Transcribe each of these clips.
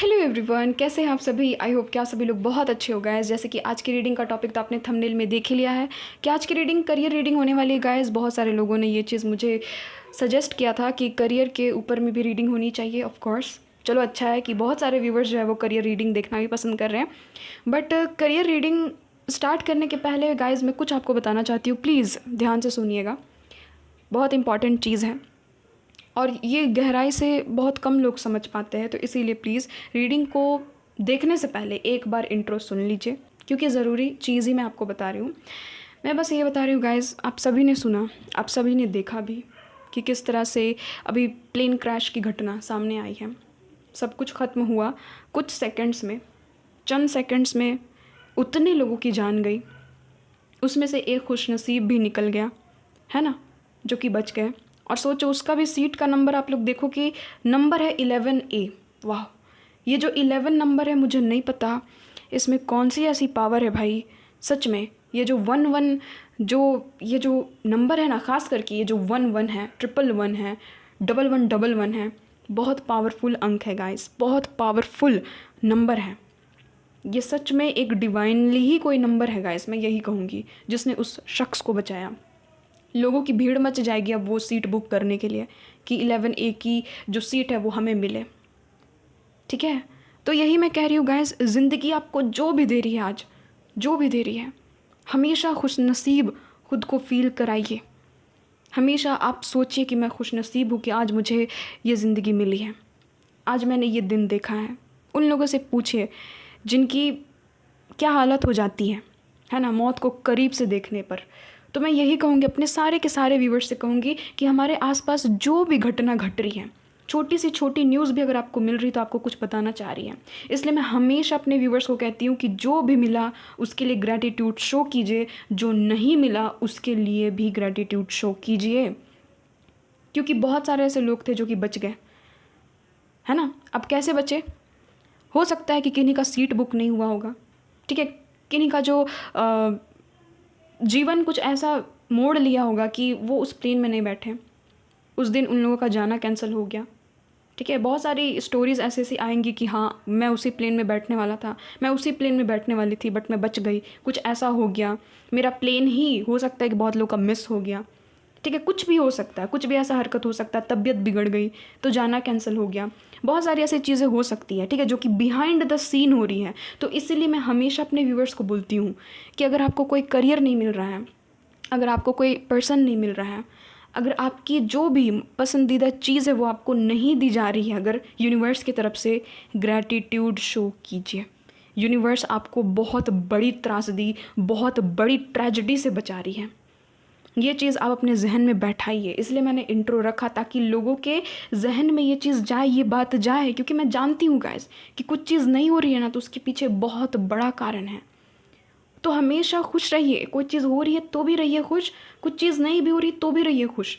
Hello everyone, कैसे हैं आप सभी। आई होप कि आप सभी लोग बहुत अच्छे हो गाइस। जैसे कि आज की रीडिंग का टॉपिक तो आपने थंबनेल में देख ही लिया है कि आज की रीडिंग करियर रीडिंग होने वाली है गाइस। बहुत सारे लोगों ने ये चीज़ मुझे सजेस्ट किया था कि करियर के ऊपर में भी रीडिंग होनी चाहिए। ऑफ कोर्स चलो अच्छा है कि बहुत सारे व्यूवर्स जो है वो करियर रीडिंग देखना भी पसंद कर रहे हैं। बट करियर रीडिंग स्टार्ट करने के पहले गाइस मैं कुछ आपको बताना चाहती हूँ, प्लीज़ ध्यान से सुनिएगा, बहुत इंपॉर्टेंट चीज़ है और ये गहराई से बहुत कम लोग समझ पाते हैं। तो इसीलिए प्लीज़ रीडिंग को देखने से पहले एक बार इंट्रो सुन लीजिए, क्योंकि ज़रूरी चीज़ ही मैं आपको बता रही हूँ। मैं बस ये बता रही हूँ गाइस, आप सभी ने सुना, आप सभी ने देखा भी कि किस तरह से अभी प्लेन क्रैश की घटना सामने आई है। सब कुछ ख़त्म हुआ कुछ सेकंड्स में, चंद सेकंड्स में उतने लोगों की जान गई, उसमें से एक खुशनसीब भी निकल गया है ना, जो कि बच गए। और सोचो उसका भी सीट का नंबर आप लोग देखो कि नंबर है 11A। वाह, ये जो 11 नंबर है मुझे नहीं पता इसमें कौन सी ऐसी पावर है भाई। सच में ये जो 11 ये जो नंबर है ना, ख़ास करके ये जो 11 है, 111 है, 1111 है, बहुत पावरफुल अंक है गाइस, बहुत पावरफुल नंबर है। ये सच में एक डिवाइनली ही कोई नंबर है गाइस, मैं यही कहूँगी, जिसने उस शख्स को बचाया। लोगों की भीड़ मच जाएगी अब वो सीट बुक करने के लिए कि 11A की जो सीट है वो हमें मिले। ठीक है, तो यही मैं कह रही हूँ गाइस, ज़िंदगी आपको जो भी दे रही है, आज जो भी दे रही है, हमेशा खुशनसीब खुद को फील कराइए। हमेशा आप सोचिए कि मैं खुशनसीब हूँ कि आज मुझे ये ज़िंदगी मिली है, आज मैंने ये दिन देखा है। उन लोगों से पूछिए जिनकी क्या हालत हो जाती है ना, मौत को करीब से देखने पर। तो मैं यही कहूँगी, अपने सारे के सारे व्यूवर्स से कहूँगी कि हमारे आसपास जो भी घटना घट रही है, छोटी सी छोटी न्यूज़ भी अगर आपको मिल रही तो आपको कुछ बताना चाह रही है। इसलिए मैं हमेशा अपने व्यूवर्स को कहती हूँ कि जो भी मिला उसके लिए ग्रैटिट्यूड शो कीजिए, जो नहीं मिला उसके लिए भी ग्रैटिट्यूड शो कीजिए, क्योंकि बहुत सारे ऐसे लोग थे जो कि बच गए, है ना। अब कैसे बचे? हो सकता है कि किन्हीं का सीट बुक नहीं हुआ होगा, ठीक है, किन्हीं का जो जीवन कुछ ऐसा मोड़ लिया होगा कि वो उस प्लेन में नहीं बैठे, उस दिन उन लोगों का जाना कैंसिल हो गया। ठीक है, बहुत सारी स्टोरीज़ ऐसे ऐसी आएंगी कि हाँ मैं उसी प्लेन में बैठने वाला था, मैं उसी प्लेन में बैठने वाली थी, बट मैं बच गई, कुछ ऐसा हो गया, मेरा प्लेन ही हो सकता है कि बहुत लोगों का मिस हो गया। ठीक है, कुछ भी हो सकता है, कुछ भी ऐसा हरकत हो सकता है, तबीयत बिगड़ गई तो जाना कैंसिल हो गया, बहुत सारी ऐसी चीज़ें हो सकती है, ठीक है, जो कि बिहाइंड द सीन हो रही है। तो इसीलिए मैं हमेशा अपने व्यूवर्स को बोलती हूँ कि अगर आपको कोई करियर नहीं मिल रहा है, अगर आपको कोई पर्सन नहीं मिल रहा है, अगर आपकी जो भी पसंदीदा चीज़ है वो आपको नहीं दी जा रही है, अगर यूनिवर्स की तरफ से, ग्रैटिट्यूड शो कीजिए। यूनिवर्स आपको बहुत बड़ी त्रासदी, बहुत बड़ी ट्रेजेडी से बचा रही है। ये चीज़ आप अपने जहन में बैठाइए। इसलिए मैंने इंट्रो रखा ताकि लोगों के जहन में ये चीज़ जाए, ये बात जाए, क्योंकि मैं जानती हूँ गाइस कि कुछ चीज़ नहीं हो रही है ना तो उसके पीछे बहुत बड़ा कारण है। तो हमेशा खुश रहिए, कोई चीज़ हो रही है तो भी रहिए खुश, कुछ चीज़ नहीं भी हो रही तो भी रहिए खुश।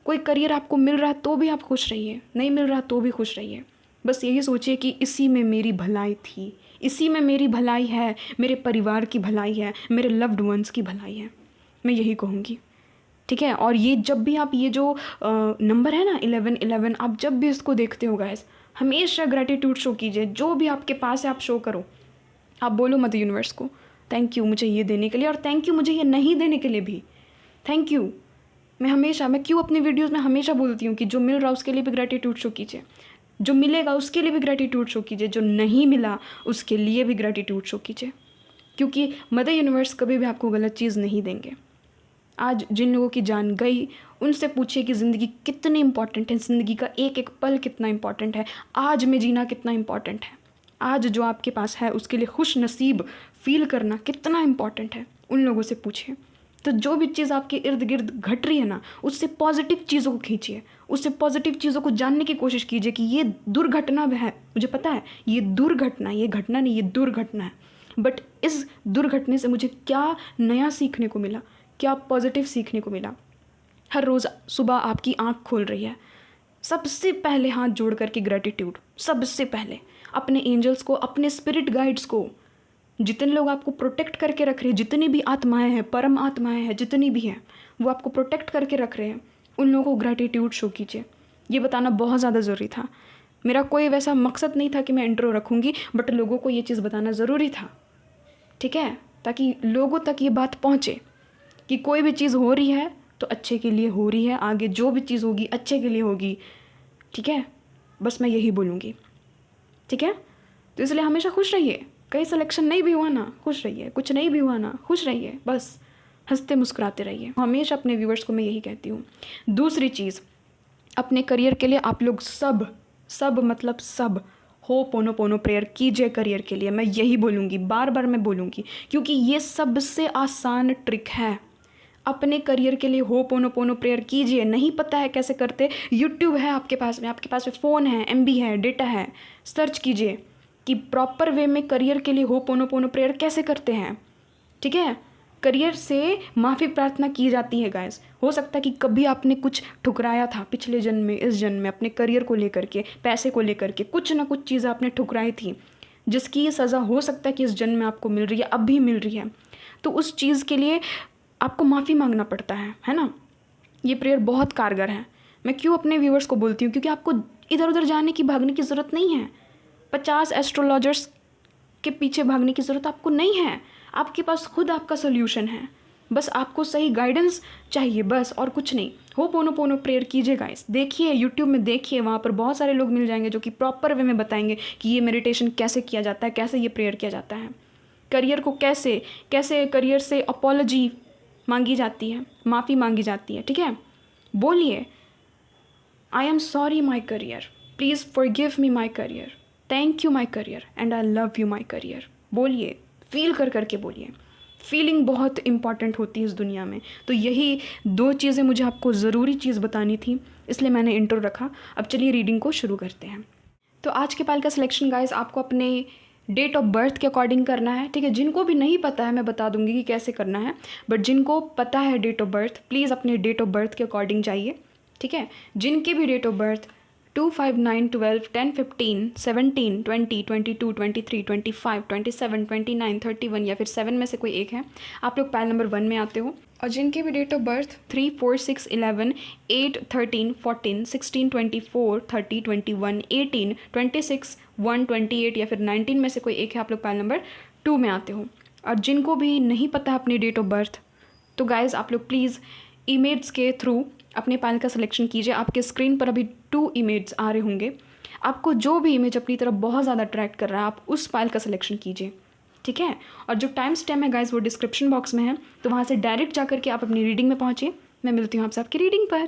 कोई करियर आपको मिल रहा है तो भी आप खुश रहिए, नहीं मिल रहा तो भी खुश रहिए। बस यही सोचिए कि इसी में मेरी भलाई थी, इसी में मेरी भलाई है, मेरे परिवार की भलाई है, मेरे लव्ड वंस की भलाई है, मैं यही कहूँगी। ठीक है, और ये जब भी आप ये जो नंबर है ना 1111, आप जब भी इसको देखते हो गाइस, हमेशा ग्रैटिट्यूड शो कीजिए। जो भी आपके पास है आप शो करो, आप बोलो मत यूनिवर्स को थैंक यू मुझे ये देने के लिए, और थैंक यू मुझे ये नहीं देने के लिए भी थैंक यू। मैं क्यों अपनी वीडियोज़ में हमेशा बोलती हूँ कि जो मिल रहा उसके लिए भी ग्रैटिट्यूड शो कीजिए, जो मिलेगा उसके लिए भी ग्रैटिट्यूड शो कीजिए, जो नहीं मिला उसके लिए भी ग्रैटिट्यूड शो कीजिए, क्योंकि मदर यूनिवर्स कभी भी आपको गलत चीज़ नहीं देंगे। आज जिन लोगों की जान गई उनसे पूछिए कि ज़िंदगी कितनी इंपॉर्टेंट है, ज़िंदगी का एक एक पल कितना इंपॉर्टेंट है, आज में जीना कितना इंपॉर्टेंट है, आज जो आपके पास है उसके लिए खुश नसीब फील करना कितना इंपॉर्टेंट है, उन लोगों से पूछिए। तो जो भी चीज़ आपके इर्द गिर्द घट रही है ना, उससे पॉजिटिव चीज़ों को खींचिए, उससे पॉजिटिव चीज़ों को जानने की कोशिश कीजिए कि ये दुर्घटना है, मुझे पता है ये दुर्घटना, ये घटना नहीं, ये दुर्घटना है, बट इस दुर्घटने से मुझे क्या नया सीखने को मिला, क्या पॉजिटिव सीखने को मिला। हर रोज़ सुबह आपकी आँख खोल रही है, सबसे पहले हाथ जोड़ करके ग्रैटिट्यूड, सबसे पहले अपने एंजल्स को, अपने स्पिरिट गाइड्स को, जितने लोग आपको प्रोटेक्ट करके रख रहे हैं, जितनी भी आत्माएं हैं, परम आत्माएं हैं, जितनी भी हैं वो आपको प्रोटेक्ट करके रख रहे हैं, उन लोगों को ग्रैटिट्यूड शो कीजिए। ये बताना बहुत ज़्यादा ज़रूरी था। मेरा कोई वैसा मकसद नहीं था कि मैं इंट्रो रखूँगी, बट लोगों को ये चीज़ बताना ज़रूरी था, ठीक है, ताकि लोगों तक ये बात पहुँचे कि कोई भी चीज़ हो रही है तो अच्छे के लिए हो रही है, आगे जो भी चीज़ होगी अच्छे के लिए होगी, ठीक है। बस मैं यही बोलूँगी, ठीक है। तो इसलिए हमेशा खुश रहिए, कहीं सिलेक्शन नहीं भी हुआ ना खुश रहिए, कुछ नहीं भी हुआ ना खुश रहिए, बस हंसते मुस्कुराते रहिए। हमेशा अपने व्यूअर्स को मैं यही कहती हूँ। दूसरी चीज़, अपने करियर के लिए आप लोग सब मतलब सब होपोनोपोनो प्रेयर कीजिए करियर के लिए। मैं यही बोलूँगी, बार बार मैं बोलूँगी, क्योंकि ये सबसे आसान ट्रिक है। अपने करियर के लिए होपोनोपोनो प्रेयर कीजिए। नहीं पता है कैसे करते, यूट्यूब है आपके पास में फ़ोन है, MB है, डेटा है, सर्च कीजिए कि प्रॉपर वे में करियर के लिए होपोनोपोनो प्रेयर कैसे करते हैं, ठीक है। करियर से माफ़ी प्रार्थना की जाती है गाइस। हो सकता है कि कभी आपने कुछ ठुकराया था पिछले जन्म में, इस जन्म में अपने करियर को लेकर के, पैसे को लेकर के, कुछ ना कुछ चीज़ें आपने ठुकराई थी, जिसकी सज़ा हो सकता है कि इस जन्म में आपको मिल रही है, अब भी मिल रही है। तो उस चीज़ के लिए आपको माफ़ी मांगना पड़ता है ना। ये प्रेयर बहुत कारगर है। मैं क्यों अपने व्यूअर्स को बोलती हूँ, क्योंकि आपको इधर उधर जाने की, भागने की ज़रूरत नहीं है। 50 एस्ट्रोलॉजर्स के पीछे भागने की ज़रूरत आपको नहीं है। आपके पास खुद आपका सोल्यूशन है, बस आपको सही गाइडेंस चाहिए, बस, और कुछ नहीं। होपोनोपोनो प्रेयर कीजिए गाइस, देखिए यूट्यूब में, देखिए वहाँ पर बहुत सारे लोग मिल जाएंगे जो कि प्रॉपर वे में बताएंगे कि ये मेडिटेशन कैसे किया जाता है, कैसे ये प्रेयर किया जाता है, करियर को कैसे कैसे करियर से अपॉलॉजी मांगी जाती है, माफ़ी मांगी जाती है, ठीक है। बोलिए, I am sorry my career, please forgive me my career, thank you my career and I love you my career. बोलिए, फील कर करके बोलिए। फीलिंग बहुत इंपॉर्टेंट होती है इस दुनिया में। तो यही 2 चीज़ें मुझे आपको ज़रूरी चीज़ बतानी थी, इसलिए मैंने इंट्रो रखा। अब चलिए रीडिंग को शुरू करते हैं। तो आज के पाल का सिलेक्शन गाइस आपको अपने डेट ऑफ बर्थ के अकॉर्डिंग करना है, ठीक है। जिनको भी नहीं पता है मैं बता दूंगी कि कैसे करना है, बट जिनको पता है डेट ऑफ बर्थ, प्लीज़ अपने डेट ऑफ बर्थ के अकॉर्डिंग जाइए, ठीक है। जिनके भी डेट ऑफ बर्थ 2, 5, 9, 12, 10, 15, 17, 20, 22, 23, 25, 27, 29, 31 या फिर 7 में से कोई एक है, आप लोग पायल नंबर 1 में आते हो। और जिनके भी डेट ऑफ बर्थ 3, 4, 6, 11, 8, 13, 14, 16, 24, 30, 21, 18, 26, 1, 28 या फिर 19 में से कोई एक है, आप लोग पायल नंबर 2 में आते हो। और जिनको भी नहीं पता अपनी डेट ऑफ बर्थ, तो गाइज़ आप लोग प्लीज़ इमेज के थ्रू अपने पायल का सिलेक्शन कीजिए। आपके स्क्रीन पर अभी 2 इमेज आ रहे होंगे, आपको जो भी इमेज अपनी तरफ बहुत ज़्यादा अट्रैक्ट कर रहा है, आप उस पायल का सिलेक्शन कीजिए, ठीक है। और जो टाइम स्टैम्प है गाइज वो डिस्क्रिप्शन बॉक्स में है, तो वहाँ से डायरेक्ट जा करके आप अपनी रीडिंग में पहुँचिए। मैं मिलती हूँ आपसे आपकी रीडिंग पर।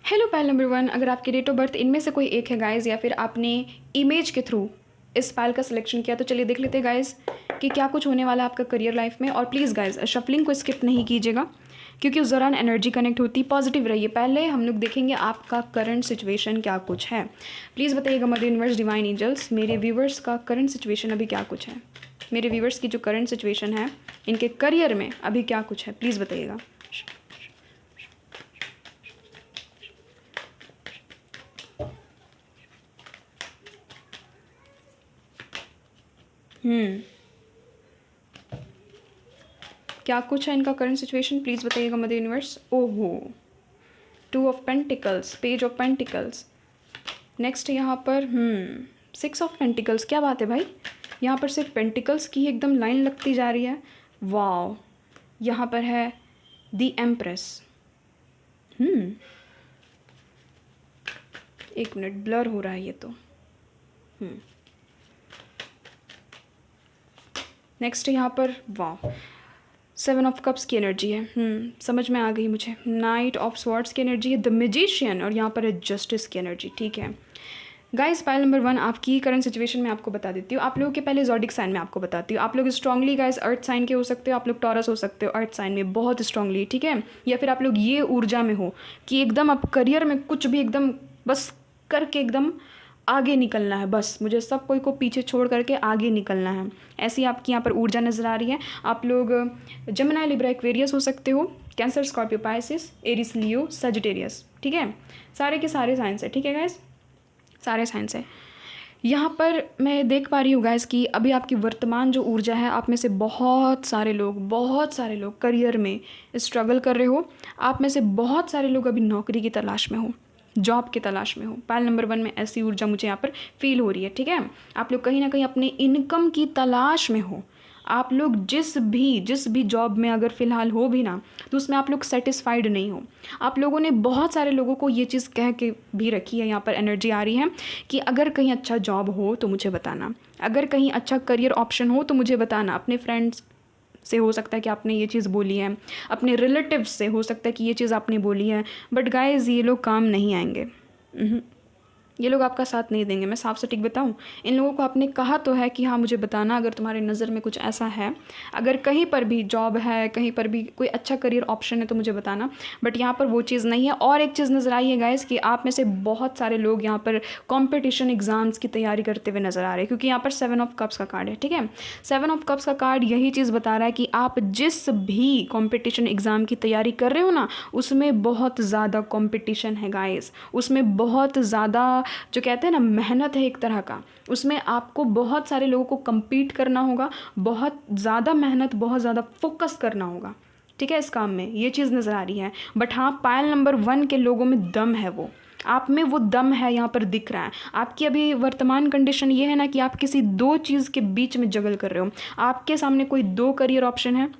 हेलो पायल नंबर 1, अगर आपकी डेट ऑफ बर्थ इनमें से कोई एक है गाइज, या फिर आपने इमेज के थ्रू इस पायल का सिलेक्शन किया, तो चलिए देख लेते हैं गाइज कि क्या कुछ होने वाला है आपका करियर लाइफ में। और प्लीज़ गाइज शफलिंग को स्किप नहीं कीजिएगा, क्योंकि उस दौरान एनर्जी कनेक्ट होती, पॉजिटिव रहिए। पहले हम लोग देखेंगे आपका करंट सिचुएशन क्या कुछ है। प्लीज़ बताइएगा मदर यूनिवर्स, डिवाइन एंजल्स, मेरे व्यूवर्स का करंट सिचुएशन अभी क्या कुछ है। मेरे व्यूवर्स की जो करंट सिचुएशन है, इनके करियर में अभी क्या कुछ है, प्लीज़ बताइएगा। क्या कुछ है इनका करंट सिचुएशन, प्लीज़ बताइएगा मदर यूनिवर्स। ओहो, 2 of pentacles, page of pentacles. Next यहाँ पर 6 ऑफ पेंटिकल्स। क्या बात है भाई, यहाँ पर सिर्फ पेंटिकल्स की एकदम लाइन लगती जा रही है। वाओ, यहाँ पर है द एम्प्रेस। एक मिनट, ब्लर हो रहा है ये तो। नेक्स्ट यहाँ पर वाओ 7 ऑफ कप्स की एनर्जी है। समझ में आ गई मुझे। नाइट ऑफ स्वॉर्ड्स की एनर्जी है, द मैजिशियन, और यहाँ पर है जस्टिस की एनर्जी, ठीक है। गाइस पायल नंबर 1 आपकी करंट सिचुएशन में आपको बता देती हूँ। आप लोगों के पहले ज़ोडिक साइन में आपको बताती हूँ। आप लोग स्ट्रांगली गाइस अर्थ साइन के हो सकते हो, आप लोग टॉरस हो सकते हो अर्थ साइन में बहुत स्ट्रांगली, ठीक है। या फिर आप लोग ये ऊर्जा में हो कि एकदम आप करियर में कुछ भी एकदम बस करके एकदम आगे निकलना है, बस मुझे सब कोई को पीछे छोड़ करके आगे निकलना है, ऐसी आपकी यहाँ पर ऊर्जा नज़र आ रही है। आप लोग जेमिनी, लिब्रा, एक्वेरियस हो सकते हो, कैंसर, स्कॉर्पियो, पाइसिस, एरिस, लियो, सजिटेरियस, ठीक है। सारे के सारे साइंस है, ठीक है गाइस, सारे साइंस है। यहाँ पर मैं देख पा रही हूँ गाइस कि अभी आपकी वर्तमान जो ऊर्जा है, आप में से बहुत सारे लोग करियर में स्ट्रगल कर रहे हो। आप में से बहुत सारे लोग अभी नौकरी की तलाश में हो, जॉब की तलाश में हो। पायल नंबर 1 में ऐसी ऊर्जा मुझे यहाँ पर फील हो रही है, ठीक है। आप लोग कहीं ना कहीं अपने इनकम की तलाश में हो। आप लोग जिस भी जॉब में अगर फ़िलहाल हो भी ना, तो उसमें आप लोग सेटिस्फाइड नहीं हो। आप लोगों ने बहुत सारे लोगों को ये चीज़ कह के भी रखी है, यहाँ पर एनर्जी आ रही है कि अगर कहीं अच्छा जॉब हो तो मुझे बताना, अगर कहीं अच्छा करियर ऑप्शन हो तो मुझे बताना। अपने फ्रेंड्स से हो सकता है कि आपने ये चीज़ बोली है, अपने रिलेटिव्स से हो सकता है कि ये चीज़ आपने बोली है, बट गाइज़ ये लोग काम नहीं आएंगे। ये लोग आपका साथ नहीं देंगे। मैं साफ सटीक बताऊं, इन लोगों को आपने कहा तो है कि हाँ मुझे बताना अगर तुम्हारी नज़र में कुछ ऐसा है, अगर कहीं पर भी जॉब है, कहीं पर भी कोई अच्छा करियर ऑप्शन है तो मुझे बताना, बट यहाँ पर वो चीज़ नहीं है। और एक चीज़ नज़र आई है गाइस कि आप में से बहुत सारे लोग यहाँ पर कॉम्पिटिशन एग्ज़ाम्स की तैयारी करते हुए नज़र आ रहे हैं, क्योंकि यहाँ पर 7 ऑफ कप्स का कार्ड है, ठीक है। 7 ऑफ कप्स का कार्ड यही चीज़ बता रहा है कि आप जिस भी कॉम्पिटिशन एग्ज़ाम की तैयारी कर रहे हो ना, उसमें बहुत ज़्यादा कॉम्पिटिशन है गाइस, उसमें बहुत ज़्यादा जो कहते हैं ना मेहनत है एक तरह का, उसमें आपको बहुत सारे लोगों को compete करना होगा, बहुत ज़्यादा मेहनत, बहुत ज़्यादा फोकस करना होगा, ठीक है, इस काम में। ये चीज़ नज़र आ रही है। बट हाँ, पायल नंबर 1 के लोगों में दम है, वो आप में वो दम है, यहाँ पर दिख रहा है। आपकी अभी वर्तमान कंडीशन ये है ना कि आप किसी 2 चीज़ के बीच में जगल कर रहे हो। आपके सामने कोई 2 करियर ऑप्शन है,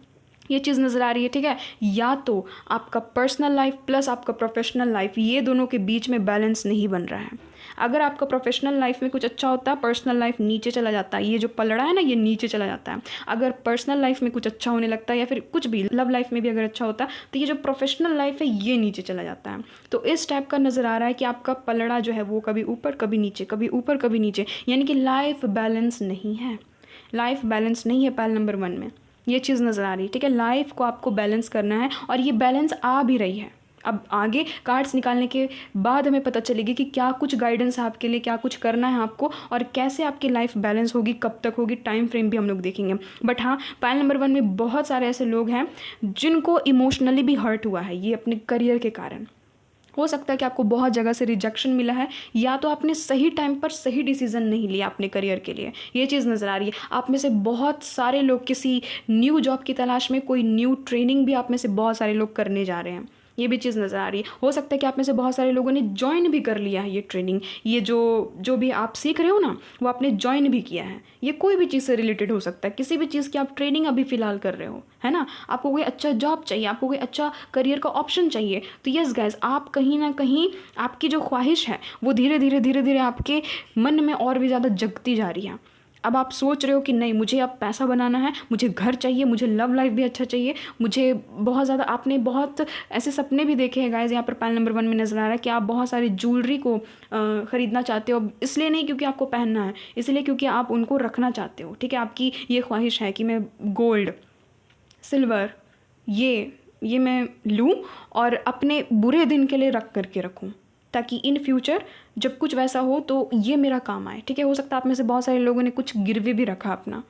ये चीज़ नज़र आ रही है, ठीक है। या तो आपका पर्सनल लाइफ प्लस आपका प्रोफेशनल लाइफ, ये दोनों के बीच में बैलेंस नहीं बन रहा है। अगर आपका प्रोफेशनल लाइफ में कुछ अच्छा होता है, पर्सनल लाइफ नीचे चला जाता है। ये जो पलड़ा है ना, ये नीचे चला जाता है। अगर पर्सनल लाइफ में कुछ अच्छा होने लगता है, या फिर कुछ भी लव लाइफ में भी अगर अच्छा होता है, तो ये जो प्रोफेशनल लाइफ है ये नीचे चला जाता है। तो इस टाइप का नज़र आ रहा है कि आपका पलड़ा जो है वो कभी ऊपर कभी नीचे, कभी ऊपर कभी नीचे, यानी कि लाइफ बैलेंस नहीं है। लाइफ बैलेंस नहीं है पायल नंबर 1 में, ये चीज़ नज़र आ रही है, ठीक है। लाइफ को आपको बैलेंस करना है और ये बैलेंस आ भी रही है। अब आगे कार्ड्स निकालने के बाद हमें पता चलेगी कि क्या कुछ गाइडेंस है आपके लिए, क्या कुछ करना है आपको, और कैसे आपकी लाइफ बैलेंस होगी, कब तक होगी, टाइम फ्रेम भी हम लोग देखेंगे। बट हाँ, पायल नंबर 1 में बहुत सारे ऐसे लोग हैं जिनको इमोशनली भी हर्ट हुआ है, ये अपने करियर के कारण। हो सकता है कि आपको बहुत जगह से रिजेक्शन मिला है, या तो आपने सही टाइम पर सही डिसीजन नहीं लिया अपने करियर के लिए, ये चीज़ नज़र आ रही है। आप में से बहुत सारे लोग किसी न्यू जॉब की तलाश में, कोई न्यू ट्रेनिंग भी आप में से बहुत सारे लोग करने जा रहे हैं, ये भी चीज़ नज़र आ रही है। हो सकता है कि आप में से बहुत सारे लोगों ने ज्वाइन भी कर लिया है ये ट्रेनिंग, ये जो भी आप सीख रहे हो ना, वो आपने ज्वाइन भी किया है। ये कोई भी चीज़ से रिलेटेड हो सकता है, किसी भी चीज़ की आप ट्रेनिंग अभी फ़िलहाल कर रहे हो, है ना। आपको कोई अच्छा जॉब चाहिए, आपको कोई अच्छा करियर का ऑप्शन चाहिए, तो यस गाइस, आप कहीं ना कहीं आपकी जो ख्वाहिश है वो धीरे धीरे आपके मन में और भी ज़्यादा जगती जा रही है। अब आप सोच रहे हो कि नहीं, मुझे अब पैसा बनाना है, मुझे घर चाहिए, मुझे लव लाइफ भी अच्छा चाहिए, मुझे बहुत ज़्यादा, आपने बहुत ऐसे सपने भी देखे हैं गाइस। यहाँ पर पायल नंबर 1 में नज़र आ रहा है कि आप बहुत सारी ज्वेलरी को ख़रीदना चाहते हो, इसलिए नहीं क्योंकि आपको पहनना है, इसलिए क्योंकि आप उनको रखना चाहते हो, ठीक है। आपकी ये ख्वाहिश है कि मैं गोल्ड, सिल्वर, ये मैं लूँ और अपने बुरे दिन के लिए रख करके रखूँ, ताकि इन फ्यूचर जब कुछ वैसा हो तो ये मेरा काम आए, ठीक है। हो सकता है आप में से बहुत सारे लोगों ने कुछ गिरवी भी रखा अपना,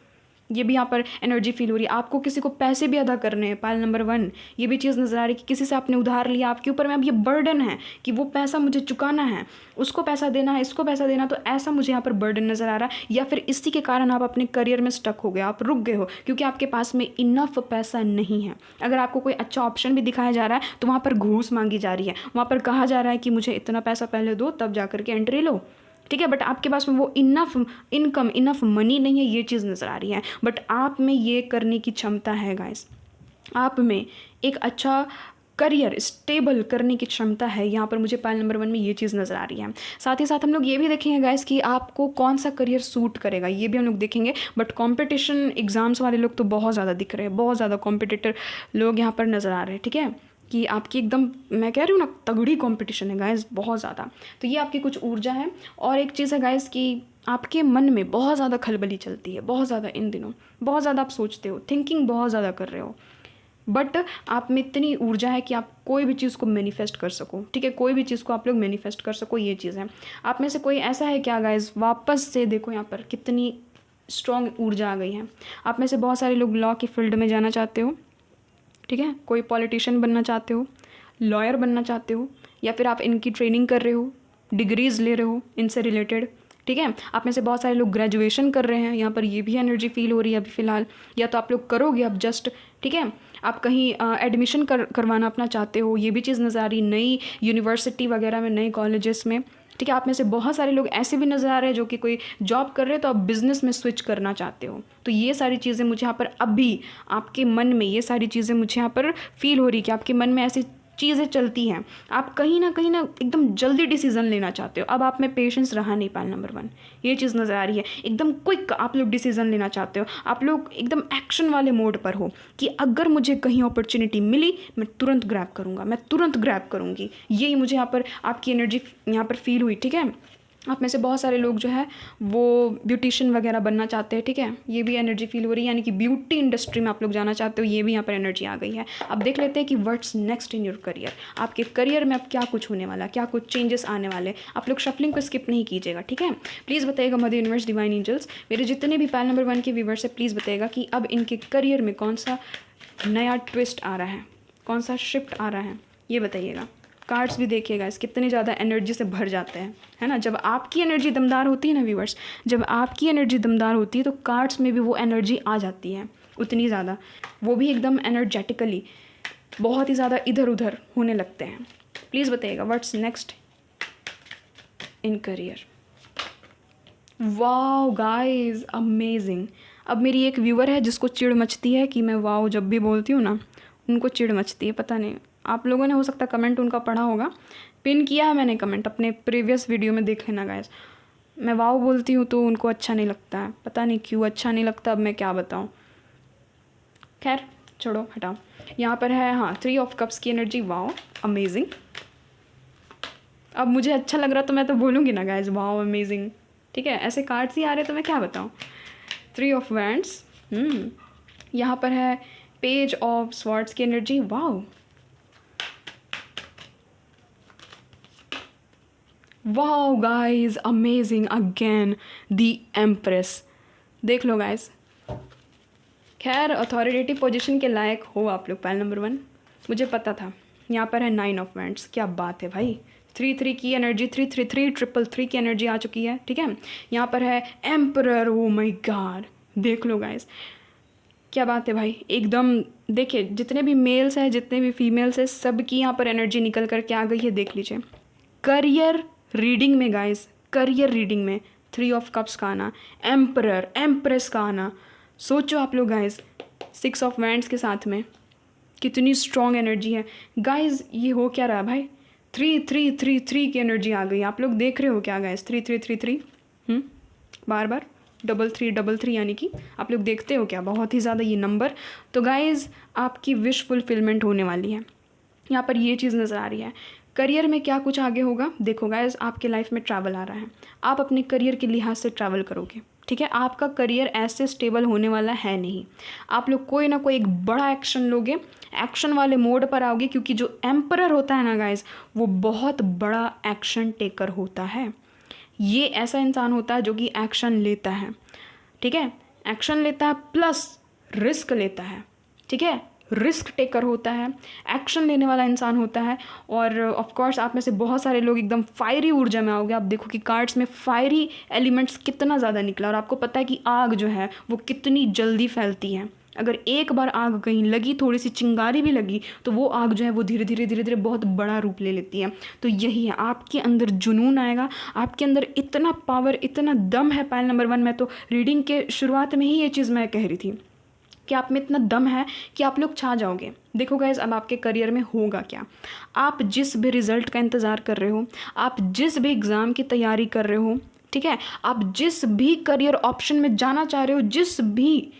ये भी यहाँ पर एनर्जी फील हो रही है। आपको किसी को पैसे भी अदा करने हैं, पायल नंबर 1, ये भी चीज़ नज़र आ रही है कि किसी से आपने उधार लिया, आपके ऊपर में अब ये बर्डन है कि वो पैसा मुझे चुकाना है, उसको पैसा देना है, इसको पैसा देना, तो ऐसा मुझे यहाँ पर बर्डन नज़र आ रहा है। या फिर इसी के कारण आप अपने करियर में स्टक हो गए, आप रुक गए हो, क्योंकि आपके पास में इनफ पैसा नहीं है। अगर आपको कोई अच्छा ऑप्शन भी दिखाया जा रहा है तो वहाँ पर घूस मांगी जा रही है, वहाँ पर कहा जा रहा है कि मुझे इतना पैसा पहले दो तब जा करके एंट्री लो, ठीक है। बट आपके पास में वो इनफ इनकम, इनफ मनी नहीं है, ये चीज़ नज़र आ रही है। बट आप में ये करने की क्षमता है गाइस, आप में एक अच्छा करियर स्टेबल करने की क्षमता है। यहाँ पर मुझे पायल नंबर 1 में ये चीज़ नज़र आ रही है। साथ ही साथ हम लोग ये भी देखेंगे गाइस कि आपको कौन सा करियर सूट करेगा, ये भी हम लोग देखेंगे। बट कॉम्पिटिशन एग्ज़ाम्स वाले लोग तो बहुत ज़्यादा दिख रहे हैं, बहुत ज़्यादा कॉम्पिटिटर लोग यहाँ पर नज़र आ रहे हैं, ठीक है, कि आपकी एकदम, मैं कह रही हूँ ना, तगड़ी कंपटीशन है गाइस, बहुत ज़्यादा। तो ये आपकी कुछ ऊर्जा है। और एक चीज़ है गाइस कि आपके मन में बहुत ज़्यादा खलबली चलती है, बहुत ज़्यादा इन दिनों, बहुत ज़्यादा आप सोचते हो, थिंकिंग बहुत ज़्यादा कर रहे हो, बट आप में इतनी ऊर्जा है कि आप कोई भी चीज़ को मैनिफेस्ट कर सको, ठीक है, कोई भी चीज़ को आप लोग मैनिफेस्ट कर सको, ये चीज़ है। आप में से कोई ऐसा है क्या गाइस, वापस से देखो यहाँ पर कितनी स्ट्रॉन्ग ऊर्जा आ गई है। आप में से बहुत सारे लोग लॉ की फील्ड में जाना चाहते हो, ठीक है, कोई पॉलिटिशियन बनना चाहते हो, लॉयर बनना चाहते हो, या फिर आप इनकी ट्रेनिंग कर रहे हो, डिग्रीज़ ले रहे हो इनसे रिलेटेड, ठीक है। आप में से बहुत सारे लोग ग्रेजुएशन कर रहे हैं, यहाँ पर ये भी एनर्जी फील हो रही है अभी फ़िलहाल, या तो आप लोग करोगे अब जस्ट, ठीक है। आप कहीं एडमिशन करवाना अपना चाहते हो, ये भी चीज़ नज़र आ रही, नई यूनिवर्सिटी वगैरह में, नए कॉलेजेस में, ठीक है। आप में से बहुत सारे लोग ऐसे भी नज़र आ रहे हैं जो कि कोई जॉब कर रहे हैं तो आप बिज़नेस में स्विच करना चाहते हो। तो ये सारी चीज़ें मुझे यहाँ पर अभी आपके मन में, ये सारी चीज़ें मुझे यहाँ पर फील हो रही कि आपके मन में ऐसी चीज़ें चलती हैं, आप कहीं ना एकदम जल्दी डिसीजन लेना चाहते हो। अब आप में पेशेंस रहा नहीं, पाल नंबर 1, ये चीज़ नज़र आ रही है। एकदम क्विक आप लोग डिसीजन लेना चाहते हो, आप लोग एकदम एक्शन वाले मोड पर हो कि अगर मुझे कहीं अपॉर्चुनिटी मिली मैं तुरंत ग्रैब करूँगा, मैं तुरंत ग्रैब करूँगी। यही मुझे यहाँ पर आपकी एनर्जी यहाँ पर फील हुई, ठीक है। आप में से बहुत सारे लोग जो है वो ब्यूटिशियन वगैरह बनना चाहते हैं, ठीक है, ये भी एनर्जी फील हो रही है, यानी कि ब्यूटी इंडस्ट्री में आप लोग जाना चाहते हो, ये भी यहाँ पर एनर्जी आ गई है। अब देख लेते हैं कि what's next in your career, आपके करियर में अब क्या कुछ होने वाला, क्या कुछ चेंजेस आने वाले। आप लोग शफलिंग को स्किप नहीं कीजिएगा, ठीक है। प्लीज़ बताइएगा मदर यूनिवर्स डिवाइन एंजल्स, मेरे जितने भी पैल नंबर 1 के व्यूवर्स है, प्लीज़ बताइएगा कि अब इनके करियर में कौन सा नया ट्विस्ट आ रहा है, कौन सा शिफ्ट आ रहा है, ये बताइएगा। कार्ड्स भी देखिएगा, इस कितनी ज़्यादा एनर्जी से भर जाते हैं, है ना। जब आपकी एनर्जी दमदार होती है ना व्यूवर्स, जब आपकी एनर्जी दमदार होती है तो कार्ड्स में भी वो एनर्जी आ जाती है उतनी ज़्यादा, वो भी एकदम एनर्जेटिकली बहुत ही ज़्यादा इधर उधर होने लगते हैं। प्लीज़ बताइएगा what's next in career. Wow guys, amazing. अब मेरी एक व्यूअर है जिसको चिढ़ मचती है कि मैं वाओ जब भी बोलती हूँ ना, उनको चिढ़ मचती है, पता नहीं आप लोगों ने हो सकता कमेंट उनका पढ़ा होगा, पिन किया है मैंने कमेंट, अपने प्रीवियस वीडियो में देख लेना गाइस। मैं वाओ बोलती हूँ तो उनको अच्छा नहीं लगता है, पता नहीं क्यों अच्छा नहीं लगता, अब मैं क्या बताऊँ। खैर छोड़ो, हटाओ। यहाँ पर है हाँ 3 ऑफ कप्स की एनर्जी, वाओ अमेजिंग। अब मुझे अच्छा लग रहा तो मैं तो बोलूँगी ना गाइस वाओ अमेजिंग, ठीक है। ऐसे कार्ड्स ही आ रहे तो मैं क्या बताऊँ। 3 ऑफ वैंड्स, यहाँ पर है पेज ऑफ स्वॉर्ड्स की energy, wow wow guys amazing again the empress. देख लो गाइज, खैर अथॉरिटेटिव पोजीशन के लायक हो आप लोग पैल नंबर 1, मुझे पता था। यहाँ पर है 9 ऑफ वैंड्स, क्या बात है भाई, 3-3 की एनर्जी, 3-3-3 3-3 की एनर्जी आ चुकी है, ठीक है। यहाँ पर है एम्परर, ओ माय गॉड, देख लो गाइज क्या बात है भाई, एकदम देखिए जितने भी मेल्स हैं जितने भी फीमेल्स हैं सबकी यहाँ पर एनर्जी निकल कर के आ गई है, देख लीजिए। करियर रीडिंग में गाइस, करियर रीडिंग में 3 ऑफ कप्स का आना, एम्परर एम्प्रेस का आना, सोचो आप लोग गाइस 6 ऑफ वैंड्स के साथ में कितनी स्ट्रॉन्ग एनर्जी है गाइस। ये हो क्या रहा भाई, 3-3-3-3 की एनर्जी आ गई, आप लोग देख रहे हो क्या गाइस, 3-3-3-3 बार बार 3-3-3 यानी कि आप लोग देखते हो क्या, बहुत ही ज़्यादा ये नंबर। तो गाइस आपकी विश फुलफिलमेंट होने वाली है, यहाँ पर ये चीज़ नज़र आ रही है। करियर में क्या कुछ आगे होगा, देखो गाइस आपके लाइफ में ट्रैवल आ रहा है, आप अपने करियर के लिहाज से ट्रैवल करोगे, ठीक है। आपका करियर ऐसे स्टेबल होने वाला है नहीं, आप लोग कोई ना कोई एक बड़ा एक्शन लोगे, एक्शन वाले मोड पर आओगे, क्योंकि जो एम्परर होता है ना गाइस वो बहुत बड़ा एक्शन टेकर होता है। ये ऐसा इंसान होता है जो कि एक्शन लेता है, ठीक है, एक्शन लेता है प्लस रिस्क लेता है, ठीक है, रिस्क टेकर होता है, एक्शन लेने वाला इंसान होता है। और ऑफ कोर्स आप में से बहुत सारे लोग एकदम फायरी ऊर्जा में आओगे। आप देखो कि कार्ड्स में फायरी एलिमेंट्स कितना ज़्यादा निकला, और आपको पता है कि आग जो है वो कितनी जल्दी फैलती है। अगर एक बार आग कहीं लगी, थोड़ी सी चिंगारी भी लगी, तो वो आग जो है वो धीरे धीरे बहुत बड़ा रूप ले लेती है। तो यही है, आपके अंदर जुनून आएगा, आपके अंदर इतना पावर, इतना दम है पैल नंबर 1। मैं तो रीडिंग के शुरुआत में ही ये चीज़ मैं कह रही थी कि आप में इतना दम है कि आप लोग छा जाओगे। देखो गाइस अब आपके करियर में होगा क्या, आप जिस भी रिज़ल्ट का इंतज़ार कर रहे हो, आप जिस भी एग्ज़ाम की तैयारी कर रहे हो, ठीक है, आप जिस भी करियर ऑप्शन में जाना चाह रहे हो, जिस भी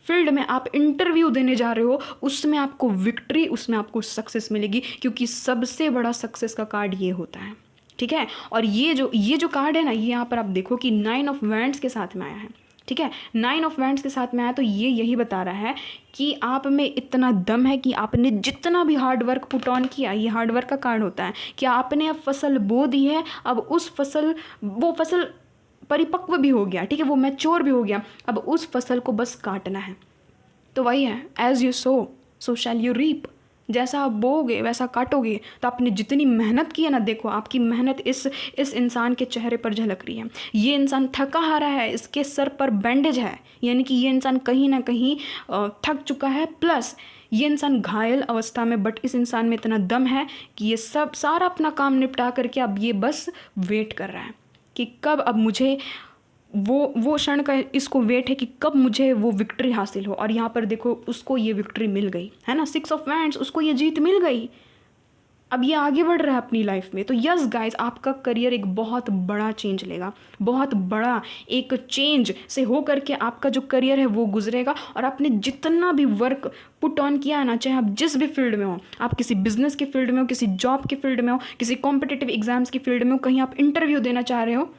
फील्ड में आप इंटरव्यू देने जा रहे हो, उसमें आपको विक्ट्री, उसमें आपको सक्सेस मिलेगी, क्योंकि सबसे बड़ा सक्सेस का कार्ड ये होता है, ठीक है। और ये जो कार्ड है ना, ये यहाँ पर आप देखो कि 9 ऑफ वैंड्स के साथ में आया है, ठीक है, 9 ऑफ वैंड्स के साथ में आया, तो ये यही बता रहा है कि आप में इतना दम है कि आपने जितना भी हार्ड वर्क पुट ऑन किया, ये हार्ड वर्क का कार्ड होता है कि आपने अब फसल बो दी है, अब वो फसल परिपक्व भी हो गया, ठीक है, वो मैच्योर भी हो गया, अब उस फसल को बस काटना है। तो वही है, as you sow shall you reap, जैसा आप बोओगे वैसा काटोगे। तो आपने जितनी मेहनत की है ना, देखो आपकी मेहनत इस इंसान के चेहरे पर झलक रही है। ये इंसान थका हारा है, इसके सर पर बैंडेज है, यानी कि ये इंसान कहीं ना कहीं थक चुका है, प्लस ये इंसान घायल अवस्था में, बट इस इंसान में इतना दम है कि ये सब सारा अपना काम निपटा करके अब ये बस वेट कर रहा है कि कब अब मुझे वो क्षण का इसको वेट है कि कब मुझे वो विक्ट्री हासिल हो। और यहाँ पर देखो उसको ये विक्ट्री मिल गई है ना, 6 ऑफ वैंड्स, उसको ये जीत मिल गई। अब ये आगे बढ़ रहा है अपनी लाइफ में। तो यस गाइस, आपका करियर एक बहुत बड़ा चेंज लेगा, बहुत बड़ा एक चेंज से हो करके आपका जो करियर है वो गुजरेगा। और आपने जितना भी वर्क पुट ऑन किया है ना, चाहे आप जिस भी फील्ड में हो, आप किसी बिजनेस के फील्ड में हो, किसी जॉब के फील्ड में हो, किसी कॉम्पिटिटिव एग्जाम्स की फील्ड में हो, कहीं आप इंटरव्यू देना चाह रहे हो,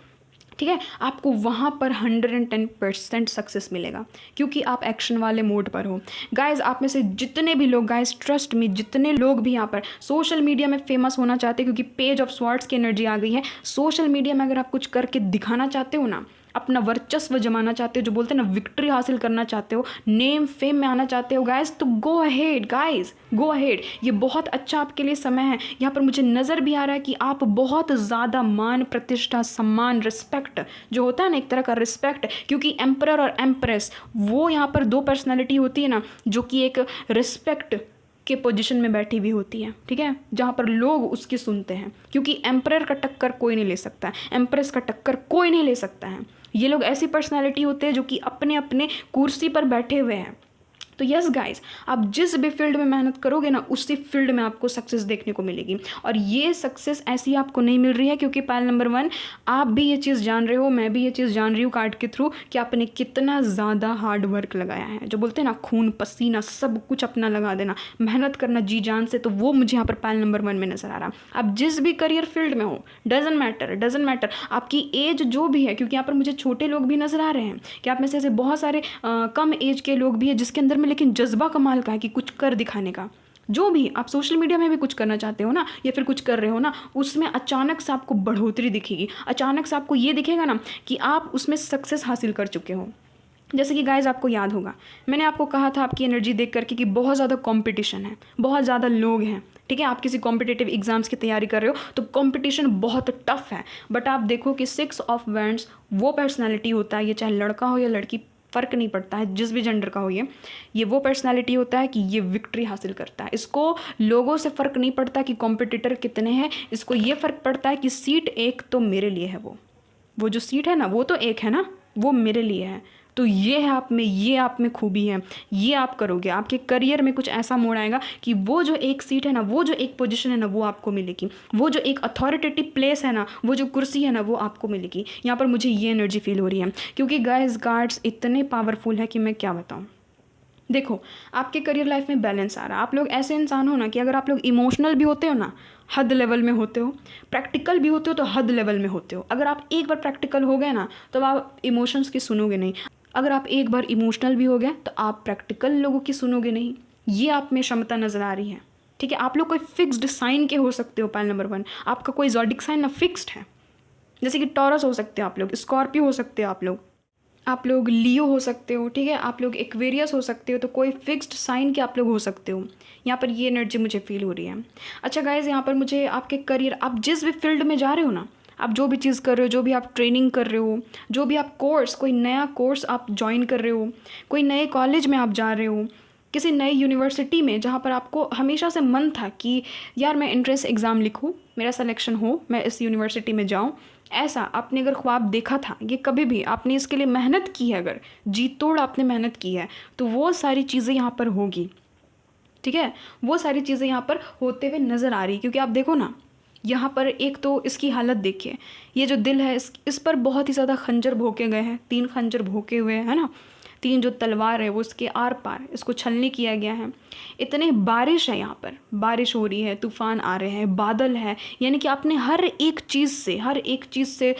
ठीक है, आपको वहाँ पर 110% सक्सेस मिलेगा क्योंकि आप एक्शन वाले मोड पर हो। गाइज, आप में से जितने भी लोग, गाइज ट्रस्ट मी, जितने लोग भी यहाँ पर सोशल मीडिया में फेमस होना चाहते हैं, क्योंकि पेज ऑफ स्वॉर्ड्स की एनर्जी आ गई है। सोशल मीडिया में अगर आप कुछ करके दिखाना चाहते हो ना, अपना वर्चस्व जमाना चाहते हो, जो बोलते हैं ना विक्ट्री हासिल करना चाहते हो, नेम फेम में आना चाहते हो गाइज, तो go ahead guys, go ahead. ये बहुत अच्छा आपके लिए समय है। यहाँ पर मुझे नज़र भी आ रहा है कि आप बहुत ज़्यादा मान, प्रतिष्ठा, सम्मान, रिस्पेक्ट जो होता है ना, एक तरह का रिस्पेक्ट, क्योंकि एम्परर और एम्प्रेस वो यहाँ पर दो पर्सनैलिटी होती है ना, जो कि एक रिस्पेक्ट के पोजीशन में बैठी हुई होती है, ठीक है, जहाँ पर लोग उसकी सुनते हैं, क्योंकि एम्परर का टक्कर कोई नहीं ले सकता है, एम्प्रेस का टक्कर कोई नहीं ले सकता है। ये लोग ऐसी पर्सनालिटी होते हैं जो कि अपने अपने कुर्सी पर बैठे हुए हैं। तो यस गाइस, आप जिस भी फील्ड में मेहनत करोगे ना, उसी फील्ड में आपको सक्सेस देखने को मिलेगी। और ये सक्सेस ऐसी आपको नहीं मिल रही है क्योंकि पायल नंबर 1, आप भी ये चीज़ जान रहे हो, मैं भी ये चीज़ जान रही हूँ कार्ड के थ्रू, कि आपने कितना ज़्यादा हार्ड वर्क लगाया है। जो बोलते हैं ना, खून पसीना सब कुछ अपना लगा देना, मेहनत करना जी जान से, तो वो मुझे यहाँ पर पायल नंबर 1 में नज़र आ रहा। आप जिस भी करियर फील्ड में हो, डजेंट मैटर आपकी एज जो भी है, क्योंकि यहाँ पर मुझे छोटे लोग भी नज़र आ रहे हैं कि आप में से ऐसे बहुत सारे कम एज के लोग भी हैं जिसके अंदर लेकिन जज्बा कमाल का है कि कुछ कर दिखाने का। जो भी आप सोशल मीडिया में भी कुछ करना चाहते हो ना, या फिर कुछ कर रहे हो ना, उसमें अचानक से आपको बढ़ोतरी दिखेगी, अचानक से आपको ये दिखेगा ना कि आप उसमें सक्सेस हासिल कर चुके हो। जैसे कि गाइज, आपको याद होगा मैंने आपको कहा था आपकी एनर्जी देख करके कि बहुत ज़्यादा कंपटीशन है, बहुत ज़्यादा लोग हैं, ठीक है। आप किसी कॉम्पिटिटिव एग्जाम्स की तैयारी कर रहे हो तो कंपटीशन बहुत टफ है, बट आप देखो कि 6 ऑफ वैंड्स वो पर्सनैलिटी होता है, ये चाहे लड़का हो या लड़की, फ़र्क नहीं पड़ता है, जिस भी जेंडर का हो, ये वो पर्सनालिटी होता है कि ये विक्ट्री हासिल करता है। इसको लोगों से फ़र्क नहीं पड़ता कि कॉम्पिटिटर कितने हैं, इसको ये फ़र्क पड़ता है कि सीट एक तो मेरे लिए है, वो जो सीट है ना, वो तो एक है ना, वो मेरे लिए है। तो ये है आप में, ये आप में खूबी है, ये आप करोगे, आपके करियर में कुछ ऐसा मोड़ आएगा कि वो जो एक सीट है ना, वो जो एक पोजीशन है ना, वो आपको मिलेगी, वो जो एक अथॉरिटेटिव प्लेस है ना, वो जो कुर्सी है ना, वो आपको मिलेगी। यहाँ पर मुझे ये एनर्जी फील हो रही है क्योंकि गाइस कार्ड्स इतने पावरफुल है कि मैं क्या बताऊँ। देखो, आपके करियर लाइफ में बैलेंस आ रहा है। आप लोग ऐसे इंसान हो ना कि अगर आप लोग इमोशनल भी होते हो ना, हद लेवल में होते हो, प्रैक्टिकल भी होते हो तो हद लेवल में होते हो। अगर आप एक बार प्रैक्टिकल हो गए ना, तो आप इमोशंस की सुनोगे नहीं। अगर आप एक बार इमोशनल भी हो गए तो आप प्रैक्टिकल लोगों की सुनोगे नहीं। ये आप में क्षमता नज़र आ रही है, ठीक है। आप लोग कोई फिक्स्ड साइन के हो सकते हो, पायल नंबर 1 आपका कोई ज़ोडिक साइन ना फिक्स्ड है, जैसे कि टॉरस हो सकते हो आप लोग, स्कॉर्पियो हो सकते हो आप लोग लियो हो सकते हो, ठीक है, आप लोग एक्वेरियस हो सकते हो। तो कोई फिक्स्ड साइन के आप लोग हो सकते हो। यहाँ पर ये एनर्जी मुझे फील हो रही है। अच्छा गाइज, यहाँ पर मुझे आपके करियर, आप जिस भी फील्ड में जा रहे हो ना, आप जो भी चीज़ कर रहे हो, जो भी आप ट्रेनिंग कर रहे हो, जो भी आप कोर्स, कोई नया कोर्स आप ज्वाइन कर रहे हो, कोई नए कॉलेज में आप जा रहे हो, किसी नई यूनिवर्सिटी में जहाँ पर आपको हमेशा से मन था कि यार मैं एंट्रेंस एग्ज़ाम लिखूँ, मेरा सिलेक्शन हो, मैं इस यूनिवर्सिटी में जाऊँ, ऐसा आपने अगर ख्वाब देखा था, ये कभी भी आपने इसके लिए मेहनत की है, अगर जी तोड़ आपने मेहनत की है, तो वो सारी चीज़ें यहाँ पर होगी, ठीक है। वो सारी चीज़ें यहाँ पर होते हुए नज़र आ रही, क्योंकि आप देखो ना, यहाँ पर एक तो इसकी हालत देखिए, ये जो दिल है इस पर बहुत ही ज़्यादा खंजर भोंके गए हैं, 3 खंजर भोंके हुए हैं ना, 3 जो तलवार है वो इसके आर पार इसको छलनी किया गया है। इतने बारिश है, यहाँ पर बारिश हो रही है, तूफ़ान आ रहे हैं, बादल है, यानी कि आपने हर एक चीज़ से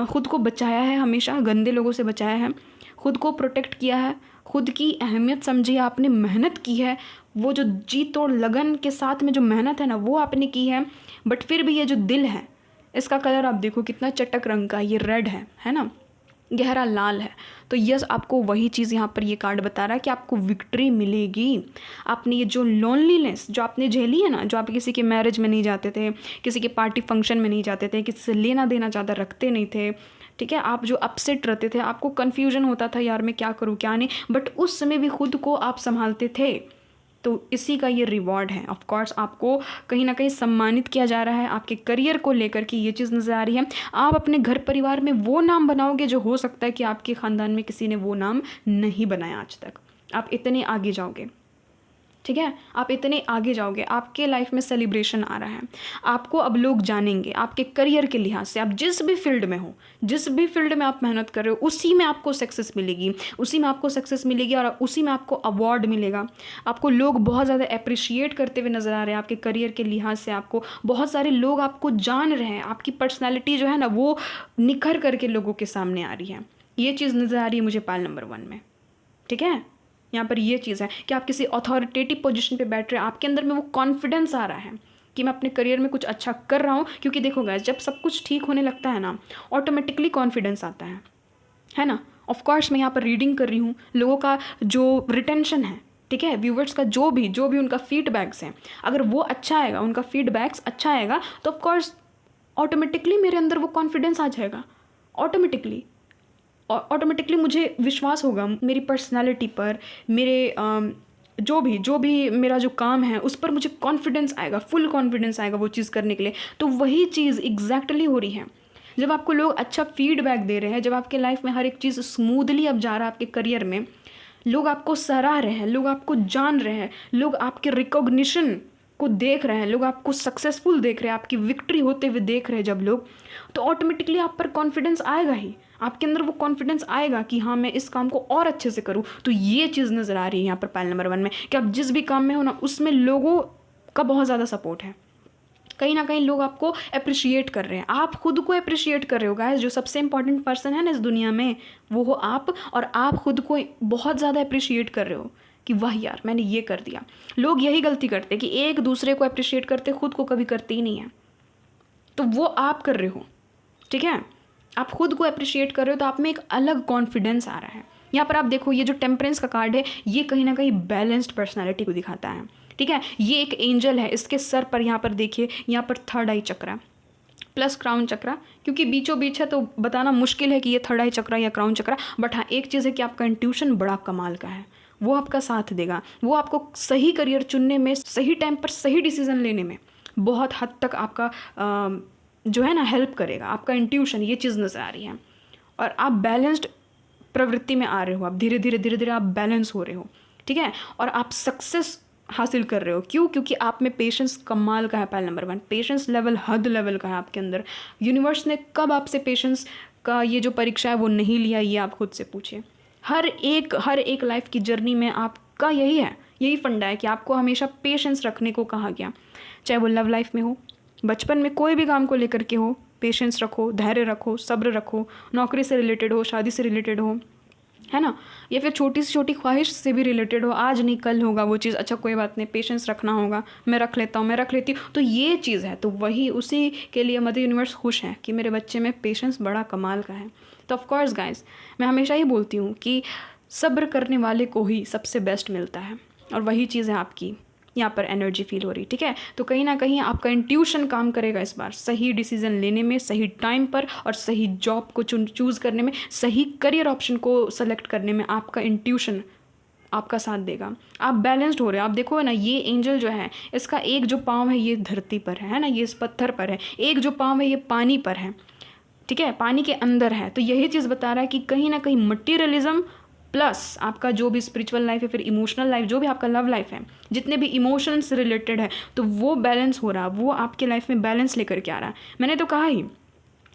ख़ुद को बचाया है, हमेशा गंदे लोगों से बचाया है, ख़ुद को प्रोटेक्ट किया है, खुद की अहमियत समझी, आपने मेहनत की है, वो जो जी तोड़ लगन के साथ में जो मेहनत है ना, वो आपने की है। बट फिर भी ये जो दिल है, इसका कलर आप देखो कितना चटक रंग का, ये रेड है ना, गहरा लाल है। तो यस, आपको वही चीज़ यहाँ पर ये कार्ड बता रहा है कि आपको विक्ट्री मिलेगी। आपने ये जो लोनलीनेस जो आपने झेली है ना, जो आप किसी के मैरिज में नहीं जाते थे, किसी के पार्टी फंक्शन में नहीं जाते थे, किसी से लेना देना ज़्यादा रखते नहीं थे, ठीक है, आप जो अपसेट रहते थे, आपको कन्फ्यूजन होता था यार मैं क्या करूँ क्या नहीं, बट उस समय भी खुद को आप संभालते थे, तो इसी का ये रिवॉर्ड है। ऑफ कोर्स आपको कहीं ना कहीं सम्मानित किया जा रहा है आपके करियर को लेकर के, ये चीज़ नज़र आ रही है। आप अपने घर परिवार में वो नाम बनाओगे जो हो सकता है कि आपके ख़ानदान में किसी ने वो नाम नहीं बनाया आज तक। आप इतने आगे जाओगे, ठीक है, आप इतने आगे जाओगे, आपके लाइफ में सेलिब्रेशन आ रहा है, आपको अब लोग जानेंगे आपके करियर के लिहाज से। आप जिस भी फील्ड में हो, जिस भी फील्ड में आप मेहनत कर रहे हो, उसी में आपको सक्सेस मिलेगी, उसी में आपको सक्सेस मिलेगी और उसी में आपको अवार्ड मिलेगा। आपको लोग बहुत ज़्यादा अप्रिशिएट करते हुए नज़र आ रहे हैं आपके करियर के लिहाज से। आपको बहुत सारे लोग आपको जान रहे हैं, आपकी पर्सनैलिटी जो है ना वो निखर करके लोगों के सामने आ रही है। ये चीज़ नज़र आ रही है मुझे पाल नंबर 1 में, ठीक है। यहाँ पर ये चीज़ है कि आप किसी अथॉरिटेटिव पोजीशन पे बैठ रहे हैं, आपके अंदर में वो कॉन्फिडेंस आ रहा है कि मैं अपने करियर में कुछ अच्छा कर रहा हूँ। क्योंकि देखो गाइस, जब सब कुछ ठीक होने लगता है ना, ऑटोमेटिकली कॉन्फिडेंस आता है ना। ऑफ कोर्स मैं यहाँ पर रीडिंग कर रही हूँ, लोगों का जो रिटेंशन है, ठीक है, व्यूवर्स का जो भी उनका फीडबैक्स है, अगर वो अच्छा आएगा, उनका फीडबैक्स अच्छा आएगा, तो ऑफ कोर्स ऑटोमेटिकली मेरे अंदर वो कॉन्फिडेंस आ जाएगा। ऑटोमेटिकली मुझे विश्वास होगा मेरी पर्सनालिटी पर, मेरे जो भी मेरा जो काम है उस पर मुझे कॉन्फिडेंस आएगा, फुल कॉन्फिडेंस आएगा वो चीज़ करने के लिए। तो वही चीज़ एग्जैक्टली हो रही है जब आपको लोग अच्छा फीडबैक दे रहे हैं, जब आपके लाइफ में हर एक चीज़ स्मूथली अब जा रहा है आपके करियर में, लोग आपको सराह रहे हैं, लोग आपको जान रहे हैं, लोग आपके रिकॉग्निशन को देख रहे हैं, लोग आपको सक्सेसफुल देख रहे हैं, आपकी विक्ट्री होते हुए देख रहे हैं जब लोग, तो ऑटोमेटिकली आप पर कॉन्फिडेंस आएगा ही, आपके अंदर वो कॉन्फिडेंस आएगा कि हाँ मैं इस काम को और अच्छे से करूँ। तो ये चीज़ नज़र आ रही है यहाँ पर पाइल नंबर 1 में कि आप जिस भी काम में हो ना, उसमें लोगों का बहुत ज़्यादा सपोर्ट है। कहीं ना कहीं लोग आपको अप्रिशिएट कर रहे हैं, आप खुद को अप्रिशिएट कर रहे हो गाइस। जो सबसे इंपॉर्टेंट पर्सन है ना इस दुनिया में, वो हो आप, और आप खुद को बहुत ज़्यादा अप्रिशिएट कर रहे हो कि वाह यार मैंने ये कर दिया। लोग यही गलती करते हैं कि एक दूसरे को अप्रिशिएट करते, खुद को कभी करते ही नहीं है। तो वो आप कर रहे हो, ठीक है, आप खुद को अप्रिशिएट कर रहे हो, तो आप में एक अलग कॉन्फिडेंस आ रहा है। यहाँ पर आप देखो, ये जो टेम्परेंस का कार्ड है, ये कहीं ना कहीं बैलेंस्ड पर्सनालिटी को दिखाता है, ठीक है। ये एक एंजल है, इसके सर पर यहाँ पर देखिए, यहाँ पर थर्ड आई चक्रा प्लस क्राउन चक्रा, क्योंकि बीचों बीच है तो बताना मुश्किल है कि ये थर्ड आई चक्रा या क्राउन चक्रा। बट हाँ, एक चीज़ है कि आपका इंट्यूशन बड़ा कमाल का है, वो आपका साथ देगा, वो आपको सही करियर चुनने में, सही टाइम पर सही डिसीजन लेने में बहुत हद तक आपका जो है ना हेल्प करेगा। आपका इंट्यूशन, ये चीज़ नज़र आ रही है। और आप बैलेंस्ड प्रवृत्ति में आ रहे हो, आप धीरे धीरे आप बैलेंस हो रहे हो, ठीक है, और आप सक्सेस हासिल कर रहे हो। क्यों? क्योंकि आप में पेशेंस कमाल का है। पाइल नंबर 1, पेशेंस लेवल हद लेवल का है आपके अंदर। यूनिवर्स ने कब आपसे पेशेंस का ये जो परीक्षा है वो नहीं लिया, ये आप खुद से पूछिए। हर एक लाइफ की जर्नी में आपका यही फंडा है कि आपको हमेशा पेशेंस रखने को कहा गया। चाहे वो लव लाइफ में हो, बचपन में कोई भी काम को लेकर के हो, पेशेंस रखो, धैर्य रखो, सब्र रखो, नौकरी से रिलेटेड हो, शादी से रिलेटेड हो, है ना, या फिर छोटी से छोटी ख्वाहिश से भी रिलेटेड हो, आज नहीं कल होगा वो चीज़, अच्छा कोई बात नहीं, पेशेंस रखना होगा, मैं रख लेता हूँ, मैं रख लेती हूँ। तो ये चीज़ है, तो वही उसी के लिए मदर यूनिवर्स खुश है कि मेरे बच्चे में पेशेंस बड़ा कमाल का है। तो ऑफ कोर्स गाइस, मैं हमेशा ही बोलती हूँ कि सब्र करने वाले को ही सबसे बेस्ट मिलता है, और वही चीज़ है आपकी यहाँ पर एनर्जी फील हो रही, ठीक है। तो कहीं ना कहीं आपका इंट्यूशन काम करेगा इस बार, सही डिसीजन लेने में, सही टाइम पर, और सही जॉब को चूज़ करने में, सही करियर ऑप्शन को सेलेक्ट करने में आपका इंट्यूशन आपका साथ देगा। आप बैलेंस्ड हो रहे हो। आप देखो ना, ये एंजल जो है, इसका एक जो पाँव है ये धरती पर है ना, ये इस पत्थर पर है, एक जो पाँव है ये पानी पर है, ठीक है, पानी के अंदर है। तो यही चीज़ बता रहा है कि कहीं ना कहीं मटीरियलिज्म प्लस आपका जो भी स्पिरिचुअल लाइफ है, फिर इमोशनल लाइफ, जो भी आपका लव लाइफ है, जितने भी इमोशंस से रिलेटेड है, तो वो बैलेंस हो रहा, वो आपके लाइफ में बैलेंस लेकर के आ रहा है। मैंने तो कहा ही,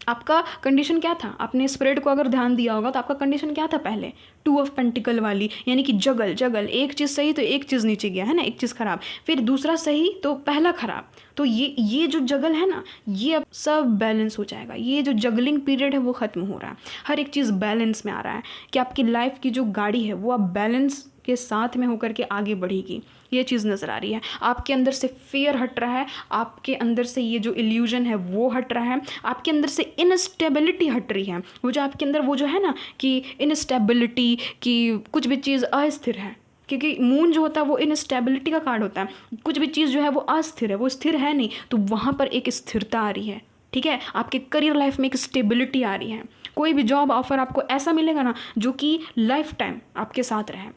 आपका कंडीशन क्या था, आपने स्प्रेड को अगर ध्यान दिया होगा तो आपका कंडीशन क्या था पहले, 2 ऑफ पेंटिकल वाली, यानी कि जगल, एक चीज़ सही तो एक चीज़ नीचे गया है ना, एक चीज़ खराब, फिर दूसरा सही तो पहला खराब। तो ये जो जगल है ना, ये अब सब बैलेंस हो जाएगा। ये जो जगलिंग पीरियड है वो ख़त्म हो रहा है, हर एक चीज़ बैलेंस में आ रहा है कि आपकी लाइफ की जो गाड़ी है वो अब बैलेंस के साथ में होकर के आगे बढ़ेगी। ये चीज़ नज़र आ रही है। आपके अंदर से फियर हट रहा है, आपके अंदर से ये जो इल्यूजन है वो हट रहा है, आपके अंदर से इनस्टेबिलिटी हट रही है। वो जो आपके अंदर वो जो है ना कि इनस्टेबिलिटी, कि कुछ भी चीज़ अस्थिर है, क्योंकि मून जो होता है वो इनस्टेबिलिटी का कार्ड होता है। कुछ भी चीज़ जो है वो अस्थिर है, वो स्थिर है नहीं, तो वहाँ पर एक स्थिरता आ रही है, ठीक है। आपके करियर लाइफ में एक स्टेबिलिटी आ रही है। कोई भी जॉब ऑफर आपको ऐसा मिलेगा ना जो कि लाइफ टाइम आपके साथ रहे,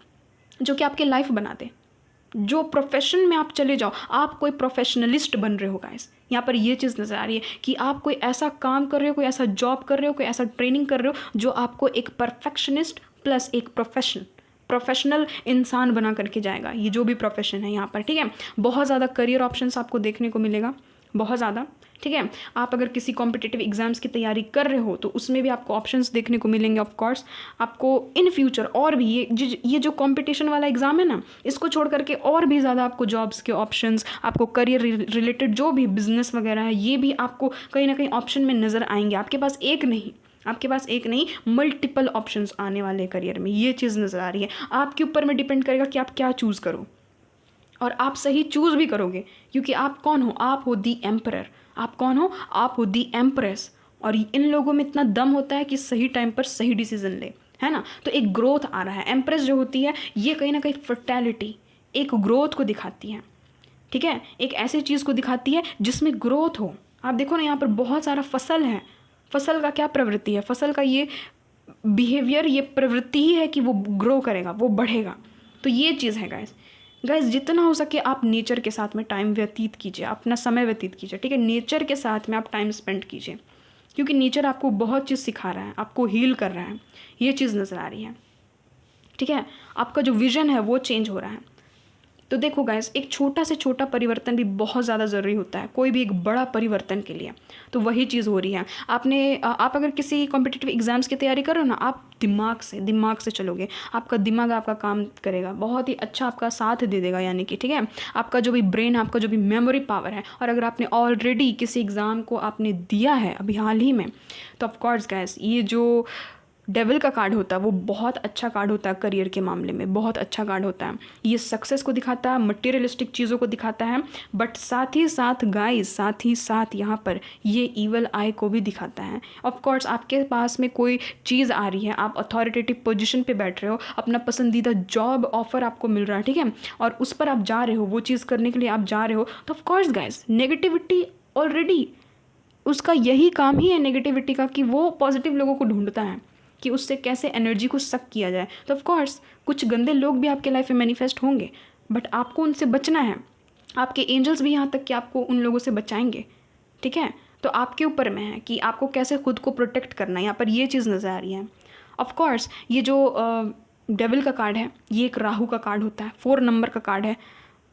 जो कि आपके लाइफ बना दे, जो प्रोफेशन में आप चले जाओ, आप कोई प्रोफेशनलिस्ट बन रहे हो गाइस। यहाँ पर ये चीज़ नज़र आ रही है कि आप कोई ऐसा काम कर रहे हो, कोई ऐसा जॉब कर रहे हो, कोई ऐसा ट्रेनिंग कर रहे हो जो आपको एक परफेक्शनिस्ट प्लस एक प्रोफेशनल इंसान बना करके जाएगा। ये जो भी प्रोफेशन है यहाँ पर, ठीक है। बहुत ज़्यादा करियर ऑप्शंस आपको देखने को मिलेगा, बहुत ज़्यादा, ठीक है। आप अगर किसी कॉम्पिटिटिव एग्जाम्स की तैयारी कर रहे हो तो उसमें भी आपको ऑप्शंस देखने को मिलेंगे। ऑफ कोर्स आपको इन फ्यूचर और भी ये जो कंपटीशन वाला एग्ज़ाम है ना, इसको छोड़ करके और भी ज़्यादा आपको जॉब्स के ऑप्शंस, आपको करियर रिलेटेड जो भी बिजनेस वगैरह है, ये भी आपको कहीं ना कहीं ऑप्शन में नज़र आएंगे। आपके पास एक नहीं मल्टीपल ऑप्शंस आने वाले करियर में, ये चीज़ नज़र आ रही है। आपके ऊपर में डिपेंड करेगा कि आप क्या चूज़ करो, और आप सही चूज़ भी करोगे, क्योंकि आप कौन हो? आप हो दी एम्परर। आप कौन हो? आप हो दी एम्प्रेस। और इन लोगों में इतना दम होता है कि सही टाइम पर सही डिसीजन ले, है ना। तो एक ग्रोथ आ रहा है। एम्प्रेस जो होती है ये कहीं ना कहीं फर्टैलिटी, एक ग्रोथ को दिखाती है, ठीक है। एक ऐसी चीज़ को दिखाती है जिसमें ग्रोथ हो। आप देखो ना, यहाँ पर बहुत सारा फसल है। फसल का क्या प्रवृत्ति है? फसल का ये बिहेवियर, ये प्रवृत्ति ही है कि वो ग्रो करेगा, वो बढ़ेगा। तो ये चीज़ है गाइस। जितना हो सके आप नेचर के साथ में टाइम व्यतीत कीजिए, अपना समय व्यतीत कीजिए, ठीक है। नेचर के साथ में आप टाइम स्पेंड कीजिए, क्योंकि नेचर आपको बहुत चीज़ सिखा रहा है, आपको हील कर रहा है। ये चीज़ नज़र आ रही है, ठीक है। आपका जो विजन है वो चेंज हो रहा है। तो देखो गाइस, एक छोटा से छोटा परिवर्तन भी बहुत ज़्यादा ज़रूरी होता है कोई भी एक बड़ा परिवर्तन के लिए। तो वही चीज़ हो रही है। आप अगर किसी कॉम्पिटिटिव एग्ज़ाम्स की तैयारी करो ना, आप दिमाग से चलोगे, आपका दिमाग आपका काम करेगा, बहुत ही अच्छा आपका साथ दे देगा, यानी कि, ठीक है। आपका जो भी ब्रेन, आपका जो भी मेमोरी पावर है, और अगर आपने ऑलरेडी किसी एग्ज़ाम को आपने दिया है अभी हाल ही में, तो ऑफकोर्स गाइस, ये जो डेविल का कार्ड होता है वो बहुत अच्छा कार्ड होता है करियर के मामले में, बहुत अच्छा कार्ड होता है। ये सक्सेस को दिखाता है, मटेरियलिस्टिक चीज़ों को दिखाता है, बट साथ ही साथ यहाँ पर ये ईवल आई को भी दिखाता है। ऑफ कोर्स आपके पास में कोई चीज़ आ रही है, आप अथॉरिटेटिव पोजीशन पे बैठ रहे हो, अपना पसंदीदा जॉब ऑफर आपको मिल रहा है, ठीक है, और उस पर आप जा रहे हो, वो चीज़ करने के लिए आप जा रहे हो, तो of course guys, negativity already उसका यही काम ही है नेगेटिविटी का, कि वो पॉजिटिव लोगों को ढूंढता है कि उससे कैसे एनर्जी को सक किया जाए। तो ऑफ कोर्स कुछ गंदे लोग भी आपके लाइफ में मैनिफेस्ट होंगे, बट आपको उनसे बचना है। आपके एंजल्स भी यहाँ तक कि आपको उन लोगों से बचाएंगे, ठीक है। तो आपके ऊपर में है कि आपको कैसे खुद को प्रोटेक्ट करना है। यहाँ पर ये चीज़ नज़र आ रही है। ऑफ कोर्स ये जो डेविल का कार्ड है, ये एक राहु का कार्ड होता है, 4 नंबर का कार्ड है।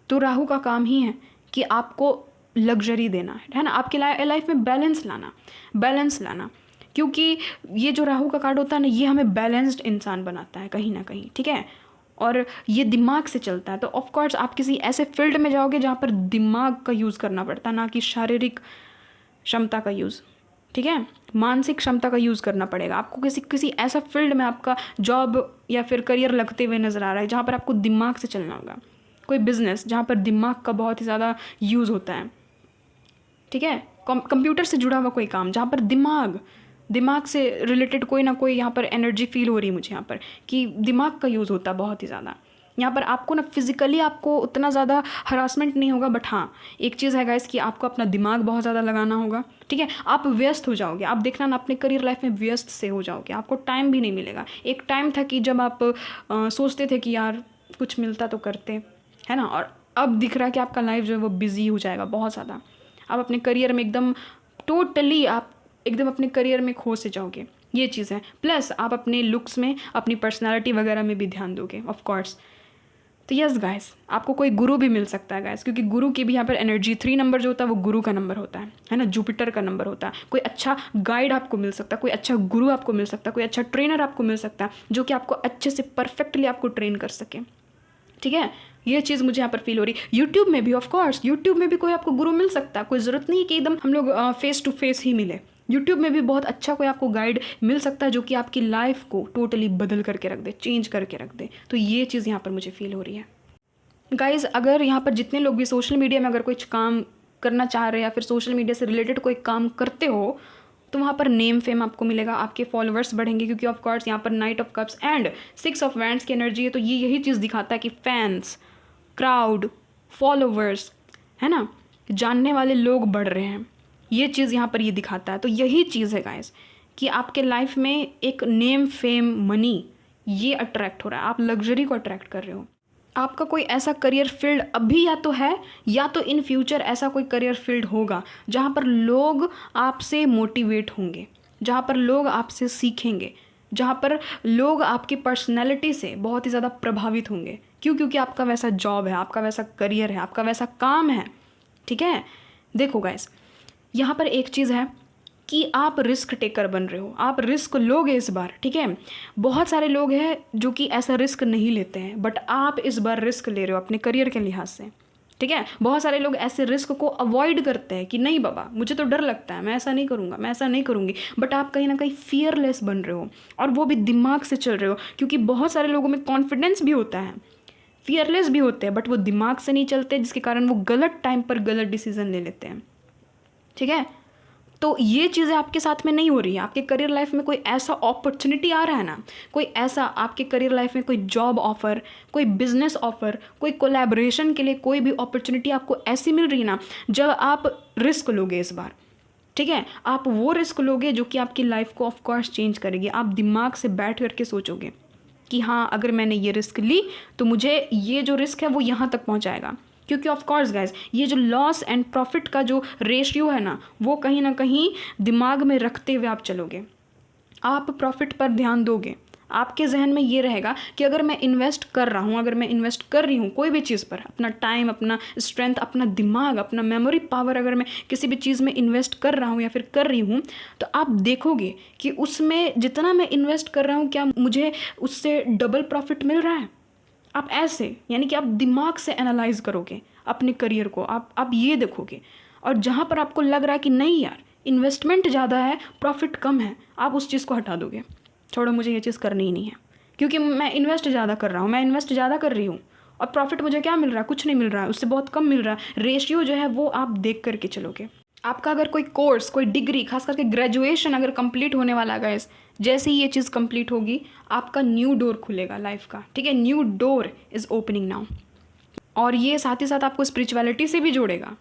तो राहु का काम ही है कि आपको लग्जरी देना है ना, आपके लाइफ में बैलेंस लाना, क्योंकि ये जो राहु का कार्ड होता है ना, ये हमें बैलेंस्ड इंसान बनाता है कहीं ना कहीं, ठीक है। और ये दिमाग से चलता है। तो ऑफ कोर्स आप किसी ऐसे फील्ड में जाओगे जहाँ पर दिमाग का यूज़ करना पड़ता है, ना कि शारीरिक क्षमता का यूज़, ठीक है। मानसिक क्षमता का यूज़ करना पड़ेगा आपको। किसी ऐसा फील्ड में आपका जॉब या फिर करियर लगते हुए नज़र आ रहा है जहाँ पर आपको दिमाग से चलना होगा। कोई बिजनेस जहाँ पर दिमाग का बहुत ही ज़्यादा यूज़ होता है, ठीक है। कंप्यूटर से जुड़ा हुआ कोई काम जहाँ पर दिमाग से रिलेटेड कोई ना कोई यहाँ पर एनर्जी फील हो रही है मुझे यहाँ पर, कि दिमाग का यूज़ होता है बहुत ही ज़्यादा। यहाँ पर आपको ना फिजिकली आपको उतना ज़्यादा हरासमेंट नहीं होगा, बट हाँ एक चीज़ है गाइस कि आपको अपना दिमाग बहुत ज़्यादा लगाना होगा, ठीक है। आप व्यस्त हो जाओगे, आप देखना ना अपने करियर लाइफ में व्यस्त से हो जाओगे, आपको टाइम भी नहीं मिलेगा। एक टाइम था कि जब आप सोचते थे कि यार कुछ मिलता तो करते, है ना, और अब दिख रहा है कि आपका लाइफ जो है वो बिजी हो जाएगा बहुत ज़्यादा। आप अपने करियर में आप एकदम अपने करियर में खो से जाओगे, ये चीज़ है। प्लस आप अपने लुक्स में, अपनी पर्सनालिटी वगैरह में भी ध्यान दोगे, ऑफ कोर्स। तो यस गाइस, आपको कोई गुरु भी मिल सकता है गाइस, क्योंकि गुरु की भी यहाँ पर एनर्जी 3 नंबर जो होता है वो गुरु का नंबर होता है ना, जुपिटर का नंबर होता है। कोई अच्छा गाइड आपको मिल सकता है, कोई अच्छा गुरु आपको मिल सकता है, कोई अच्छा ट्रेनर आपको मिल सकता है जो कि आपको अच्छे से परफेक्टली आपको ट्रेन कर सके, ठीक है। ये चीज़ मुझे यहाँ पर फील हो रही है। यूट्यूब में भी ऑफ कोर्स, यूट्यूब में भी कोई आपको गुरु मिल सकता है। कोई ज़रूरत नहीं है कि एकदम हम लोग फेस टू फेस ही मिले। यूट्यूब में भी बहुत अच्छा कोई आपको गाइड मिल सकता है जो कि आपकी लाइफ को टोटली बदल करके रख दे, चेंज करके रख दे। तो ये चीज़ यहाँ पर मुझे फील हो रही है गाइज। अगर यहाँ पर जितने लोग भी सोशल मीडिया में अगर कुछ काम करना चाह रहे हैं या फिर सोशल मीडिया से रिलेटेड कोई काम करते हो, तो वहाँ पर नेम फेम आपको मिलेगा, आपके फॉलोअर्स बढ़ेंगे, क्योंकि ऑफ कोर्स यहाँ पर night of cups and 6 of wands की एनर्जी है। तो ये यही चीज़ दिखाता है कि फैंस, क्राउड, फॉलोवर्स, है ना, जानने वाले लोग बढ़ रहे हैं। ये चीज़ यहाँ पर ये दिखाता है। तो यही चीज़ है गाइस कि आपके लाइफ में एक नेम फेम मनी ये अट्रैक्ट हो रहा है, आप लग्जरी को अट्रैक्ट कर रहे हो। आपका कोई ऐसा करियर फील्ड अभी या तो है या तो इन फ्यूचर ऐसा कोई करियर फील्ड होगा जहाँ पर लोग आपसे मोटिवेट होंगे, जहाँ पर लोग आपसे सीखेंगे, जहाँ पर लोग आपकी पर्सनैलिटी से बहुत ही ज़्यादा प्रभावित होंगे। क्यों? क्योंकि आपका वैसा जॉब है, आपका वैसा करियर है, आपका वैसा काम है। ठीक है, देखो गाइस, यहाँ पर एक चीज़ है कि आप रिस्क टेकर बन रहे हो, आप रिस्क लोगे इस बार। ठीक है, बहुत सारे लोग हैं जो कि ऐसा रिस्क नहीं लेते हैं, बट आप इस बार रिस्क ले रहे हो अपने करियर के लिहाज से। ठीक है, बहुत सारे लोग ऐसे रिस्क को अवॉइड करते हैं कि नहीं बाबा, मुझे तो डर लगता है, मैं ऐसा नहीं करूँगा, मैं ऐसा नहीं करूँगी। बट आप कहीं ना कहीं फियरलेस बन रहे हो, और वो भी दिमाग से चल रहे हो, क्योंकि बहुत सारे लोगों में कॉन्फिडेंस भी होता है, फियरलेस भी होते हैं, बट वो दिमाग से नहीं चलते, जिसके कारण वो गलत टाइम पर गलत डिसीजन ले लेते हैं। ठीक है, तो ये चीज़ें आपके साथ में नहीं हो रही है। आपके करियर लाइफ में कोई ऐसा अपॉर्चुनिटी आ रहा है ना, कोई ऐसा आपके करियर लाइफ में कोई जॉब ऑफर, कोई बिजनेस ऑफर, कोई कोलैबोरेशन के लिए कोई भी अपॉर्चुनिटी आपको ऐसी मिल रही है ना, जब आप रिस्क लोगे इस बार। ठीक है, आप वो रिस्क लोगे जो कि आपकी लाइफ को ऑफकोर्स चेंज करेगी। आप दिमाग से बैठ करके सोचोगे कि हाँ, अगर मैंने ये रिस्क ली तो मुझे ये जो रिस्क है वो यहाँ तक पहुँचाएगा। क्योंकि ऑफ कोर्स गाइस, ये जो लॉस एंड प्रॉफिट का जो रेशियो है ना, वो कहीं ना कहीं दिमाग में रखते हुए आप चलोगे, आप प्रॉफिट पर ध्यान दोगे। आपके जहन में ये रहेगा कि अगर मैं इन्वेस्ट कर रहा हूँ, अगर मैं इन्वेस्ट कर रही हूँ कोई भी चीज़ पर, अपना टाइम, अपना स्ट्रेंथ, अपना दिमाग, अपना मेमोरी पावर, अगर मैं किसी भी चीज़ में इन्वेस्ट कर रहा हूँ या फिर कर रही हूँ, तो आप देखोगे कि उसमें जितना मैं इन्वेस्ट कर रहा हूँ, क्या मुझे उससे डबल प्रॉफिट मिल रहा है। आप ऐसे, यानी कि आप दिमाग से एनालाइज करोगे अपने करियर को, आप ये देखोगे। और जहाँ पर आपको लग रहा है कि नहीं यार, इन्वेस्टमेंट ज़्यादा है, प्रॉफिट कम है, आप उस चीज़ को हटा दोगे, छोड़ो मुझे ये चीज़ करनी ही नहीं है, क्योंकि मैं इन्वेस्ट ज़्यादा कर रहा हूँ, मैं इन्वेस्ट ज़्यादा कर रही हूँ, और प्रॉफिट मुझे क्या मिल रहा है? कुछ नहीं मिल रहा है, उससे बहुत कम मिल रहा है। रेशियो जो है वो आप देख करके चलोगे। आपका अगर कोई कोर्स, कोई डिग्री, खास करके ग्रेजुएशन अगर कंप्लीट होने वाला गाइस, जैसे ही ये चीज़ कंप्लीट होगी, आपका न्यू डोर खुलेगा लाइफ का। ठीक है, new door is opening now. और ये साथ ही साथ आपको स्पिरिचुअलिटी से भी जोड़ेगा।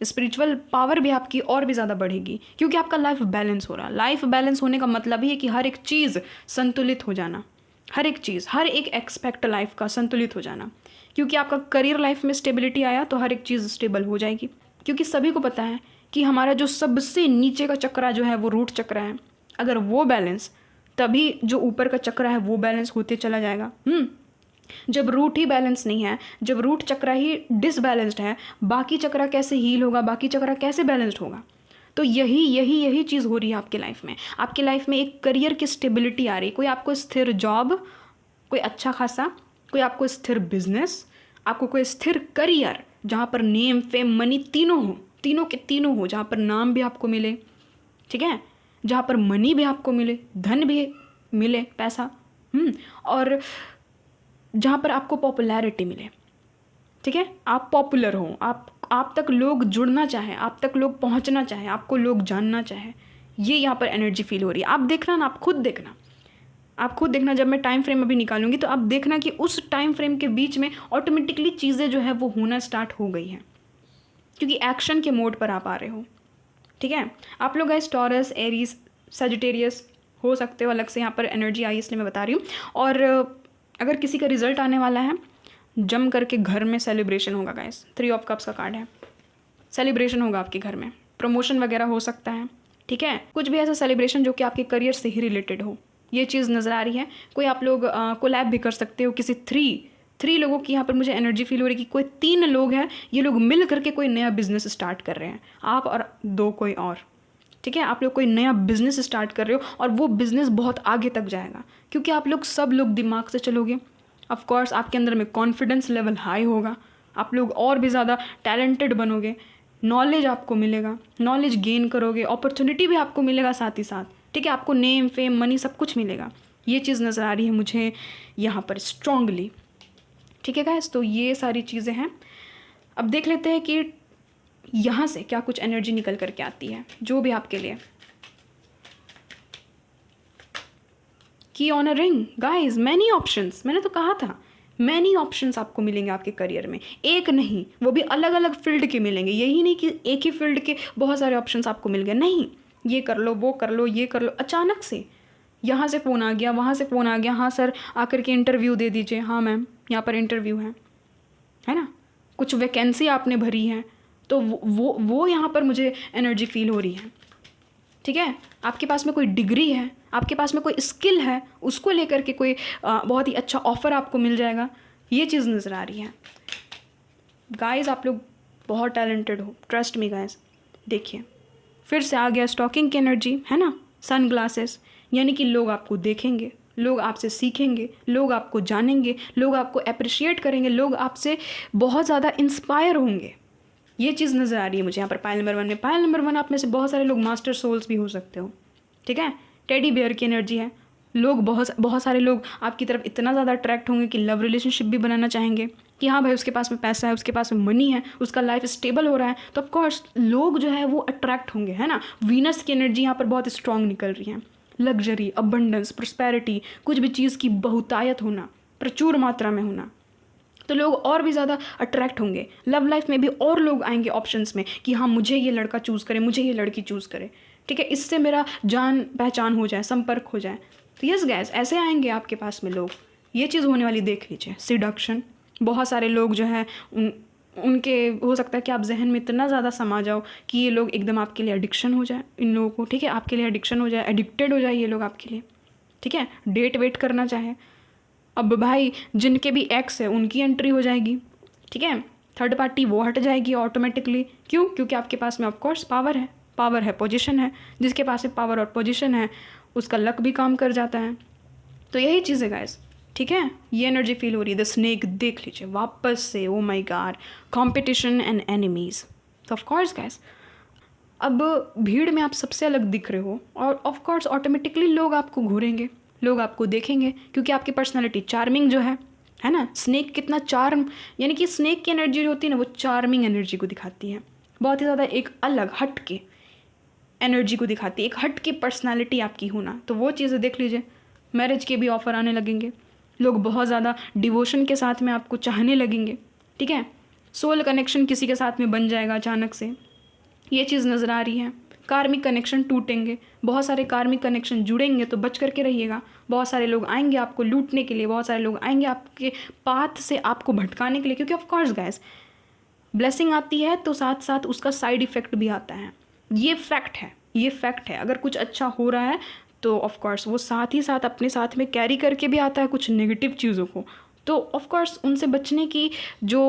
स्पिरिचुअल पावर भी आपकी और भी ज़्यादा बढ़ेगी, क्योंकि आपका लाइफ बैलेंस हो रहा है। लाइफ बैलेंस होने का मतलब ही है कि हर एक चीज़ संतुलित हो जाना, हर एक चीज़, हर एक एक्सपेक्ट लाइफ का संतुलित हो जाना। क्योंकि आपका करियर लाइफ में स्टेबिलिटी आया तो हर एक चीज़ स्टेबल हो जाएगी। क्योंकि सभी को पता है कि हमारा जो सबसे नीचे का चक्रा जो है वो रूट चक्र है, अगर वो बैलेंस, तभी जो ऊपर का चक्र है वो बैलेंस होते चला जाएगा। जब रूट ही बैलेंस नहीं है, जब रूट चक्र ही डिसबैलेंस्ड है, बाकी चक्र कैसे हील होगा, बाकी चक्र कैसे बैलेंस्ड होगा? तो यही चीज़ हो रही है आपके लाइफ में। आपके लाइफ में एक करियर की स्टेबिलिटी आ रही है, कोई आपको स्थिर जॉब, कोई अच्छा खासा, कोई आपको स्थिर बिजनेस, आपको कोई स्थिर करियर जहाँ पर नेम, फेम, मनी तीनों हो, तीनों के तीनों हो, जहाँ पर नाम भी आपको मिले, ठीक है, जहाँ पर मनी भी आपको मिले, धन भी मिले, पैसा, और जहाँ पर आपको पॉपुलैरिटी मिले। ठीक है, आप पॉपुलर हो, आप तक लोग जुड़ना चाहें, आप तक लोग पहुँचना चाहें, आपको लोग जानना चाहें, ये यहाँ पर एनर्जी फील हो रही है। आप देखना ना, आप खुद देखना, जब मैं टाइम फ्रेम अभी निकालूंगी तो आप देखना कि उस टाइम फ्रेम के बीच में ऑटोमेटिकली चीज़ें जो है वो होना स्टार्ट हो गई हैं, क्योंकि एक्शन के मोड पर आप आ रहे हो। ठीक है, आप लोग गाइस टॉरस, एरीज, सजिटेरियस हो सकते हो, अलग से यहाँ पर एनर्जी आई इसलिए मैं बता रही हूँ। और अगर किसी का रिजल्ट आने वाला है, जम करके घर में सेलिब्रेशन होगा गाइस। 3 ऑफ कप्स का कार्ड है, सेलिब्रेशन होगा आपके घर में, प्रमोशन वगैरह हो सकता है। ठीक है, कुछ भी ऐसा सेलिब्रेशन जो कि आपके करियर से ही रिलेटेड हो, ये चीज़ नज़र आ रही है। कोई आप लोग कोलैब भी कर सकते हो किसी थ्री लोगों की, यहाँ पर मुझे एनर्जी फील हो रही है कि कोई 3 लोग हैं, ये लोग मिल करके कोई नया बिजनेस स्टार्ट कर रहे हैं, आप और 2 कोई और। ठीक है, आप लोग कोई नया बिजनेस स्टार्ट कर रहे हो और वो बिजनेस बहुत आगे तक जाएगा, क्योंकि आप लोग सब लोग दिमाग से चलोगे। ऑफ कोर्स आपके अंदर में कॉन्फिडेंस लेवल हाई होगा, आप लोग और भी ज़्यादा टैलेंटेड बनोगे, नॉलेज आपको मिलेगा, नॉलेज गेन करोगे, अपॉर्चुनिटी भी आपको मिलेगा साथ ही साथ। ठीक है, आपको नेम, फेम, मनी सब कुछ मिलेगा। ये चीज़ नज़र आ रही है मुझे यहाँ पर स्ट्रांगली। ठीक है गाइस, तो ये सारी चीज़ें हैं। अब देख लेते हैं कि यहाँ से क्या कुछ एनर्जी निकल करके आती है, जो भी आपके लिए। की on a ring guys, many options, मैंने तो कहा था मैनी ऑप्शंस आपको मिलेंगे आपके करियर में, एक नहीं, वो भी अलग अलग फील्ड के मिलेंगे। यही नहीं कि एक ही फील्ड के बहुत सारे ऑप्शंस आपको मिल गए, नहीं, ये कर लो, वो कर लो, ये कर लो, अचानक से यहाँ से फ़ोन आ गया, वहाँ से फ़ोन आ गया, हाँ सर आकर के इंटरव्यू दे दीजिए, हाँ मैम यहाँ पर इंटरव्यू है ना, कुछ वैकेंसी आपने भरी है, तो वो यहाँ पर मुझे एनर्जी फील हो रही है। ठीक है, आपके पास में कोई डिग्री है, आपके पास में कोई स्किल है, उसको लेकर के कोई बहुत ही अच्छा ऑफ़र आपको मिल जाएगा, ये चीज़ नज़र आ रही है। गाइस आप लोग बहुत टैलेंटेड हो, ट्रस्ट मी गाइस। देखिए फिर से आ गया स्टॉकिंग की एनर्जी, है ना, सन ग्लासेस, यानी कि लोग आपको देखेंगे, लोग आपसे सीखेंगे, लोग आपको जानेंगे, लोग आपको अप्रिशिएट करेंगे, लोग आपसे बहुत ज़्यादा इंस्पायर होंगे। ये चीज़ नज़र आ रही है मुझे यहाँ पर पायल नंबर 1 में। पायल नंबर 1 आप में से बहुत सारे लोग मास्टर सोल्स भी हो सकते हो। ठीक है, टेडी बेयर की एनर्जी है। लोग बहुत सारे लोग आपकी तरफ इतना ज़्यादा अट्रैक्ट होंगे कि लव रिलेशनशिप भी बनाना चाहेंगे कि हाँ भाई उसके पास में पैसा है, उसके पास में मनी है, उसका लाइफ स्टेबल हो रहा है, तो ऑफकोर्स लोग जो है वो अट्रैक्ट होंगे, है ना। वीनस की एनर्जी यहाँ पर बहुत स्ट्रॉन्ग निकल रही है। लग्जरी, अबंडेंस, प्रॉस्पेरिटी, कुछ भी चीज़ की बहुतायत होना, प्रचुर मात्रा में होना, तो लोग और भी ज़्यादा अट्रैक्ट होंगे। लव लाइफ में भी और लोग आएंगे ऑप्शंस में कि हाँ मुझे ये लड़का चूज़ करे, मुझे ये लड़की चूज़ करे, ठीक है, इससे मेरा जान पहचान हो जाए, संपर्क हो जाए। तो यस गैस ऐसे आएंगे आपके पास में लोग, ये चीज़ होने वाली देख लीजिए। सिडक्शन, बहुत सारे लोग जो है उनके हो सकता है कि आप जहन में इतना ज़्यादा समा जाओ कि ये लोग एकदम आपके लिए एडिक्शन हो जाए इन लोगों को, ठीक है, आपके लिए एडिक्शन हो जाए, एडिक्टेड हो जाए ये लोग आपके लिए, ठीक है, डेट वेट करना चाहे। अब भाई जिनके भी एक्स है उनकी एंट्री हो जाएगी, ठीक है, थर्ड पार्टी वो हट जाएगी ऑटोमेटिकली। क्यों? क्योंकि आपके पास में ऑफकोर्स पावर है, पोजीशन है। जिसके पास में पावर और पोजीशन है उसका लक भी काम कर जाता है। तो यही चीज़ है गाइस, ठीक है, ये एनर्जी फील हो रही है। द स्नेक देख लीजिए वापस से, ओ my God, competition and enemies. तो ऑफकोर्स गाइस अब भीड़ में आप सबसे अलग दिख रहे हो और ऑफकोर्स ऑटोमेटिकली लोग आपको घूरेंगे, लोग आपको देखेंगे, क्योंकि आपकी पर्सनालिटी चार्मिंग जो है ना। स्नेक कितना चार्म, यानी कि स्नेक की एनर्जी जो होती है ना वो चार्मिंग एनर्जी को दिखाती है, बहुत ही ज़्यादा एक अलग हट के एनर्जी को दिखाती है, एक हट की पर्सनालिटी आपकी होना। तो वो चीज़ें देख लीजिए। मैरिज के भी ऑफ़र आने लगेंगे, लोग बहुत ज़्यादा डिवोशन के साथ में आपको चाहने लगेंगे, ठीक है, सोल कनेक्शन किसी के साथ में बन जाएगा अचानक से, ये चीज़ नज़र आ रही है। कार्मिक कनेक्शन टूटेंगे, बहुत सारे कार्मिक कनेक्शन जुड़ेंगे, तो बच करके रहिएगा। बहुत सारे लोग आएंगे आपको लूटने के लिए, बहुत सारे लोग आएंगे आपके पाथ से आपको भटकाने के लिए, क्योंकि ऑफ कोर्स गाइस ब्लेसिंग आती है तो साथ साथ उसका साइड इफ़ेक्ट भी आता है। ये फैक्ट है। अगर कुछ अच्छा हो रहा है तो ऑफ कोर्स वो साथ ही साथ अपने साथ में कैरी करके भी आता है कुछ नेगेटिव चीज़ों को। तो ऑफ कोर्स उनसे बचने की जो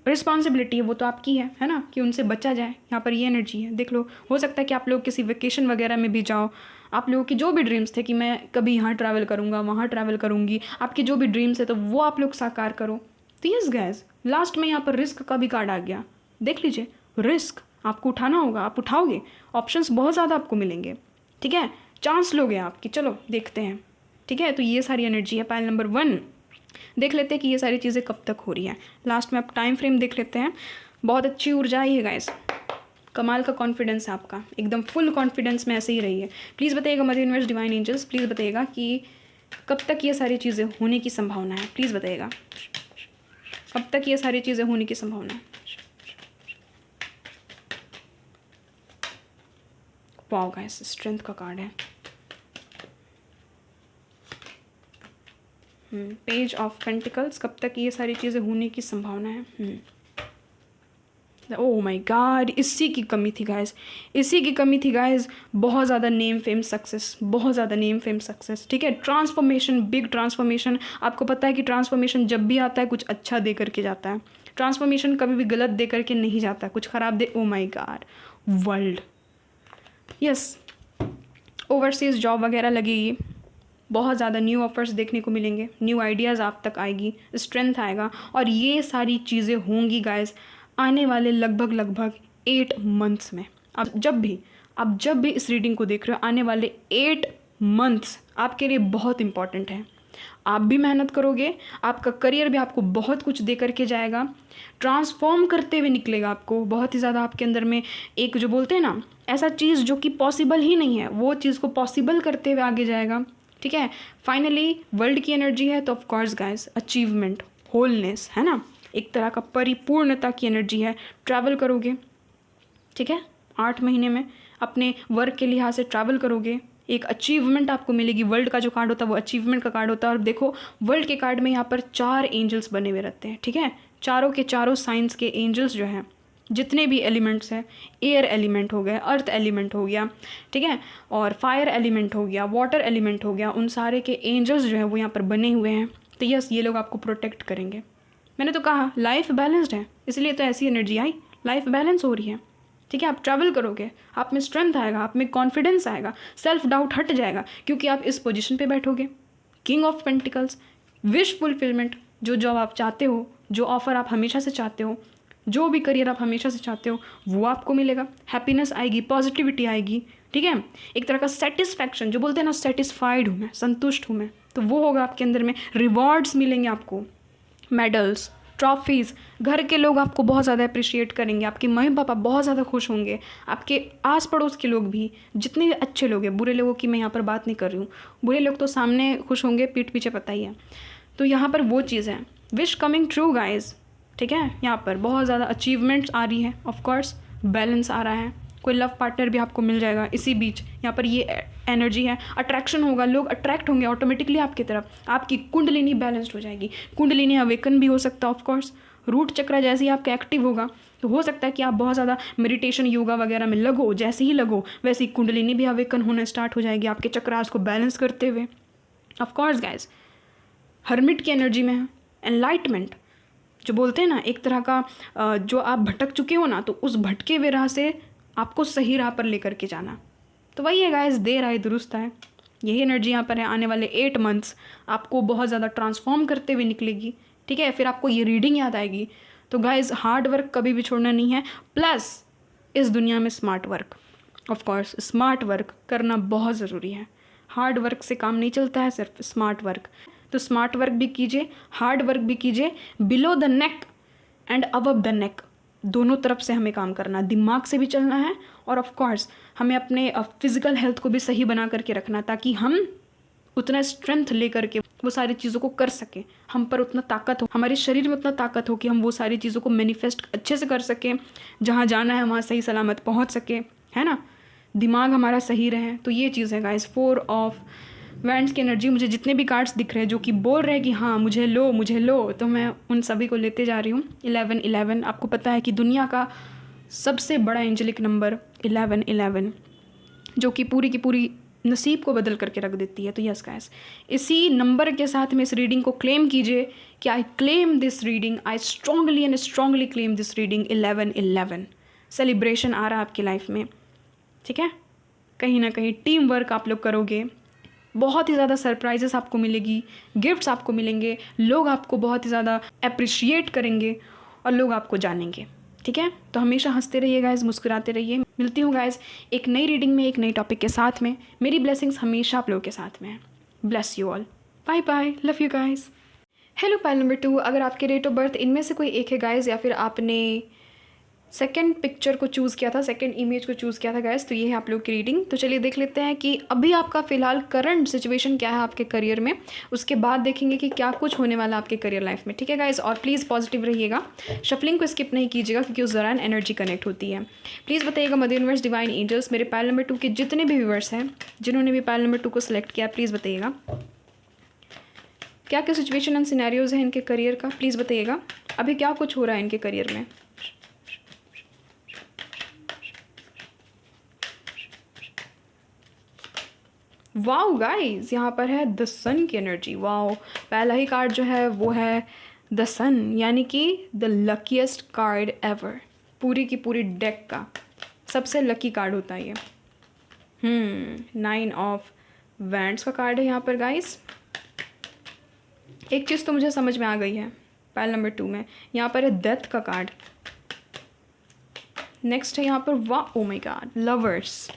रिस्पॉन्सिबिलिटी है वो तो आपकी है ना, कि उनसे बचा जाए। यहाँ पर ये एनर्जी है, देख लो। हो सकता है कि आप लोग किसी वेकेशन वगैरह में भी जाओ, आप लोगों की जो भी ड्रीम्स थे कि मैं कभी यहाँ ट्रैवल करूँगा, वहाँ ट्रैवल करूँगी, आपकी जो भी ड्रीम्स है तो वो आप लोग साकार करो। तो यस गाइस, लास्ट में यहाँ पर रिस्क का भी कार्ड आ गया, देख लीजिए। रिस्क आपको उठाना होगा, आप उठाओगे, ऑप्शंस बहुत ज़्यादा आपको मिलेंगे, ठीक है, चांस लोगे आपकी। चलो देखते हैं, ठीक है। तो ये सारी एनर्जी है पायल नंबर 1। देख लेते हैं कि ये सारी चीज़ें कब तक हो रही हैं। लास्ट में आप टाइम फ्रेम देख लेते हैं। बहुत अच्छी ऊर्जा आई है गाइस, कमाल का कॉन्फिडेंस है आपका, एकदम फुल कॉन्फिडेंस में ऐसे ही रही है। प्लीज़ बताइएगा mother universe, divine angels, please बताइएगा कि कब तक ये सारी चीज़ें होने की संभावना है। प्लीज़ बताइएगा कब तक ये सारी चीज़ें होने की संभावना है। वाओ गाइस, स्ट्रेंथ का कार्ड है। पेज ऑफ पेंटिकल्स, कब तक ये सारी चीज़ें होने की संभावना है। ओह माय गॉड, इसी की कमी थी गाइस, इसी की कमी थी गाइस। बहुत ज़्यादा नेम फेम सक्सेस, बहुत ज़्यादा नेम फेम सक्सेस, ठीक है। Transformation, big transformation. आपको पता है कि ट्रांसफॉर्मेशन जब भी आता है कुछ अच्छा दे करके जाता है। ट्रांसफॉर्मेशन कभी भी गलत दे करके नहीं जाता, कुछ ख़राब दे। Oh my God, world, yes, overseas job वगैरह लगेगी, बहुत ज़्यादा न्यू ऑफर्स देखने को मिलेंगे, न्यू आइडियाज़ आप तक आएगी, स्ट्रेंथ आएगा। और ये सारी चीज़ें होंगी गाइस आने वाले लगभग 8 मंथ्स में। आप जब भी इस रीडिंग को देख रहे हो, आने वाले 8 मंथ्स आपके लिए बहुत इंपॉर्टेंट है। आप भी मेहनत करोगे, आपका करियर भी आपको बहुत कुछ दे करके जाएगा, ट्रांसफॉर्म करते हुए निकलेगा आपको। बहुत ही ज़्यादा आपके अंदर में एक जो बोलते हैं ना, ऐसा चीज़ जो कि पॉसिबल ही नहीं है, वो चीज़ को पॉसिबल करते हुए आगे जाएगा, ठीक है। फाइनली वर्ल्ड की एनर्जी है तो of course guys achievement, wholeness, है ना, एक तरह का परिपूर्णता की एनर्जी है। ट्रैवल करोगे, ठीक है, 8 महीने में अपने वर्क के लिहाज से ट्रैवल करोगे, एक अचीवमेंट आपको मिलेगी। वर्ल्ड का जो कार्ड होता है वो अचीवमेंट का कार्ड होता है। और देखो वर्ल्ड के कार्ड में यहाँ पर 4 एंजल्स बने हुए रहते हैं, ठीक है। चारों के चारों साइंस के एंजल्स जो हैं, जितने भी एलिमेंट्स हैं, एयर एलिमेंट हो गए, अर्थ एलिमेंट हो गया, ठीक है, और फायर एलिमेंट हो गया, वाटर एलिमेंट हो गया, उन सारे के एंजल्स जो हैं वो यहाँ पर बने हुए हैं। तो यस, ये लोग आपको प्रोटेक्ट करेंगे। मैंने तो कहा लाइफ बैलेंस्ड है, इसलिए तो ऐसी एनर्जी आई। लाइफ बैलेंस हो रही है, ठीक है। आप ट्रैवल करोगे, आप में स्ट्रेंथ आएगा, आप में कॉन्फिडेंस आएगा, सेल्फ डाउट हट जाएगा, क्योंकि आप इस पोजीशन पे बैठोगे। King of pentacles, wish fulfilment, जो जॉब आप चाहते हो, जो ऑफर आप हमेशा से चाहते हो, जो भी करियर आप हमेशा से चाहते हो, वो आपको मिलेगा। हैप्पीनेस आएगी, पॉजिटिविटी आएगी, ठीक है। एक तरह का सेटिस्फैक्शन, जो बोलते हैं ना, सेटिस्फाइड हूँ मैं, संतुष्ट हूँ मैं, तो वो होगा आपके अंदर में। रिवॉर्ड्स मिलेंगे आपको, मेडल्स, ट्रॉफीज़। घर के लोग आपको बहुत ज़्यादा अप्रिशिएट करेंगे, आपके मम्मी पापा बहुत ज़्यादा खुश होंगे, आपके आस पड़ोस के लोग भी, जितने भी अच्छे लोग हैं। बुरे लोगों की मैं यहाँ पर बात नहीं कर रही हूँ, बुरे लोग तो सामने खुश होंगे, पीठ पीछे पता ही है। तो यहाँ पर वो चीज़ है, विश कमिंग ट्रू गाइज, ठीक है। यहाँ पर बहुत ज़्यादा अचीवमेंट्स आ रही है, ऑफकोर्स बैलेंस आ रहा है, कोई लव पार्टनर भी आपको मिल जाएगा इसी बीच। यहाँ पर ये एनर्जी है, अट्रैक्शन होगा, लोग अट्रैक्ट होंगे ऑटोमेटिकली आपकी तरफ, आपकी कुंडलिनी बैलेंस्ड हो जाएगी। कुंडलिनी अवेकन भी हो सकता है ऑफकोर्स। रूट चक्र जैसे ही आपका एक्टिव होगा तो हो सकता है कि आप बहुत ज़्यादा मेडिटेशन योगा वगैरह में लगो, जैसे ही लगो वैसे ही कुंडलिनी भी अवेकन होना स्टार्ट हो जाएगी आपके चक्रास को बैलेंस करते हुए। ऑफकोर्स गाइज, हर्मिट की एनर्जी में है एनलाइटमेंट, जो बोलते हैं ना, एक तरह का जो आप भटक चुके हो ना, तो उस भटके हुए राह से आपको सही राह पर लेकर के जाना। तो वही है गाइस, देर आए दुरुस्त आए। यही एनर्जी यहाँ पर है। आने वाले 8 मंथ्स आपको बहुत ज़्यादा ट्रांसफॉर्म करते हुए निकलेगी, ठीक है। फिर आपको ये रीडिंग याद आएगी। तो गाइस, हार्ड वर्क कभी भी छोड़ना नहीं है, प्लस इस दुनिया में smart work. Of course smart work करना बहुत ज़रूरी है। हार्ड वर्क से काम नहीं चलता है, सिर्फ स्मार्ट वर्क। तो स्मार्ट वर्क भी कीजिए, हार्ड वर्क भी कीजिए। Below the neck and above the neck, दोनों तरफ से हमें काम करना, दिमाग से भी चलना है, और ऑफ कोर्स हमें अपने फिज़िकल हेल्थ को भी सही बना करके रखना, ताकि हम उतना स्ट्रेंथ लेकर के वो सारी चीज़ों को कर सकें। हम पर उतना ताकत हो, हमारे शरीर में उतना ताकत हो कि हम वो सारी चीज़ों को मैनिफेस्ट अच्छे से कर सकें, जहाँ जाना है वहाँ सही सलामत पहुँच सके, है ना। दिमाग हमारा सही रहे। तो ये चीज़ है गाइस। 4 ऑफ वैंड्स की एनर्जी, मुझे जितने भी कार्ड्स दिख रहे हैं जो कि बोल रहे हैं कि हाँ मुझे लो मुझे लो, तो मैं उन सभी को लेते जा रही हूँ। 11 आपको पता है कि दुनिया का सबसे बड़ा एंजेलिक नंबर 11 जो कि पूरी की पूरी नसीब को बदल करके रख देती है। तो यस गाइस, इसी नंबर के साथ में इस रीडिंग को क्लेम कीजिए कि I claim this reading, I strongly and strongly claim this reading 11 celebration आ रहा है आपकी लाइफ में, ठीक है। कहीं ना कहीं टीम वर्क आप लोग करोगे, बहुत ही ज़्यादा सरप्राइजेस आपको मिलेगी, गिफ्ट्स आपको मिलेंगे, लोग आपको बहुत ही ज़्यादा अप्रिशिएट करेंगे और लोग आपको जानेंगे, ठीक है। तो हमेशा हंसते रहिए गाइज, मुस्कुराते रहिए। मिलती हूँ गाइज एक नई रीडिंग में, एक नई टॉपिक के साथ में। मेरी ब्लेसिंग्स हमेशा आप लोगों के साथ में है। Bless you all, bye bye, love you guys. Hello pile number 2, अगर आपके डेट ऑफ बर्थ इनमें से कोई एक है गाइज, या फिर आपने सेकंड पिक्चर को चूज़ किया था, सेकंड इमेज को चूज़ किया था गाइस, तो ये है आप लोग की रीडिंग। तो चलिए देख लेते हैं कि अभी आपका फ़िलहाल करंट सिचुएशन क्या है आपके करियर में, उसके बाद देखेंगे कि क्या कुछ होने वाला आपके करियर लाइफ में, ठीक है गाइस। और प्लीज़ पॉजिटिव रहिएगा, शफलिंग को स्किप नहीं कीजिएगा, क्योंकि उस दौरान एनर्जी कनेक्ट होती है। प्लीज़ बताइएगा मदर यूनिवर्स, डिवाइन एंजल्स, मेरे पाइल नंबर 2 के जितने भी व्यूअर्स हैं, जिन्होंने भी पाइल नंबर 2 को सिलेक्ट किया, प्लीज़ बताइएगा क्या क्या सिचुएशन एंड सिनेरियोज़ हैं इनके करियर का। प्लीज़ बताइएगा अभी क्या कुछ हो रहा है इनके करियर में। वाओ गाइस, यहाँ पर है द सन की एनर्जी। वाओ, पहला ही कार्ड जो है वो है द सन, यानी कि द लकीएस्ट कार्ड एवर। पूरी की पूरी डेक का सबसे लकी कार्ड होता है ये। 9 ऑफ वैंड्स का कार्ड है यहाँ पर गाइस। एक चीज़ तो मुझे समझ में आ गई है पाइल नंबर 2 में, यहाँ पर है डेथ का कार्ड। नेक्स्ट है यहाँ पर वाह, ओ माय गॉड, लवर्स।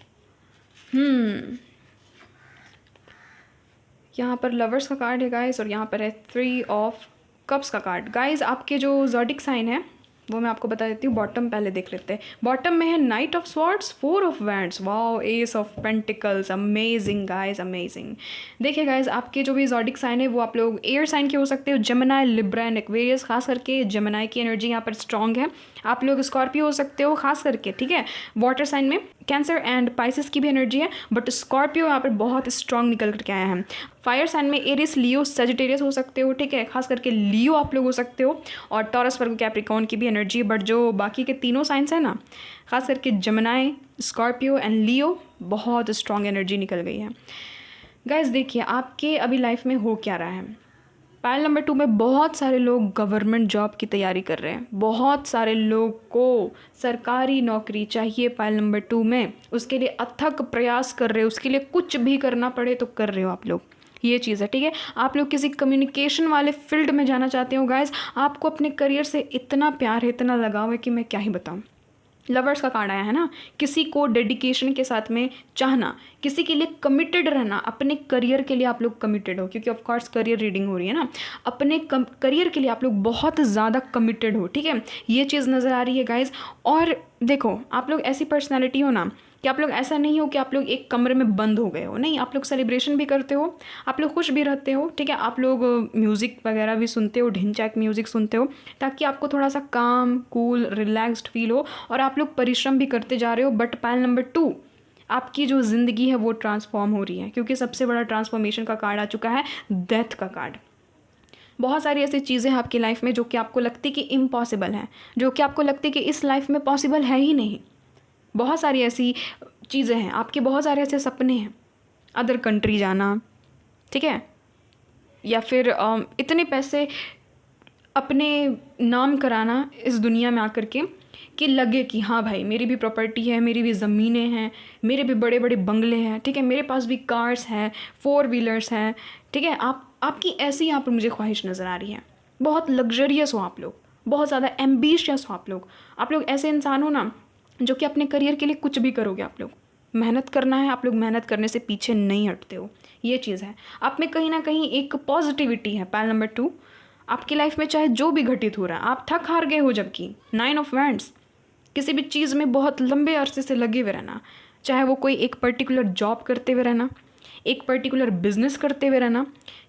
यहाँ पर लवर्स का कार्ड है गाइस, और यहाँ पर है 3 ऑफ कप्स का कार्ड। गाइस, आपके जो ज़ोडिक साइन है वो मैं आपको बता देती हूँ। बॉटम पहले देख लेते हैं। बॉटम में है night of swords, 4 of wands, wow, S of pentacles, amazing guys, amazing. देखिए गाइस, आपके जो भी ज़ोडिक साइन है वो आप लोग एयर साइन के हो सकते हो, जेमिनी, लिब्रा एंड एक्वेरियस। खास करके जेमिनी की एनर्जी यहाँ पर स्ट्रॉन्ग है। आप लोग स्कॉर्पियो हो सकते हो खास करके, ठीक है। वाटर साइन में कैंसर एंड पाइसिस की भी एनर्जी है, बट स्कॉर्पियो यहाँ पर बहुत स्ट्रॉन्ग निकल करके आया है। फायर साइन में एरिस, लियो, सेजिटेरियस हो सकते हो, ठीक है। खास करके लियो आप लोग हो सकते हो, और टॉरस, वर्गो, कैप्रिकॉर्न की भी एनर्जी है। बट जो बाकी के तीनों साइंस है ना, खास करके जेमिनी, स्कॉर्पियो एंड लियो, बहुत स्ट्रॉन्ग एनर्जी निकल गई है। गाइस देखिए, आपके अभी लाइफ में हो क्या रहा है। पायल नंबर 2 में बहुत सारे लोग गवर्नमेंट जॉब की तैयारी कर रहे हैं। बहुत सारे लोग को सरकारी नौकरी चाहिए पायल नंबर 2 में, उसके लिए अथक प्रयास कर रहे हो, उसके लिए कुछ भी करना पड़े तो कर रहे हो आप लोग। ये चीज़ है, ठीक है। आप लोग किसी कम्युनिकेशन वाले फील्ड में जाना चाहते हो गाइस। आपको अपने करियर से इतना प्यार है, इतना लगाव है कि मैं क्या ही बताऊँ। लवर्स का कार्ड आया है ना, किसी को डेडिकेशन के साथ में चाहना, किसी के लिए कमिटेड रहना, अपने करियर के लिए आप लोग कमिटेड हो, क्योंकि ऑफ कोर्स करियर रीडिंग हो रही है ना। अपने करियर के लिए आप लोग बहुत ज़्यादा कमिटेड हो, ठीक है। ये चीज़ नज़र आ रही है गाइज। और देखो, आप लोग ऐसी पर्सनैलिटी हो ना कि आप लोग ऐसा नहीं हो कि आप लोग एक कमरे में बंद हो गए हो, नहीं, आप लोग सेलिब्रेशन भी करते हो, आप लोग खुश भी रहते हो, ठीक है। आप लोग म्यूज़िक वगैरह भी सुनते हो, ढिंचैक म्यूज़िक सुनते हो, ताकि आपको थोड़ा सा काम, कूल, रिलैक्स्ड फील हो, और आप लोग परिश्रम भी करते जा रहे हो। बट पायल नंबर 2, आपकी जो ज़िंदगी है वो ट्रांसफॉर्म हो रही है, क्योंकि सबसे बड़ा ट्रांसफॉर्मेशन का कार्ड आ चुका है, डेथ का कार्ड। बहुत सारी ऐसी चीज़ें हैं आपकी लाइफ में जो कि आपको लगती कि इम्पॉसिबल है, जो कि आपको लगती कि इस लाइफ में पॉसिबल है ही नहीं। बहुत सारी ऐसी चीज़ें हैं, आपके बहुत सारे ऐसे सपने हैं, अदर कंट्री जाना, ठीक है, या फिर इतने पैसे अपने नाम कराना इस दुनिया में आकर के कि लगे कि हाँ भाई, मेरी भी प्रॉपर्टी है, मेरी भी ज़मीनें हैं, मेरे भी बड़े बड़े बंगले हैं, ठीक है, मेरे पास भी कार्स हैं, 4 व्हीलर्स हैं, ठीक है। आपकी ऐसी यहाँ पर मुझे ख्वाहिश नज़र आ रही है। बहुत लग्जरियस हो आप लोग, बहुत ज़्यादा एम्बिशियस हो आप लोग ऐसे इंसान हो ना जो कि अपने करियर के लिए कुछ भी करोगे। आप लोग मेहनत करना है, आप लोग मेहनत करने से पीछे नहीं हटते हो, ये चीज़ है। आप में कहीं ना कहीं एक पॉजिटिविटी है। पायल नंबर 2, आपकी लाइफ में चाहे जो भी घटित हो रहा है, आप थक हार गए हो, जबकि 9 ऑफ वैंड्स, किसी भी चीज़ में बहुत लंबे अरसे से लगे हुए रहना, चाहे वो कोई एक पर्टिकुलर जॉब करते हुए रहना, एक पर्टिकुलर बिजनेस करते हुए रहना,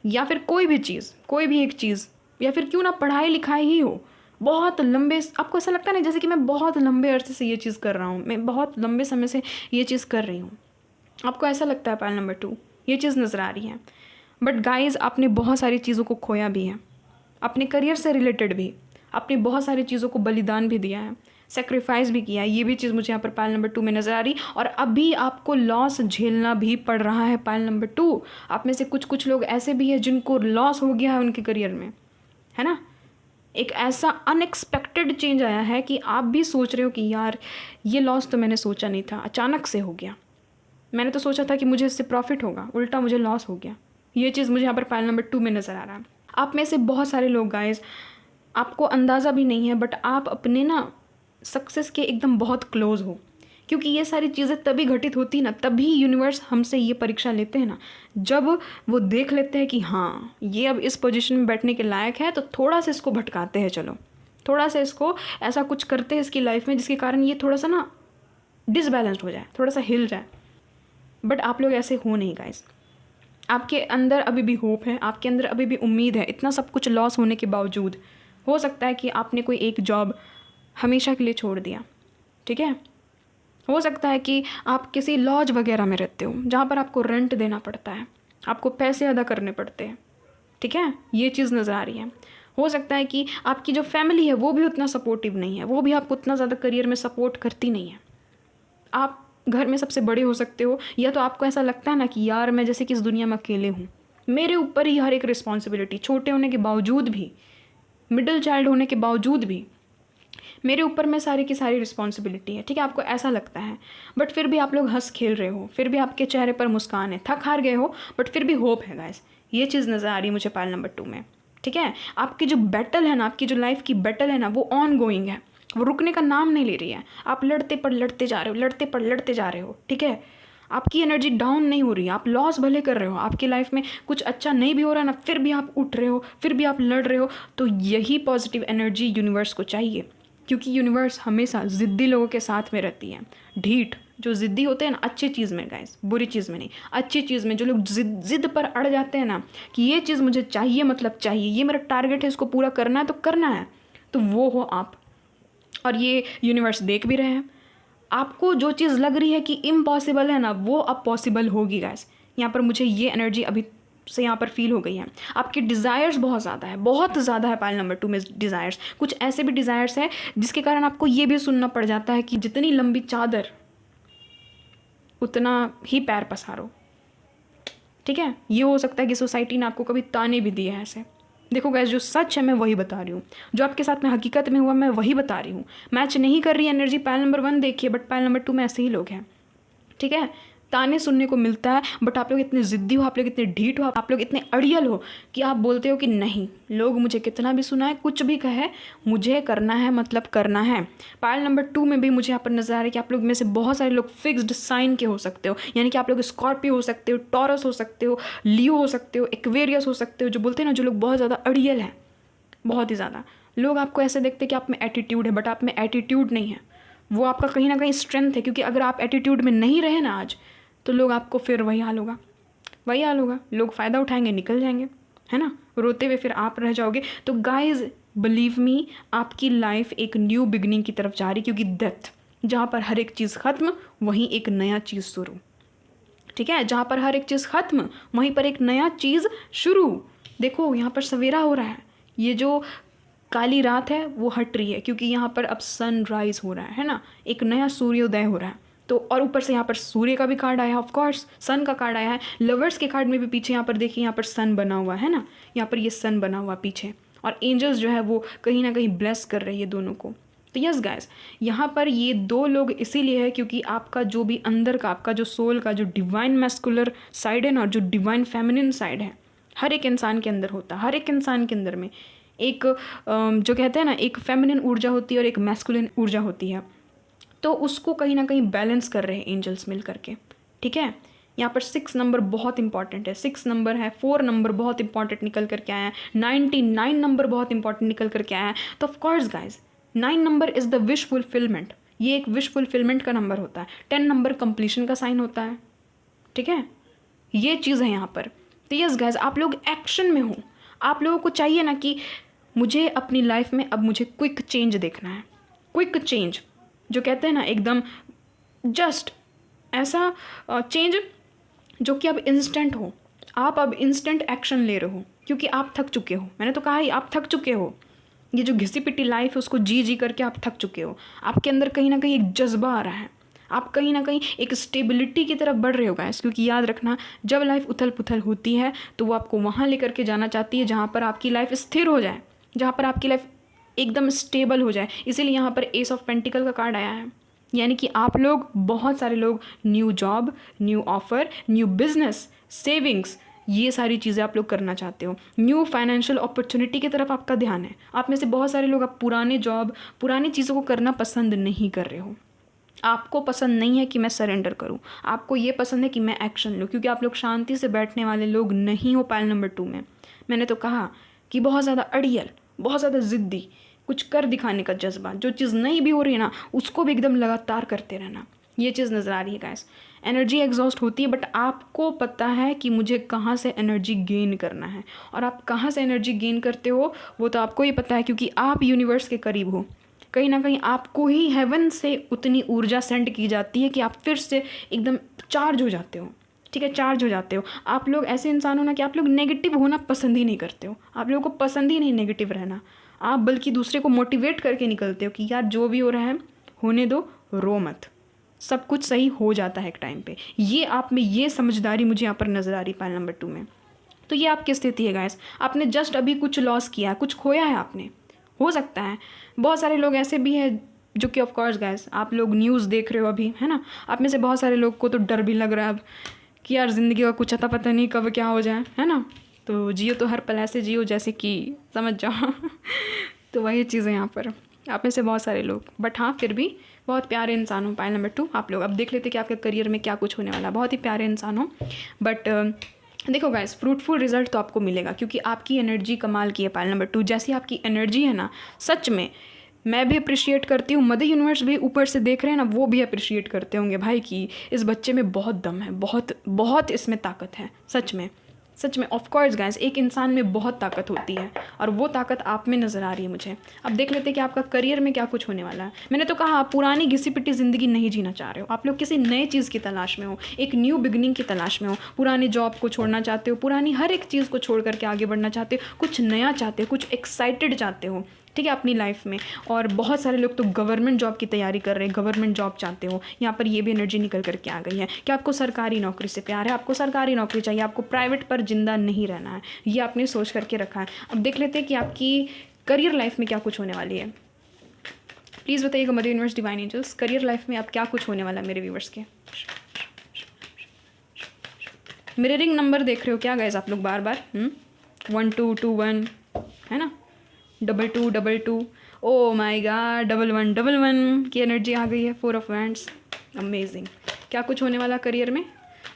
या फिर कोई भी चीज़, कोई भी एक चीज़, या फिर क्यों ना पढ़ाई लिखाई ही हो, बहुत लंबे, आपको ऐसा लगता है ना जैसे कि मैं बहुत लंबे अरसे से ये चीज़ कर रहा हूँ, मैं बहुत लंबे समय से ये चीज़ कर रही हूँ, आपको ऐसा लगता है पायल नंबर 2, ये चीज़ नज़र आ रही है। बट गाइज़, आपने बहुत सारी चीज़ों को खोया भी है, अपने करियर से रिलेटेड भी आपने बहुत सारी चीज़ों को बलिदान भी दिया है, सेक्रीफाइस भी किया है। ये भी चीज़ मुझे यहाँ पर पायल नंबर 2 में नज़र आ रही, और अभी आपको लॉस झेलना भी पड़ रहा है पायल नंबर 2। आप में से कुछ लोग ऐसे भी हैं जिनको लॉस हो गया है उनके करियर में, है ना। एक ऐसा अनएक्सपेक्टेड चेंज आया है कि आप भी सोच रहे हो कि यार, ये लॉस तो मैंने सोचा नहीं था, अचानक से हो गया, मैंने तो सोचा था कि मुझे इससे प्रॉफिट होगा, उल्टा मुझे लॉस हो गया। ये चीज़ मुझे यहाँ पर पायल नंबर 2 में नज़र आ रहा है। आप में से बहुत सारे लोग गाइस, आपको अंदाज़ा भी नहीं है, बट आप अपने ना सक्सेस के एकदम बहुत क्लोज हो, क्योंकि ये सारी चीज़ें तभी घटित होती ना, तभी यूनिवर्स हमसे ये परीक्षा लेते हैं ना, जब वो देख लेते हैं कि हाँ, ये अब इस पोजीशन में बैठने के लायक है, तो थोड़ा सा इसको भटकाते हैं, चलो थोड़ा सा इसको ऐसा कुछ करते हैं इसकी लाइफ में जिसके कारण ये थोड़ा सा ना डिसबैलेंस्ड हो जाए, थोड़ा सा हिल जाए। बट आप लोग ऐसे हो नहीं गाइस, आपके अंदर अभी भी होप है, आपके अंदर अभी भी उम्मीद है। इतना सब कुछ लॉस होने के बावजूद हो सकता है कि आपने कोई एक जॉब हमेशा के लिए छोड़ दिया, ठीक है। हो सकता है कि आप किसी लॉज वगैरह में रहते हो जहाँ पर आपको रेंट देना पड़ता है, आपको पैसे अदा करने पड़ते हैं, ठीक है, ये चीज़ नज़र आ रही है। हो सकता है कि आपकी जो फैमिली है वो भी उतना सपोर्टिव नहीं है, वो भी आपको उतना ज़्यादा करियर में सपोर्ट करती नहीं है। आप घर में सबसे बड़े हो सकते हो, या तो आपको ऐसा लगता है ना कि यार, मैं जैसे कि इस दुनिया में अकेले हूँ, मेरे ऊपर ही हर एक रिस्पॉन्सिबिलिटी, छोटे होने के बावजूद भी, मिडिल चाइल्ड होने के बावजूद भी मेरे ऊपर में सारी की सारी रिस्पॉन्सिबिलिटी है, ठीक है, आपको ऐसा लगता है। बट फिर भी आप लोग हंस खेल रहे हो, फिर भी आपके चेहरे पर मुस्कान है, थक हार गए हो, बट फिर भी होप है गाइस। ये चीज़ नज़र आ रही है मुझे पायल नंबर 2 में, ठीक है। आपकी जो बैटल है ना, आपकी जो लाइफ की बैटल है ना, वो ऑन गोइंग है, वो रुकने का नाम नहीं ले रही है। आप लड़ते पर लड़ते जा रहे हो, लड़ते पर लड़ते जा रहे हो, ठीक है। आपकी एनर्जी डाउन नहीं हो रही है, आप लॉस भले कर रहे हो, आपकी लाइफ में कुछ अच्छा नहीं भी हो रहा ना, फिर भी आप उठ रहे हो, फिर भी आप लड़ रहे हो। तो यही पॉजिटिव एनर्जी यूनिवर्स को चाहिए, क्योंकि यूनिवर्स हमेशा ज़िद्दी लोगों के साथ में रहती है। ढीठ जो ज़िद्दी होते हैं ना, अच्छी चीज़ में गाइस, बुरी चीज़ में नहीं, अच्छी चीज़ में, जो लोग ज़िद पर अड़ जाते हैं ना कि ये चीज़ मुझे चाहिए, मतलब चाहिए, ये मेरा टारगेट है, इसको पूरा करना है तो करना है, तो वो हो आप। और ये यूनिवर्स देख भी रहे हैं। आपको जो चीज़ लग रही है कि इम्पॉसिबल है ना, वो अब पॉसिबल होगी गाइस। यहाँ पर मुझे ये एनर्जी अभी से यहाँ पर फील हो गई है। आपके डिज़ायर्स बहुत ज़्यादा है, बहुत ज़्यादा है। पाइल नंबर 2 में डिज़ायर्स, कुछ ऐसे भी डिज़ायर्स है जिसके कारण आपको ये भी सुनना पड़ जाता है कि जितनी लंबी चादर उतना ही पैर पसारो। ठीक है, ये हो सकता है कि सोसाइटी ने आपको कभी ताने भी दिए हैं ऐसे। देखो गैस, जो सच है मैं वही बता रही हूँ, जो आपके साथ में हकीकत में हुआ मैं वही बता रही हूँ। मैच नहीं कर रही एनर्जी पाइल नंबर 1 देखिए, बट पाइल नंबर 2 में ऐसे ही लोग हैं। ठीक है, ताने सुनने को मिलता है, बट आप लोग इतने ज़िद्दी हो, आप लोग इतने ढीठ हो, आप लोग इतने अड़ियल हो कि आप बोलते हो कि नहीं, लोग मुझे कितना भी सुनाए, कुछ भी कहे, मुझे करना है, मतलब करना है। पाइल नंबर 2 में भी मुझे यहाँ पर नजर आ रहा है कि आप लोग में से बहुत सारे लोग फिक्स्ड साइन के हो सकते हो, यानी कि आप लोग स्कॉर्पियो हो सकते हो, टॉरस हो सकते हो, लियो हो सकते हो, एक्वेरियस हो सकते हो, जो बोलते हैं ना, जो लोग बहुत ज़्यादा अड़ियल हैं, बहुत ही ज़्यादा। लोग आपको ऐसे देखते हैं कि आप में एटीट्यूड है, बट आप में एटीट्यूड नहीं है, वो आपका कहीं ना कहीं स्ट्रेंथ है। क्योंकि अगर आप एटीट्यूड में नहीं रहे ना आज, तो लोग आपको फिर वही हाल होगा, वही हाल होगा, लोग फ़ायदा उठाएंगे, निकल जाएंगे, है ना, रोते हुए फिर आप रह जाओगे। तो गाइज बिलीव मी, आपकी लाइफ एक न्यू बिगनिंग की तरफ जा रही, क्योंकि डेथ, जहाँ पर हर एक चीज़ ख़त्म वहीं एक नया चीज़ शुरू। ठीक है, जहाँ पर हर एक चीज़ ख़त्म वहीं पर एक नया चीज़ शुरू। देखो यहाँ पर सवेरा हो रहा है, ये जो काली रात है वो हट रही है, क्योंकि यहाँ पर अब सनराइज हो रहा है ना, एक नया सूर्योदय हो रहा है। तो और ऊपर से यहाँ पर सूर्य का भी कार्ड आया है, ऑफ कोर्स सन का कार्ड आया है। लवर्स के कार्ड में भी पीछे यहाँ पर देखिए, यहाँ पर सन बना हुआ है ना, यहाँ पर ये सन बना हुआ पीछे, और एंजल्स जो है वो कहीं ना कहीं ब्लेस कर रही है दोनों को। तो यस गाइस, यहाँ पर ये दो लोग इसीलिए है क्योंकि आपका जो भी अंदर का, आपका जो सोल का जो डिवाइन मैस्कुलर साइड है ना, और जो डिवाइन फेमिनिन साइड है, हर एक इंसान के अंदर होता है। हर एक इंसान के अंदर में एक जो कहते हैं ना, एक फेमिनिन ऊर्जा होती है और एक मैस्कुलिन ऊर्जा होती है, तो उसको कहीं ना कहीं बैलेंस कर रहे हैं एंजल्स मिल करके। ठीक है, यहाँ पर 6 नंबर बहुत इंपॉर्टेंट है, 6 नंबर है, 4 नंबर बहुत इंपॉर्टेंट निकल करके आया है, 99 नंबर बहुत इंपॉर्टेंट निकल करके आया है। तो of course guys 9 number is the wish fulfilment, ये एक विश फुलफिलमेंट का नंबर होता है। 10 नंबर कंप्लीशन का साइन होता है। ठीक है, ये चीज़ है यहाँ पर। तो यस गाइज, आप लोग एक्शन में हो, आप लोगों को चाहिए ना कि मुझे अपनी लाइफ में अब मुझे क्विक चेंज देखना है। क्विक चेंज जो कहते हैं ना, एकदम जस्ट ऐसा चेंज जो कि अब इंस्टेंट हो। आप अब इंस्टेंट एक्शन ले रहे हो क्योंकि आप थक चुके हो। मैंने तो कहा ही, आप थक चुके हो। ये जो घिसी पिटी लाइफ है उसको जी जी करके आप थक चुके हो। आपके अंदर कहीं ना कहीं एक जज्बा आ रहा है, आप कहीं ना कहीं एक स्टेबिलिटी की तरफ बढ़ रहे हो गाइस। क्योंकि याद रखना, जब लाइफ उथल पुथल होती है तो वो आपको वहाँ लेकर के जाना चाहती है जहाँ पर आपकी लाइफ स्थिर हो जाए, जहाँ पर आपकी लाइफ एकदम स्टेबल हो जाए। इसीलिए यहाँ पर एस ऑफ पेंटिकल का कार्ड आया है, यानी कि आप लोग, बहुत सारे लोग, new job, new offer, new business, savings, ये सारी चीज़ें आप लोग करना चाहते हो। न्यू फाइनेंशियल अपॉर्चुनिटी की तरफ आपका ध्यान है। आप में से बहुत सारे लोग अब पुराने जॉब, पुरानी चीज़ों को करना पसंद नहीं कर रहे हो। आपको पसंद नहीं है कि मैं सरेंडर करूं, आपको ये पसंद है कि मैं एक्शन लूं, क्योंकि आप लोग शांति से बैठने वाले लोग नहीं हो पाइल नंबर 2 में। मैंने तो कहा कि बहुत ज़्यादा अड़ियल, बहुत ज़्यादा ज़िद्दी, कुछ कर दिखाने का जज्बा, जो चीज़ नहीं भी हो रही है ना उसको भी एकदम लगातार करते रहना, ये चीज़ नज़र आ रही है गाइस। एनर्जी एग्जॉस्ट होती है, बट आपको पता है कि मुझे कहाँ से एनर्जी गेन करना है, और आप कहाँ से एनर्जी गेन करते हो वो तो आपको ही पता है, क्योंकि आप यूनिवर्स के करीब हो। कहीं ना कहीं आपको ही हेवन से उतनी ऊर्जा सेंड की जाती है कि आप फिर से एकदम चार्ज हो जाते हो। ठीक है, चार्ज हो जाते हो। आप लोग ऐसे इंसान हो ना कि आप लोग नेगेटिव होना पसंद ही नहीं करते हो, आप लोगों को पसंद ही नहीं नेगेटिव रहना। आप बल्कि दूसरे को मोटिवेट करके निकलते हो कि यार जो भी हो रहा है होने दो, रो मत, सब कुछ सही हो जाता है एक टाइम पे। ये आप में ये समझदारी मुझे यहाँ पर नज़र आ रही पाइल नंबर 2 में। तो ये आपकी स्थिति है गाइस। आपने जस्ट अभी कुछ लॉस किया है, कुछ खोया है आपने, हो सकता है। बहुत सारे लोग ऐसे भी हैं जो कि ऑफ कोर्स गाइस, आप लोग न्यूज़ देख रहे हो अभी, है ना, आप में से बहुत सारे लोग को तो डर भी लग रहा है अब कि यार ज़िंदगी का कुछ अता पता नहीं कब क्या हो जाए, है ना। तो जियो तो हर पल ऐसे जियो जैसे कि समझ जाओ तो वही चीज़ है यहाँ पर, आप में से बहुत सारे लोग, बट हाँ फिर भी बहुत प्यारे इंसान हो पाइल नंबर 2 आप लोग। अब देख लेते कि आपके करियर में क्या कुछ होने वाला, बहुत ही प्यारे इंसान हो। बट देखो गाइस, फ्रूटफुल रिजल्ट तो आपको मिलेगा क्योंकि आपकी एनर्जी कमाल की है पाइल नंबर 2। जैसी आपकी एनर्जी है ना, सच में मैं भी अप्रिशिएट करती हूँ, मदर यूनिवर्स भी ऊपर से देख रहे हैं ना, वो भी अप्रिशिएट करते होंगे भाई कि इस बच्चे में बहुत दम है, बहुत बहुत इसमें ताकत है। सच में, सच में, ऑफ कोर्स गाइस, एक इंसान में बहुत ताकत होती है और वो ताकत आप में नज़र आ रही है मुझे। अब देख लेते हैं कि आपका करियर में क्या कुछ होने वाला है। मैंने तो कहा, आप पुरानी घिसी पिटी ज़िंदगी नहीं जीना चाह रहे हो, आप लोग किसी नए चीज़ की तलाश में हो, एक न्यू बिगनिंग की तलाश में हो। पुरानी जॉब को छोड़ना चाहते हो, पुरानी हर एक चीज़ को छोड़ करके आगे बढ़ना चाहते हो, कुछ नया चाहते हो, कुछ एक्साइटेड चाहते हो, ठीक है, अपनी लाइफ में। और बहुत सारे लोग तो गवर्नमेंट जॉब की तैयारी कर रहे हैं, गवर्नमेंट जॉब चाहते हो। यहाँ पर ये भी एनर्जी निकल करके आ गई है कि आपको सरकारी नौकरी से प्यार है, आपको सरकारी नौकरी चाहिए, आपको प्राइवेट पर जिंदा नहीं रहना है, ये आपने सोच करके रखा है। अब देख लेते हैं कि आपकी करियर लाइफ में क्या कुछ होने वाली है। प्लीज़ बताइएगा mother universe, divine angels, career life में अब क्या कुछ होने वाला है मेरे व्यूवर्स के। मिररिंग नंबर देख रहे हो क्या गाइस आप लोग बार बार? 1 2 2 1 है ना, 2 2 2 2, ओ माय गॉड, 1 1 1 1 की एनर्जी आ गई है। 4 ऑफ वैंड्स, अमेजिंग। क्या कुछ होने वाला करियर में,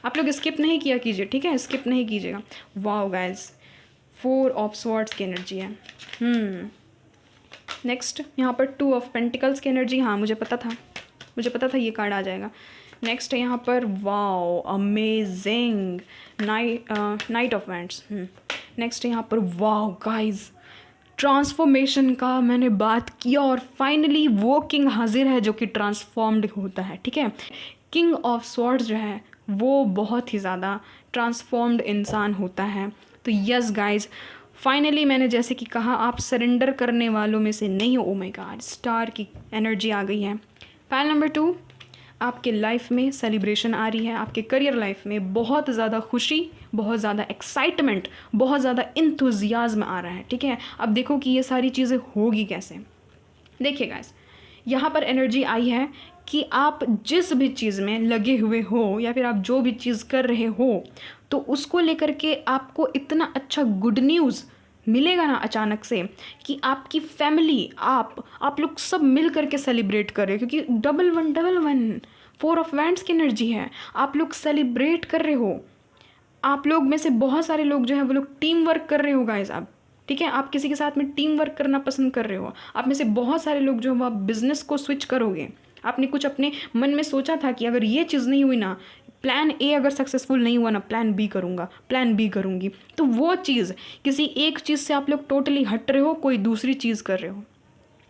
आप लोग स्किप नहीं किया कीजिए, ठीक है, स्किप नहीं कीजिएगा। वाओ गाइस, 4 ऑफ स्वॉर्ड्स की एनर्जी है। नेक्स्ट यहाँ पर 2 ऑफ पेंटिकल्स की एनर्जी, हाँ मुझे पता था ये कार्ड आ जाएगा। नेक्स्ट है यहाँ पर, wow amazing, night of wands. Next है यहाँ पर, वाओ गाइस, ट्रांसफॉर्मेशन का मैंने बात किया और फाइनली वो किंग हाजिर है जो कि ट्रांसफॉर्म्ड होता है, ठीक है। किंग ऑफ स्वॉर्ड्स जो है वो बहुत ही ज़्यादा ट्रांसफॉर्म्ड इंसान होता है। तो यस गाइज, फाइनली मैंने जैसे कि कहा, आप सरेंडर करने वालों में से नहीं हो। ओ माय गॉड, स्टार की एनर्जी आ गई है। फाइल नंबर 2, आपके लाइफ में सेलिब्रेशन आ रही है, आपके करियर लाइफ में बहुत ज़्यादा खुशी, बहुत ज़्यादा एक्साइटमेंट, बहुत ज़्यादा इंथुजियाज्म आ रहा है, ठीक है। अब देखो कि ये सारी चीज़ें होगी कैसे। देखिए गाइस, यहाँ पर एनर्जी आई है कि आप जिस भी चीज़ में लगे हुए हो या फिर आप जो भी चीज़ कर रहे हो, तो उसको लेकर के आपको इतना अच्छा गुड न्यूज़ मिलेगा ना अचानक से कि आपकी फैमिली, आप लोग सब मिल करके सेलिब्रेट कर रहे हो, क्योंकि 1 1 1 1 4 ऑफ वैंड्स की एनर्जी है। आप लोग सेलिब्रेट कर रहे हो, आप लोग में से बहुत सारे लोग जो है वो लोग टीम वर्क कर रहे हो गाइस आप, ठीक है, आप किसी के साथ में टीम वर्क करना पसंद कर रहे हो। आप में से बहुत सारे लोग जो है वो आप बिजनेस को स्विच करोगे। आपने कुछ अपने मन में सोचा था कि अगर ये चीज़ नहीं हुई ना, प्लान ए अगर सक्सेसफुल नहीं हुआ ना, प्लान बी करूँगा, प्लान बी करूँगी। तो वो चीज़, किसी एक चीज़ से आप लोग टोटली हट रहे हो, कोई दूसरी चीज़ कर रहे हो।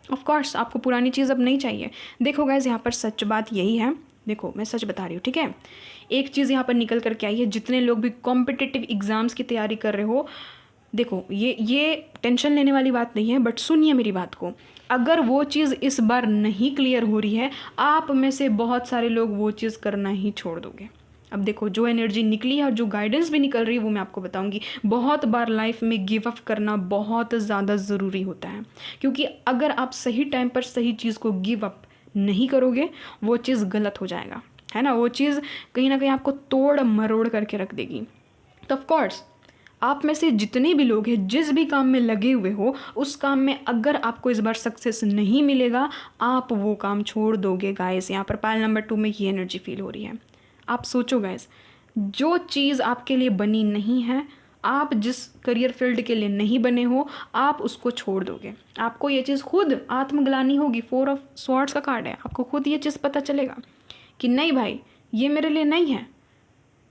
ऑफ कोर्स आपको पुरानी चीज़ अब नहीं चाहिए। देखो गाइस, यहाँ पर सच बात यही है, देखो मैं सच बता रही हूँ, ठीक है। एक चीज़ यहाँ पर निकल करके आई है, जितने लोग भी कॉम्पिटिटिव एग्ज़ाम्स की तैयारी कर रहे हो, देखो ये टेंशन लेने वाली बात नहीं है, बट सुनिए मेरी बात को। अगर वो चीज़ इस बार नहीं क्लियर हो रही है, आप में से बहुत सारे लोग वो चीज़ करना ही छोड़ दोगे। अब देखो, जो एनर्जी निकली है और जो गाइडेंस भी निकल रही है वो मैं आपको बताऊंगी। बहुत बार लाइफ में गिव अप करना बहुत ज़्यादा ज़रूरी होता है, क्योंकि अगर आप सही टाइम पर सही चीज़ को गिव अप नहीं करोगे, वो चीज़ गलत हो जाएगा, है ना। वो चीज़ कहीं ना कहीं आपको तोड़ मरोड़ करके रख देगी। तो ऑफकोर्स आप में से जितने भी लोग हैं, जिस भी काम में लगे हुए हो, उस काम में अगर आपको इस बार सक्सेस नहीं मिलेगा, आप वो काम छोड़ दोगे गाइस। यहाँ पर पाइल नंबर 2 में ये एनर्जी फील हो रही है। आप सोचो गाइस, जो चीज़ आपके लिए बनी नहीं है, आप जिस करियर फील्ड के लिए नहीं बने हो, आप उसको छोड़ दोगे। आपको ये चीज़ खुद आत्मग्लानि होगी। 4 ऑफ स्वॉर्ड्स का कार्ड है, आपको खुद ये चीज़ पता चलेगा कि नहीं भाई, ये मेरे लिए नहीं है,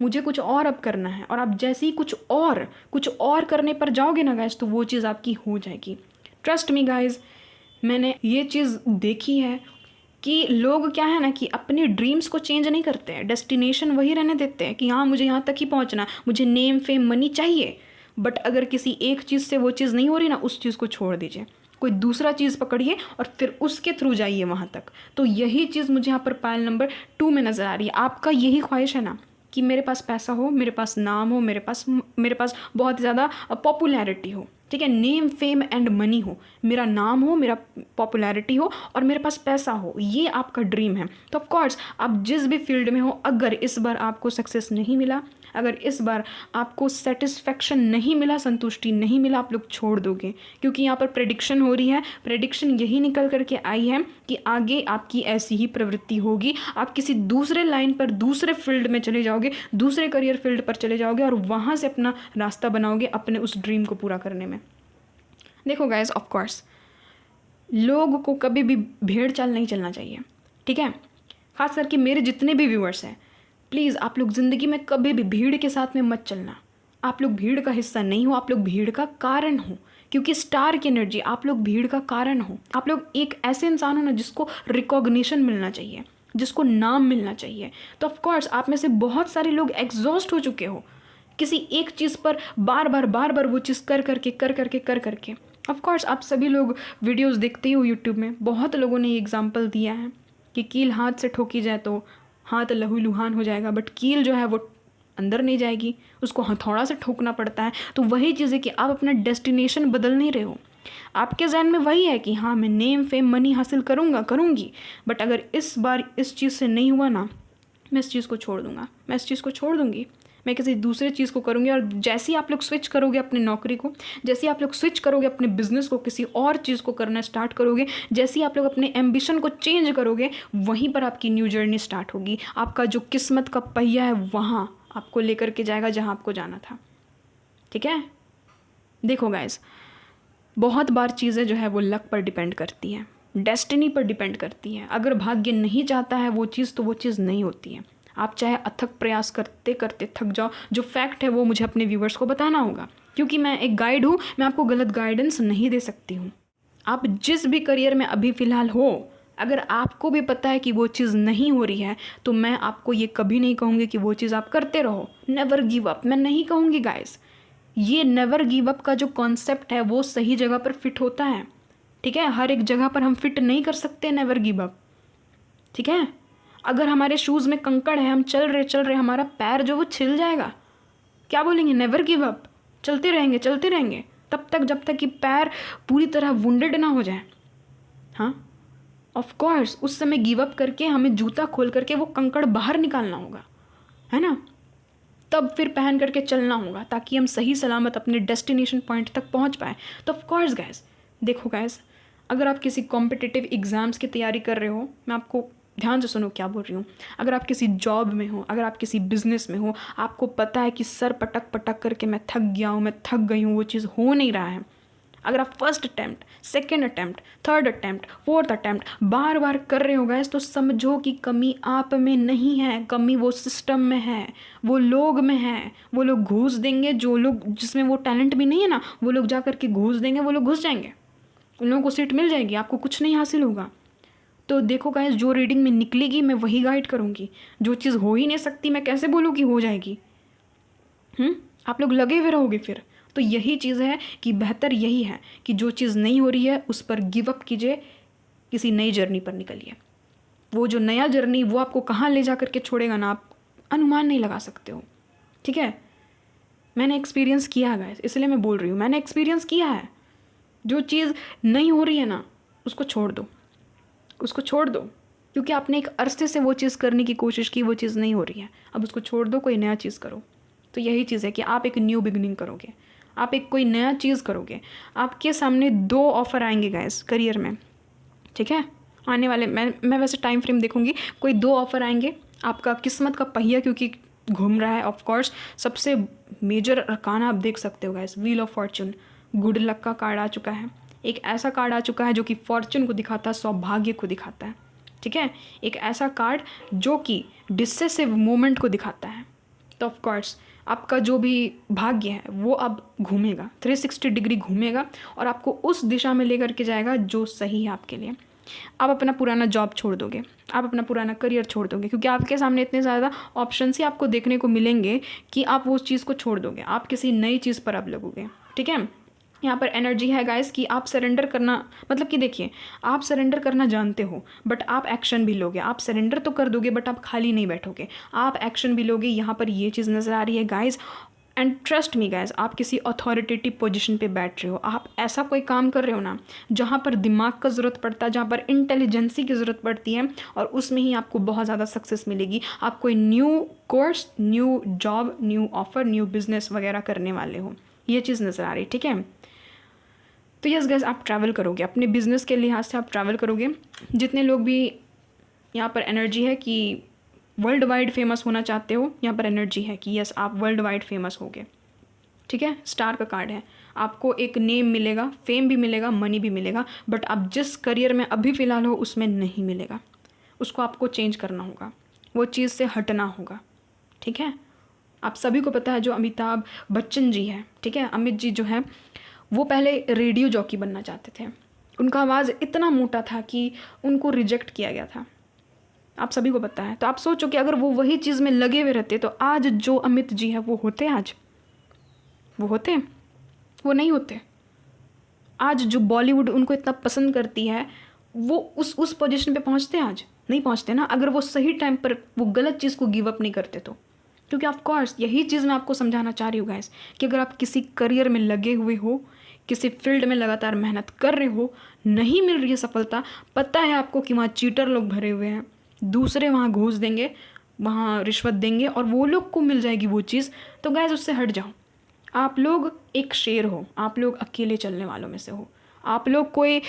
मुझे कुछ और अब करना है। और आप जैसे ही कुछ और करने पर जाओगे ना गाइस, तो वो चीज़ आपकी हो जाएगी। ट्रस्ट मी गाइस, मैंने ये चीज़ देखी है कि लोग क्या है ना कि अपने ड्रीम्स को चेंज नहीं करते हैं, डेस्टिनेशन वही रहने देते हैं कि हाँ मुझे यहाँ तक ही पहुँचना, मुझे नेम फेम मनी चाहिए। बट अगर किसी एक चीज़ से वो चीज़ नहीं हो रही ना, उस चीज़ को छोड़ दीजिए, कोई दूसरा चीज़ पकड़िए और फिर उसके थ्रू जाइए वहाँ तक। तो यही चीज़ मुझे यहाँ पर पाइल नंबर 2 में नज़र आ रही है। आपका यही ख्वाहिश है ना कि मेरे पास पैसा हो, मेरे पास नाम हो, मेरे पास बहुत ज़्यादा पॉपुलैरिटी हो, ठीक है, नेम फेम एंड मनी हो, मेरा नाम हो, मेरा पॉपुलैरिटी हो और मेरे पास पैसा हो, ये आपका ड्रीम है। तो ऑफ कोर्स आप जिस भी फील्ड में हो, अगर इस बार आपको सक्सेस नहीं मिला, अगर इस बार आपको सेटिस्फेक्शन नहीं मिला, संतुष्टि नहीं मिला, आप लोग छोड़ दोगे। क्योंकि यहाँ पर प्रेडिक्शन हो रही है, प्रेडिक्शन यही निकल करके आई है कि आगे आपकी ऐसी ही प्रवृत्ति होगी। आप किसी दूसरे लाइन पर, दूसरे फील्ड में चले जाओगे, दूसरे करियर फील्ड पर चले जाओगे और वहाँ से अपना रास्ता बनाओगे अपने उस ड्रीम को पूरा करने में। देखो गाइस, ऑफ कोर्स लोग को कभी भी भेड़ चाल नहीं चलना चाहिए, ठीक है। ख़ास करके मेरे जितने भी व्यूअर्स हैं, प्लीज़ आप लोग ज़िंदगी में कभी भी भीड़ के साथ में मत चलना। आप लोग भीड़ का हिस्सा नहीं हो, आप लोग भीड़ का कारण हो, क्योंकि स्टार की एनर्जी, आप लोग भीड़ का कारण हो। आप लोग एक ऐसे इंसान हो ना जिसको रिकॉग्निशन मिलना चाहिए, जिसको नाम मिलना चाहिए। तो ऑफ कोर्स आप में से बहुत सारे लोग एग्जॉस्ट हो चुके हो किसी एक चीज़ पर बार बार वो चीज़ कर करके। ऑफ कोर्स आप सभी लोग वीडियोस देखते ही हो यूट्यूब में, बहुत लोगों ने ये एग्जांपल दिया है कि कील हाथ से ठोकी जाए तो हाथ लहूलुहान हो जाएगा, बट कील जो है वो अंदर नहीं जाएगी, उसको हथौड़ा से ठोकना पड़ता है। तो वही चीज़ है कि आप अपना डेस्टिनेशन बदल नहीं रहे हो। आपके जहन में वही है कि हाँ मैं नेम फेम मनी हासिल करूँगी, बट अगर इस बार इस चीज़ से नहीं हुआ ना, मैं इस चीज़ को छोड़ दूँगा, मैं इस चीज़ को छोड़ दूँगी, मैं किसी दूसरे चीज़ को करूँगी। और जैसे ही आप लोग स्विच करोगे अपनी नौकरी को, जैसे ही आप लोग स्विच करोगे अपने बिजनेस को, किसी और चीज़ को करना स्टार्ट करोगे, जैसे ही आप लोग अपने एम्बिशन को चेंज करोगे, वहीं पर आपकी न्यू जर्नी स्टार्ट होगी। आपका जो किस्मत का पहिया है वहाँ आपको लेकर के जाएगा जहाँ आपको जाना था, ठीक है। देखो गाइस, बहुत बार चीज़ें जो है वो लक पर डिपेंड करती हैं, डेस्टिनी पर डिपेंड करती हैं। अगर भाग्य नहीं चाहता है वो चीज़, तो वो चीज़ नहीं होती है। आप चाहे अथक प्रयास करते करते थक जाओ, जो फैक्ट है वो मुझे अपने व्यूवर्स को बताना होगा, क्योंकि मैं एक गाइड हूँ, मैं आपको गलत गाइडेंस नहीं दे सकती हूँ। आप जिस भी करियर में अभी फ़िलहाल हो, अगर आपको भी पता है कि वो चीज़ नहीं हो रही है, तो मैं आपको ये कभी नहीं कहूँगी कि वो चीज़ आप करते रहो। नेवर गिव अप मैं नहीं कहूँगी गाइस। ये नेवर गिव अप का जो कॉन्सेप्ट है वो सही जगह पर फिट होता है, ठीक है। हर एक जगह पर हम फिट नहीं कर सकते नेवर गिव अप, ठीक है। अगर हमारे शूज़ में कंकड़ है, हम चल रहे हमारा पैर जो वो छिल जाएगा, क्या बोलेंगे? नेवर गिव अप, चलते रहेंगे तब तक जब तक कि पैर पूरी तरह वुंडेड ना हो जाए। हाँ, ऑफ कोर्स उस समय गिव अप करके हमें जूता खोल करके वो कंकड़ बाहर निकालना होगा, है ना। तब फिर पहन करके चलना होगा ताकि हम सही सलामत अपने डेस्टिनेशन पॉइंट तक पहुंच पाएँ। तो ऑफ कोर्स गाइस, देखो गाइस, अगर आप किसी कॉम्पिटिटिव एग्ज़ाम्स की तैयारी कर रहे हो, मैं आपको ध्यान से सुनो क्या बोल रही हूँ। अगर आप किसी जॉब में हो, अगर आप किसी बिज़नेस में हो, आपको पता है कि सर पटक पटक करके मैं थक गया हूँ, मैं थक गई हूँ, वो चीज़ हो नहीं रहा है। अगर आप first attempt, second attempt, third attempt, fourth attempt बार बार कर रहे हो गाइस, तो समझो कि कमी आप में नहीं है, कमी वो सिस्टम में है, वो लोग में है। वो लोग घूस देंगे, जो लोग जिसमें वो टैलेंट भी नहीं है ना, वो लोग जा करके घूस देंगे, वो लोग घुस जाएंगे, उन लोगों को सीट मिल जाएगी, आपको कुछ नहीं हासिल होगा। तो देखो गाइस, जो रीडिंग में निकलेगी मैं वही गाइड करूँगी। जो चीज़ हो ही नहीं सकती मैं कैसे बोलूँ कि हो जाएगी? आप लोग लगे हुए रहोगे फिर। तो यही चीज़ है कि बेहतर यही है कि जो चीज़ नहीं हो रही है उस पर गिव अप कीजिए, किसी नई जर्नी पर निकलिए। वो जो नया जर्नी वो आपको कहाँ ले जा करके छोड़ेगा ना, आप अनुमान नहीं लगा सकते हो, ठीक है। मैंने एक्सपीरियंस किया है गाइस, इसलिए मैं बोल रही हूँ, मैंने एक्सपीरियंस किया है। जो चीज़ नहीं हो रही है ना, उसको छोड़ दो, उसको छोड़ दो, क्योंकि आपने एक अरसे से वो चीज़ करने की कोशिश की, वो चीज़ नहीं हो रही है, अब उसको छोड़ दो, कोई नया चीज़ करो। तो यही चीज़ है कि आप एक न्यू बिगनिंग करोगे, आप एक कोई नया चीज़ करोगे। आपके सामने 2 ऑफ़र आएंगे गाइस करियर में, ठीक है। आने वाले मैं वैसे टाइम फ्रेम देखूंगी, कोई 2 ऑफ़र आएंगे। आपका किस्मत का पहिया क्योंकि घूम रहा है, ऑफ कोर्स सबसे मेजर अरकाना आप देख सकते हो guys, wheel of Fortune, good luck का कार्ड आ चुका है। एक ऐसा कार्ड आ चुका है जो कि फॉर्चून को दिखाता है, सौभाग्य को दिखाता है, ठीक है। एक ऐसा कार्ड जो कि डिसेसिव मोमेंट को दिखाता है। तो ऑफ कोर्स आपका जो भी भाग्य है वो अब घूमेगा, 360 डिग्री घूमेगा और आपको उस दिशा में लेकर के जाएगा जो सही है आपके लिए। आप अपना पुराना जॉब छोड़ दोगे, आप अपना पुराना करियर छोड़ दोगे, क्योंकि आपके सामने इतने ज़्यादा ऑप्शंस ही आपको देखने को मिलेंगे कि आप वो चीज़ को छोड़ दोगे, आप किसी नई चीज़ पर अब लगोगे, ठीक है। यहाँ पर एनर्जी है गाइस कि आप सरेंडर करना, मतलब कि देखिए, आप सरेंडर करना जानते हो बट आप एक्शन भी लोगे। आप सरेंडर तो कर दोगे बट आप खाली नहीं बैठोगे, आप एक्शन भी लोगे। यहाँ पर ये चीज़ नज़र आ रही है guys, and trust me guys, आप किसी अथॉरिटेटिव पोजीशन पे बैठ रहे हो, आप ऐसा कोई काम कर रहे हो ना जहाँ पर दिमाग का ज़रूरत पड़ता है, जहाँ पर इंटेलिजेंसी की ज़रूरत पड़ती है, और उसमें ही आपको बहुत ज़्यादा सक्सेस मिलेगी। आप कोई new course, new job, new offer, new business वगैरह करने वाले हो, ये चीज़ नज़र आ रही है, ठीक है। तो यस गाइस, आप ट्रैवल करोगे, अपने बिज़नेस के लिहाज से आप ट्रैवल करोगे। जितने लोग भी यहाँ पर एनर्जी है कि वर्ल्ड वाइड फेमस होना चाहते हो, यहाँ पर एनर्जी है कि यस आप वर्ल्ड वाइड फेमस होगे, ठीक है, स्टार का कार्ड है। आपको एक नेम मिलेगा, फेम भी मिलेगा, मनी भी मिलेगा, बट आप जिस करियर में अभी फ़िलहाल हो उसमें नहीं मिलेगा। उसको आपको चेंज करना होगा, वो चीज़ से हटना होगा। ठीक है, आप सभी को पता है जो अमिताभ बच्चन जी है, ठीक है, अमित जी जो है, वो पहले रेडियो जॉकी बनना चाहते थे। उनका आवाज़ इतना मोटा था कि उनको रिजेक्ट किया गया था, आप सभी को पता है। तो आप सोचो कि अगर वो वही चीज़ में लगे हुए रहते तो आज जो अमित जी है वो होते, आज वो होते, वो नहीं होते। आज जो बॉलीवुड उनको इतना पसंद करती है वो उस पोजीशन पे पहुंचते, आज नहीं पहुंचते ना, अगर वो सही टाइम पर वो गलत चीज़ को गिव अप नहीं करते तो। क्योंकि ऑफ कोर्स यही चीज़ मैं आपको समझाना चाह रही हूँ गाइस, कि अगर आप किसी करियर में लगे हुए हो, किसी फील्ड में लगातार मेहनत कर रहे हो, नहीं मिल रही है सफलता, पता है आपको कि वहाँ चीटर लोग भरे हुए हैं, दूसरे वहाँ घूस देंगे, वहाँ रिश्वत देंगे और वो लोग को मिल जाएगी वो चीज़, तो गाइस उससे हट जाओ। आप लोग एक शेर हो, आप लोग अकेले चलने वालों में से हो, आप लोग कोई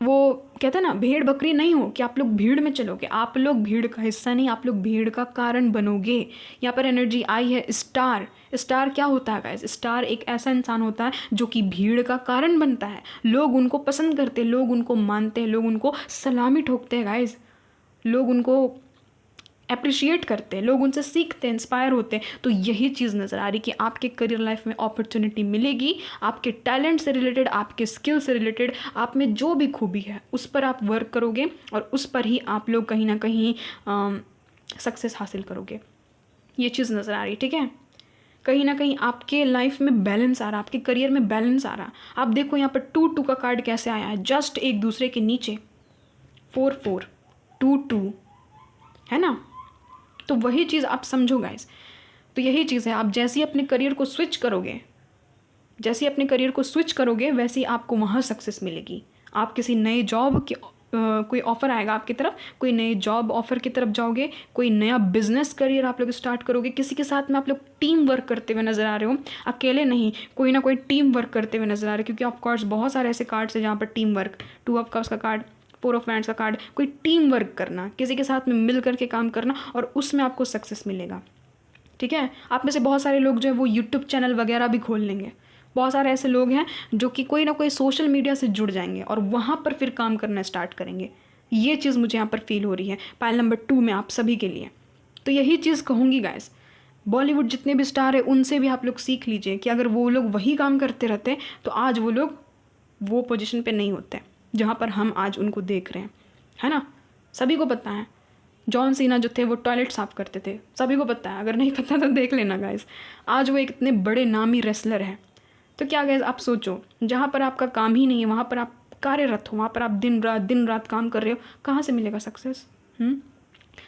वो कहते हैं ना भेड़ बकरी नहीं हो कि आप लोग भीड़ में चलोगे, आप लोग भीड़ का हिस्सा नहीं, आप लोग भीड़ का कारण बनोगे। यहाँ पर एनर्जी आई है स्टार। स्टार क्या होता है गाइस? स्टार एक ऐसा इंसान होता है जो कि भीड़ का कारण बनता है, लोग उनको पसंद करते हैं, लोग उनको मानते हैं, लोग उनको सलामी ठोकते हैं गाइस, लोग उनको अप्रिशिएट करते हैं, लोग उनसे सीखते हैं, इंस्पायर होते हैं। तो यही चीज़ नज़र आ रही कि आपके करियर लाइफ में अपॉर्चुनिटी मिलेगी, आपके टैलेंट से रिलेटेड, आपके स्किल से रिलेटेड, आप में जो भी खूबी है उस पर आप वर्क करोगे और उस पर ही आप लोग कहीं ना कहीं सक्सेस हासिल करोगे। ये चीज़ नज़र आ रही, ठीक है। कहीं ना कहीं आपके लाइफ में बैलेंस आ रहा, आपके करियर में बैलेंस आ रहा। आप देखो यहाँ पर 2-2 का कार्ड कैसे आया है, जस्ट एक दूसरे के नीचे, 4-4, 2-2, है ना। तो वही चीज़ आप समझो गाइस। तो यही चीज़ है, आप जैसे ही अपने करियर को स्विच करोगे, जैसे ही अपने करियर को स्विच करोगे वैसे ही आपको वहाँ सक्सेस मिलेगी। आप किसी नए जॉब की कोई ऑफ़र आएगा आपकी तरफ, कोई नए जॉब ऑफ़र की तरफ जाओगे, कोई नया बिजनेस करियर आप लोग स्टार्ट करोगे, किसी के साथ में आप लोग टीम वर्क करते हुए नज़र आ रहे हो, अकेले नहीं, कोई ना कोई टीम वर्क करते हुए नज़र आ रहे हो। क्योंकि ऑफकोर्स बहुत सारे ऐसे कार्ड्स हैं जहाँ पर टीम वर्क, 2 ऑफ कप्स का कार्ड, 4 ऑफ वैंड्स का कार्ड, कोई टीम वर्क करना, किसी के साथ में मिल करके काम करना और उसमें आपको सक्सेस मिलेगा। ठीक है, आप में से बहुत सारे लोग जो है वो यूट्यूब चैनल वगैरह भी खोल लेंगे। बहुत सारे ऐसे लोग हैं जो कि कोई ना कोई सोशल मीडिया से जुड़ जाएंगे और वहाँ पर फिर काम करना स्टार्ट करेंगे। ये चीज़ मुझे यहाँ पर फील हो रही है पाइल नंबर 2 में आप सभी के लिए। तो यही चीज़ कहूँगी गाइस, बॉलीवुड जितने भी स्टार हैं उनसे भी आप लोग सीख लीजिए कि अगर वो लोग वही काम करते रहते तो आज वो लोग वो पोजीशन पे नहीं होते जहाँ पर हम आज उनको देख रहे हैं, है ना। सभी को पता है जॉन सीना जो थे वो टॉयलेट साफ़ करते थे, सभी को पता है, अगर नहीं पता तो देख लेना गाइस। आज वो एक इतने बड़े नामी रेसलर हैं। तो क्या गाइस आप सोचो, जहाँ पर आपका काम ही नहीं है वहाँ पर आप कार्यरत हो, वहाँ पर आप दिन रात काम कर रहे हो, कहाँ से मिलेगा सक्सेस?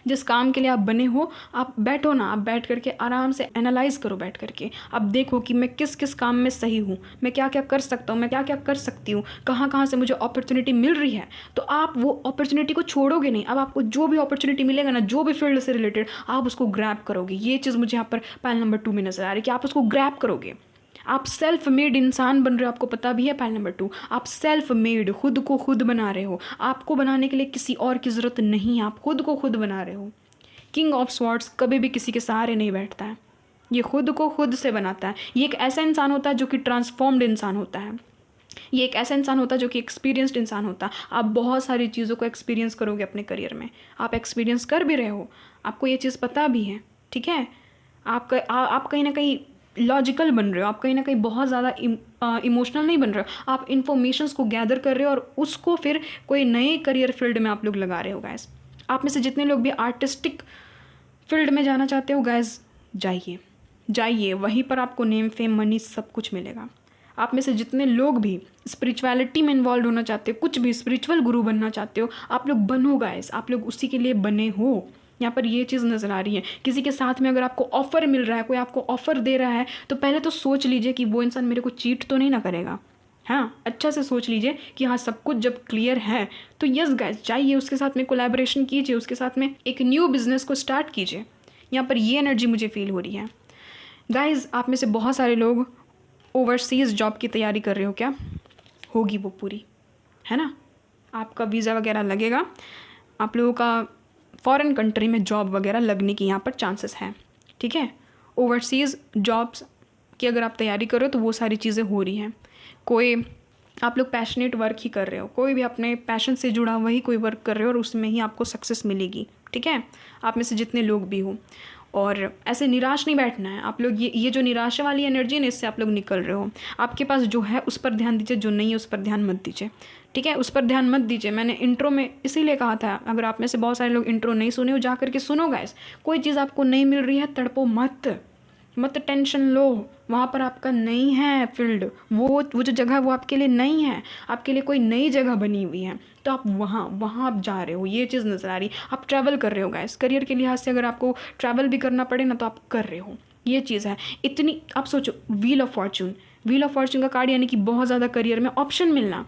जिस काम के लिए आप बने हो, आप बैठो ना, आप बैठ करके आराम से एनालाइज करो, बैठ करके आप देखो कि मैं किस किस काम में सही हूँ, मैं क्या क्या कर सकता हूँ, मैं क्या क्या कर सकती हूँ, कहाँ कहाँ से मुझे अपॉर्चुनिटी मिल रही है। तो आप वो अपॉर्चुनिटी को छोड़ोगे नहीं। अब आपको जो भी अपॉर्चुनिटी मिलेगा ना, जो भी फील्ड से रिलेटेड, आप उसको ग्रैब करोगे। ये चीज़ मुझे यहाँ पर पाइल नंबर 2 में नज़र आ रही है कि आप उसको ग्रैब करोगे। आप सेल्फ मेड इंसान बन रहे हो, आपको पता भी है पाइल नंबर 2, आप सेल्फ मेड, खुद को खुद बना रहे हो। आपको बनाने के लिए किसी और की ज़रूरत नहीं है, आप खुद को खुद बना रहे हो। किंग ऑफ स्वॉर्ड्स कभी भी किसी के सहारे नहीं बैठता है, ये खुद को खुद से बनाता है। ये एक ऐसा इंसान होता है जो कि ट्रांसफॉर्म्ड इंसान होता है, ये एक ऐसा इंसान होता है जो कि एक्सपीरियंस्ड इंसान होता है। आप बहुत सारी चीज़ों को एक्सपीरियंस करोगे अपने करियर में, आप एक्सपीरियंस कर भी रहे हो, आपको ये चीज़ पता भी है, ठीक है। आप कहीं ना कहीं लॉजिकल बन रहे हो, आप कहीं ना कहीं बहुत ज़्यादा इमोशनल नहीं बन रहे हो, आप इन्फॉर्मेशंस को गैदर कर रहे हो और उसको फिर कोई नए करियर फील्ड में आप लोग लगा रहे हो गाइस। आप में से जितने लोग भी आर्टिस्टिक फील्ड में जाना चाहते हो गाइस, जाइए, वहीं पर आपको नेम फेम मनी सब कुछ मिलेगा। आप में से जितने लोग भी स्पिरिचुअलिटी में इन्वॉल्व होना चाहते हो, कुछ भी स्पिरिचुअल गुरु बनना चाहते हो, आप लोग बनो गाइस, आप लोग उसी के लिए बने हो। यहाँ पर ये चीज़ नज़र आ रही है। किसी के साथ में अगर आपको ऑफ़र मिल रहा है, कोई आपको ऑफ़र दे रहा है, तो पहले तो सोच लीजिए कि वो इंसान मेरे को चीट तो नहीं ना करेगा। हाँ, अच्छा से सोच लीजिए कि हाँ सब कुछ जब क्लियर है तो यस गाइस, जाइए उसके साथ में कोलैबोरेशन कीजिए, उसके साथ में एक न्यू बिज़नेस को स्टार्ट कीजिए। यहाँ पर ये एनर्जी मुझे फील हो रही है गाइस। आप में से बहुत सारे लोग ओवरसीज़ जॉब की तैयारी कर रहे हो, क्या होगी वो पूरी, है ना। आपका वीज़ा वगैरह लगेगा, आप लोगों का फॉरेन कंट्री में जॉब वगैरह लगने की यहाँ पर चांसेस हैं, ठीक है। ओवरसीज़ जॉब्स कि अगर आप तैयारी करो तो वो सारी चीज़ें हो रही हैं। कोई आप लोग पैशनेट वर्क ही कर रहे हो, कोई भी अपने पैशन से जुड़ा वही कोई वर्क कर रहे हो और उसमें ही आपको सक्सेस मिलेगी, ठीक है, आप में से जितने लोग भी हो। और ऐसे निराश नहीं बैठना है आप लोग। ये जो निराशा वाली एनर्जी है ना, इससे आप लोग निकल रहे हो। आपके पास जो है उस पर ध्यान दीजिए, जो नहीं है उस पर ध्यान मत दीजिए, ठीक है, उस पर ध्यान मत दीजिए। मैंने इंट्रो में इसीलिए कहा था, अगर आप में से बहुत सारे लोग इंट्रो नहीं सुने हो, जा करके सुनो गाइस। कोई चीज़ आपको नहीं मिल रही है, तड़पो मत टेंशन लो, वहाँ पर आपका नहीं है फील्ड, वो जो जगह वो आपके लिए नहीं है, आपके लिए कोई नई जगह बनी हुई है, तो आप वहाँ आप जा रहे हो, ये चीज़ नज़र आ रही। आप ट्रैवल कर रहे हो गाइस, करियर के लिहाज से अगर आपको ट्रैवल भी करना पड़े ना तो आप कर रहे हो, ये चीज़ है। इतनी आप सोचो, व्हील ऑफ फॉर्चून का कार्ड यानी कि बहुत ज़्यादा करियर में ऑप्शन मिलना,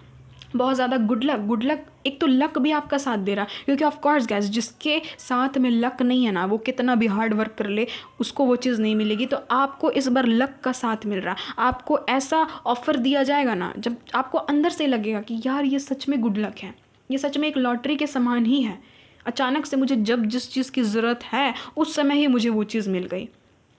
बहुत ज़्यादा गुड लक। एक तो लक भी आपका साथ दे रहा, क्योंकि ऑफ कोर्स गैस जिसके साथ में लक नहीं है ना, वो कितना भी हार्ड वर्क कर ले उसको वो चीज़ नहीं मिलेगी। तो आपको इस बार लक का साथ मिल रहा, आपको ऐसा ऑफर दिया जाएगा ना, जब आपको अंदर से लगेगा कि यार ये सच में गुड लक है, ये सच में एक लॉटरी के समान ही है। अचानक से मुझे जब जिस चीज़ की ज़रूरत है उस समय ही मुझे वो चीज़ मिल गई।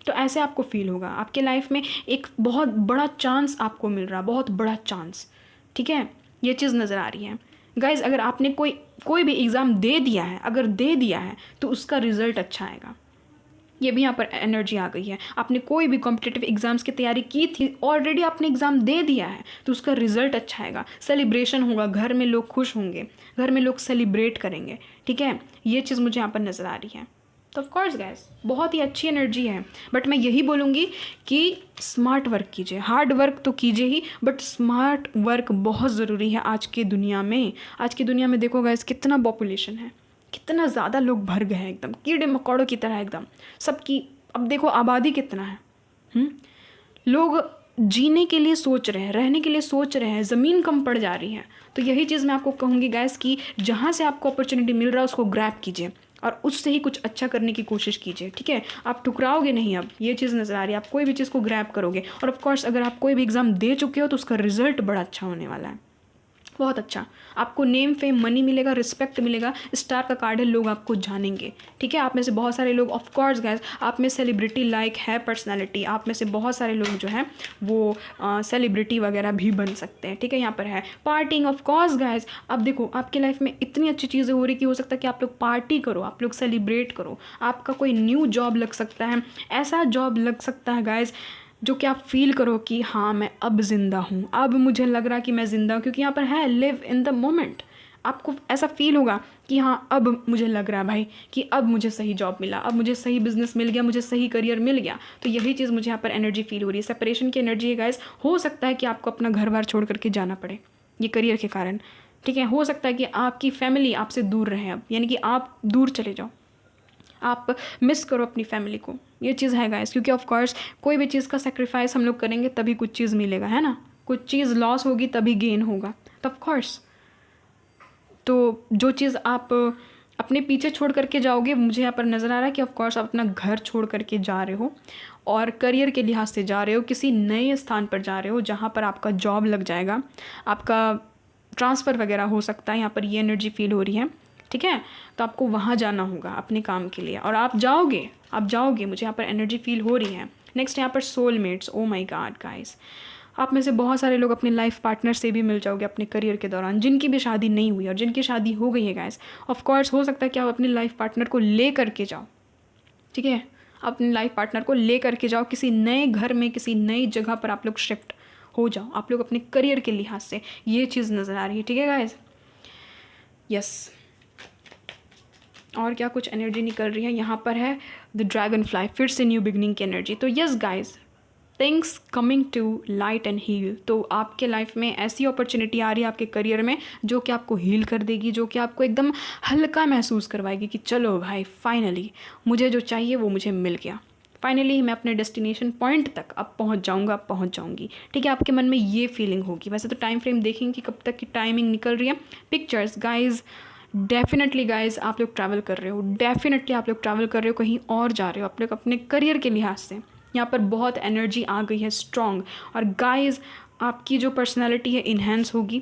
तो ऐसे आपको फील होगा, आपके लाइफ में एक बहुत बड़ा चांस आपको मिल रहा, बहुत बड़ा चांस, ठीक है, ये चीज़ नज़र आ रही है गाइज। अगर आपने कोई भी एग्ज़ाम दे दिया है, अगर दे दिया है तो उसका रिज़ल्ट अच्छा आएगा, ये भी यहाँ पर एनर्जी आ गई है। आपने कोई भी कॉम्पिटिटिव एग्ज़ाम्स की तैयारी की थी, ऑलरेडी आपने एग्ज़ाम दे दिया है तो उसका रिज़ल्ट अच्छा आएगा, सेलिब्रेशन होगा, घर में लोग खुश होंगे, घर में लोग सेलिब्रेट करेंगे, ठीक है, ये चीज़ मुझे यहाँ पर नज़र आ रही है। तो ऑफ कोर्स गाइस बहुत ही अच्छी एनर्जी है, बट मैं यही बोलूँगी कि स्मार्ट वर्क कीजिए, हार्ड वर्क तो कीजिए ही, बट स्मार्ट वर्क बहुत ज़रूरी है आज की दुनिया में। आज की दुनिया में देखो गाइस कितना पॉपुलेशन है, कितना ज़्यादा लोग भर गए हैं, एकदम कीड़े मकोड़ों की तरह एकदम सबकी। अब देखो आबादी कितना है, लोग जीने के लिए सोच रहे हैं, रहने के लिए सोच रहे हैं, ज़मीन कम पड़ जा रही है। तो यही चीज़ मैं आपको कहूँगी गाइस कि जहाँ से आपको अपॉर्चुनिटी मिल रहा है उसको ग्रैब कीजिए और उससे ही कुछ अच्छा करने की कोशिश कीजिए, ठीक है, आप ठुकराओगे नहीं। अब ये चीज़ नज़र आ रही है, आप कोई भी चीज़ को ग्रैब करोगे। और ऑफ कोर्स अगर आप कोई भी एग्ज़ाम दे चुके हो तो उसका रिजल्ट बड़ा अच्छा होने वाला है, बहुत अच्छा। आपको नेम फेम मनी मिलेगा, रिस्पेक्ट मिलेगा, स्टार का कार्ड है, लोग आपको जानेंगे, ठीक है। आप में से बहुत सारे लोग, ऑफ कोर्स गाइस आप में सेलिब्रिटी लाइक है पर्सनालिटी, आप में से बहुत सारे लोग जो हैं वो सेलिब्रिटी वगैरह भी बन सकते हैं, ठीक है। यहाँ पर है पार्टिंग, ऑफ कोर्स गाइस। अब देखो आपकी लाइफ में इतनी अच्छी चीज़ें हो रही कि हो सकता है कि आप लोग पार्टी करो, आप लोग सेलिब्रेट करो, आपका कोई न्यू जॉब लग सकता है, ऐसा जॉब लग सकता है गाइस जो कि आप फील करो कि हाँ मैं अब ज़िंदा हूँ, अब मुझे लग रहा कि मैं ज़िंदा हूँ, क्योंकि यहाँ पर है लिव इन द मोमेंट। आपको ऐसा फील होगा कि हाँ अब मुझे लग रहा है भाई कि अब मुझे सही जॉब मिला, अब मुझे सही बिजनेस मिल गया, मुझे सही करियर मिल गया। तो यही चीज़ मुझे यहाँ पर एनर्जी फील हो रही है, सेपरेशन की एनर्जी है गाइस। हो सकता है कि आपको अपना घर बार छोड़ करके जाना पड़े ये करियर के कारण, ठीक है। हो सकता है कि आपकी फैमिली आपसे दूर रहे अब, यानी कि आप दूर चले जाओ, आप मिस करो अपनी फैमिली को, ये चीज़ है गाइस। क्योंकि ऑफ कोर्स कोई भी चीज़ का सेक्रीफाइस हम लोग करेंगे तभी कुछ चीज़ मिलेगा, है ना, कुछ चीज़ लॉस होगी तभी गेन होगा। तो ऑफ कोर्स तो जो चीज़ आप अपने पीछे छोड़ करके जाओगे, मुझे यहाँ पर नज़र आ रहा है कि ऑफ कोर्स आप अपना घर छोड़ करके जा रहे हो और करियर के लिहाज से जा रहे हो, किसी नए स्थान पर जा रहे हो जहाँ पर आपका जॉब लग जाएगा, आपका ट्रांसफ़र वगैरह हो सकता है, यहाँ पर ये एनर्जी फील हो रही है, ठीक है। तो आपको वहाँ जाना होगा अपने काम के लिए और आप जाओगे, मुझे यहाँ पर एनर्जी फील हो रही है। नेक्स्ट यहाँ पर soulmates, O my God guys, आप में से बहुत सारे लोग अपने लाइफ पार्टनर से भी मिल जाओगे अपने करियर के दौरान, जिनकी भी शादी नहीं हुई और जिनकी शादी हो गई है गाइस। ऑफ कोर्स हो सकता है कि आप अपने लाइफ पार्टनर को ले करके जाओ, ठीक है, अपने लाइफ पार्टनर को ले करके जाओ, किसी नए घर में, किसी नई जगह पर आप लोग शिफ्ट हो जाओ, आप लोग अपने करियर के लिहाज से, ये चीज़ नज़र आ रही है, ठीक है गाइस। यस, और क्या कुछ एनर्जी निकल रही है यहाँ पर है द ड्रैगन फ्लाई, फिर से न्यू बिगनिंग की एनर्जी। तो yes guys, things coming to light and heal. तो आपके लाइफ में ऐसी अपॉर्चुनिटी आ रही है आपके करियर में जो कि आपको हील कर देगी, जो कि आपको एकदम हल्का महसूस करवाएगी कि चलो भाई फाइनली मुझे जो चाहिए वो मुझे मिल गया, फाइनली मैं अपने डेस्टिनेशन पॉइंट तक अब पहुंच जाऊंगी, ठीक है। आपके मन में ये फीलिंग होगी। वैसे तो टाइम फ्रेम देखेंगे कि कब तक की टाइमिंग निकल रही है। पिक्चर्स गाइज, डेफिनेटली गाइज आप लोग ट्रैवल कर रहे हो, डेफिनेटली आप लोग ट्रैवल कर रहे हो, कहीं और जा रहे हो आप लोग अपने करियर के लिहाज से। यहाँ पर बहुत एनर्जी आ गई है स्ट्रॉन्ग, और गाइज आपकी जो पर्सनालिटी है इन्हेंस होगी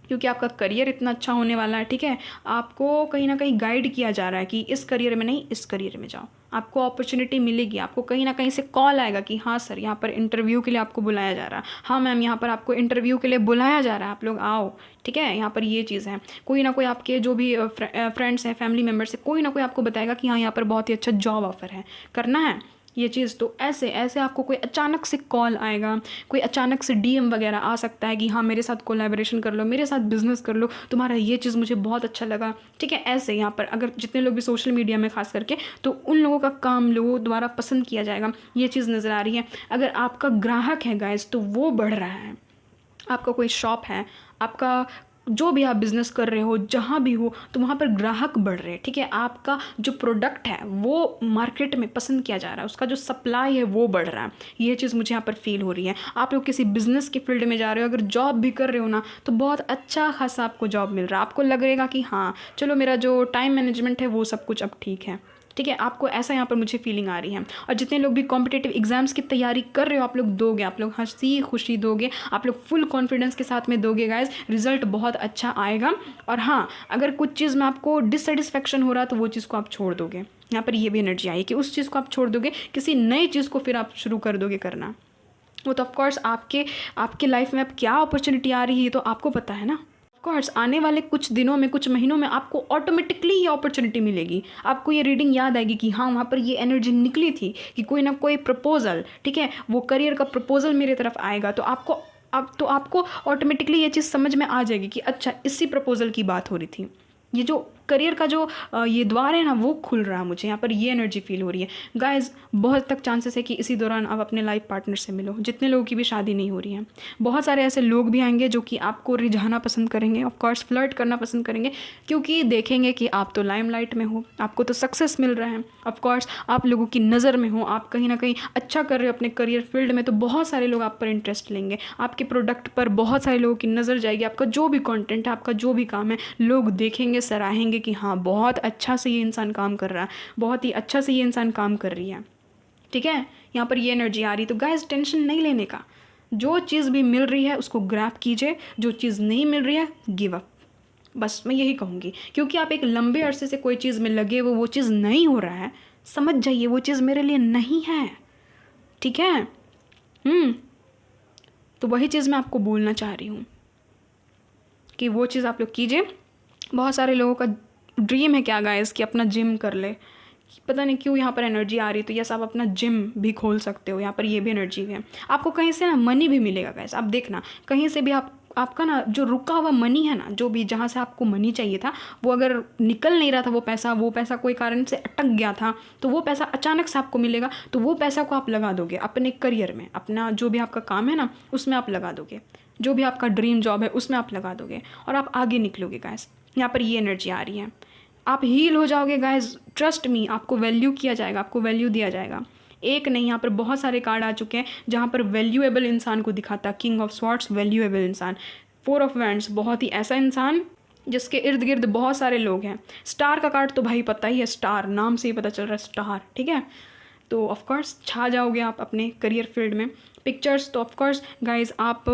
क्योंकि आपका करियर इतना अच्छा होने वाला है, ठीक है। आपको कहीं ना कहीं गाइड किया जा रहा है कि इस करियर में नहीं, इस करियर में जाओ, आपको अपॉर्चुनिटी मिलेगी, आपको कहीं ना कहीं से कॉल आएगा कि हाँ सर यहाँ पर इंटरव्यू के लिए आपको बुलाया जा रहा है, हाँ मैम यहाँ पर आपको इंटरव्यू के लिए बुलाया जा रहा है, आप लोग आओ, ठीक है। यहाँ पर ये चीज़ है, कोई ना कोई आपके जो भी फ्रेंड्स हैं, फैमिली मेम्बर्स है, कोई ना कोई आपको बताएगा कि हाँ यहाँ पर बहुत ही अच्छा जॉब ऑफर है, करना है ये चीज़। तो ऐसे ऐसे आपको कोई अचानक से कॉल आएगा, कोई अचानक से डीएम वगैरह आ सकता है कि हाँ मेरे साथ कोलैबोरेशन कर लो, मेरे साथ बिजनेस कर लो, तुम्हारा ये चीज़ मुझे बहुत अच्छा लगा, ठीक है। ऐसे यहाँ पर अगर जितने लोग भी सोशल मीडिया में खास करके, तो उन लोगों का काम लोगों द्वारा पसंद किया जाएगा, ये चीज़ नज़र आ रही है। अगर आपका ग्राहक है गाइस तो वो बढ़ रहा है, आपका कोई शॉप है, आपका जो भी आप बिज़नेस कर रहे हो, जहाँ भी हो, तो वहाँ पर ग्राहक बढ़ रहे हैं, ठीक है। आपका जो प्रोडक्ट है वो मार्केट में पसंद किया जा रहा है, उसका जो सप्लाई है वो बढ़ रहा है, ये चीज़ मुझे यहाँ पर फील हो रही है। आप लोग किसी बिज़नेस के फील्ड में जा रहे हो, अगर जॉब भी कर रहे हो ना, तो बहुत अच्छा खासा आपको जॉब मिल रहा है, आपको लगेगा कि हाँ चलो मेरा जो टाइम मैनेजमेंट है वो सब कुछ अब ठीक है, ठीक है। आपको ऐसा यहाँ पर मुझे फीलिंग आ रही है। और जितने लोग भी कॉम्पिटिटिव एग्जाम्स की तैयारी कर रहे हो, आप लोग दोगे, आप लोग हंसी खुशी दोगे, आप लोग फुल कॉन्फिडेंस के साथ में दोगे गाइज, रिजल्ट बहुत अच्छा आएगा। और हाँ, अगर कुछ चीज़ में आपको डिससेटिस्फेक्शन हो रहा है तो वो चीज़ को आप छोड़ दोगे, यहाँ पर ये भी एनर्जी आई कि उस चीज़ को आप छोड़ दोगे, किसी नई चीज़ को फिर आप शुरू कर दोगे करना। वो तो ऑफकोर्स आपके लाइफ में अब क्या अपॉर्चुनिटी आ रही है तो आपको पता है ना। कोर्स आने वाले कुछ दिनों में, कुछ महीनों में आपको ऑटोमेटिकली ये अपॉर्चुनिटी मिलेगी, आपको ये रीडिंग याद आएगी कि हाँ वहाँ पर ये एनर्जी निकली थी कि कोई ना कोई प्रपोजल, ठीक है, वो करियर का प्रपोजल मेरे तरफ आएगा, तो आपको ऑटोमेटिकली ये चीज़ समझ में आ जाएगी कि अच्छा इसी प्रपोजल की बात हो रही थी। ये जो करियर का जो ये द्वार है ना वो खुल रहा है, मुझे यहाँ पर ये एनर्जी फील हो रही है गाइज। बहुत तक चांसेस है कि इसी दौरान आप अपने लाइफ पार्टनर से मिलो, जितने लोगों की भी शादी नहीं हो रही है। बहुत सारे ऐसे लोग भी आएंगे जो कि आपको रिझाना पसंद करेंगे, ऑफकोर्स फ्लर्ट करना पसंद करेंगे, क्योंकि देखेंगे कि आप तो लाइमलाइट में हो, आपको तो सक्सेस मिल रहा है, ऑफकोर्स आप लोगों की नज़र में हो, आप कहीं ना कहीं अच्छा कर रहे हो अपने करियर फील्ड में, तो बहुत सारे लोग आप पर इंटरेस्ट लेंगे, आपके प्रोडक्ट पर बहुत सारे लोगों की नज़र जाएगी, आपका जो भी कॉन्टेंट है, आपका जो भी काम है, लोग देखेंगे, सराहेंगे कि हाँ बहुत अच्छा से ये इंसान काम कर रहा है, बहुत ही अच्छा से ये इंसान काम कर रही है, ठीक है। यहाँ पर ये एनर्जी आ रही। तो गाइस टेंशन नहीं लेने का, जो चीज़ भी मिल रही है उसको ग्रैब कीजिए, जो चीज़ नहीं मिल रही है गिव अप, बस मैं यही कहूँगी। क्योंकि आप एक लंबे अरसे से कोई चीज़ में लगे वो चीज़ नहीं हो रहा है, समझ जाइए वो चीज़ मेरे लिए नहीं है, ठीक है। तो वही चीज़ मैं आपको बोलना चाह रही हूँ कि वो चीज़ आप लोग कीजिए। बहुत सारे लोगों का ड्रीम है क्या गाइस कि अपना जिम कर ले, पता नहीं क्यों यहाँ पर एनर्जी आ रही है। तो यस आप अपना जिम भी खोल सकते हो, यहाँ पर ये भी एनर्जी है। आपको कहीं से ना मनी भी मिलेगा गाइस, आप देखना कहीं से भी आपका ना जो रुका हुआ मनी है ना, जो भी जहाँ से आपको मनी चाहिए था वो अगर निकल नहीं रहा था, वो पैसा कोई कारण से अटक गया था, तो वो पैसा अचानक से आपको मिलेगा। तो वो पैसा को आप लगा दोगे अपने करियर में, अपना जो भी आपका काम है ना उसमें आप लगा दोगे, जो भी आपका ड्रीम जॉब है उसमें आप लगा दोगे और आप आगे निकलोगे गाइस। यहाँ पर ये एनर्जी आ रही है, आप हील हो जाओगे गाइस, ट्रस्ट मी, आपको वैल्यू किया जाएगा, आपको वैल्यू दिया जाएगा। एक नहीं, यहाँ पर बहुत सारे कार्ड आ चुके हैं जहाँ पर वैल्यूएबल इंसान को दिखाता है। किंग ऑफ स्वॉर्ड्स वैल्यूएबल इंसान, फोर ऑफ वैंड्स बहुत ही ऐसा इंसान जिसके इर्द गिर्द बहुत सारे लोग हैं। स्टार का कार्ड तो भाई पता ही है, स्टार नाम से ही पता चल रहा है स्टार, ठीक है। तो ऑफकोर्स छा जाओगे आप अपने करियर फील्ड में। पिक्चर्स तो ऑफकोर्स गाइज आप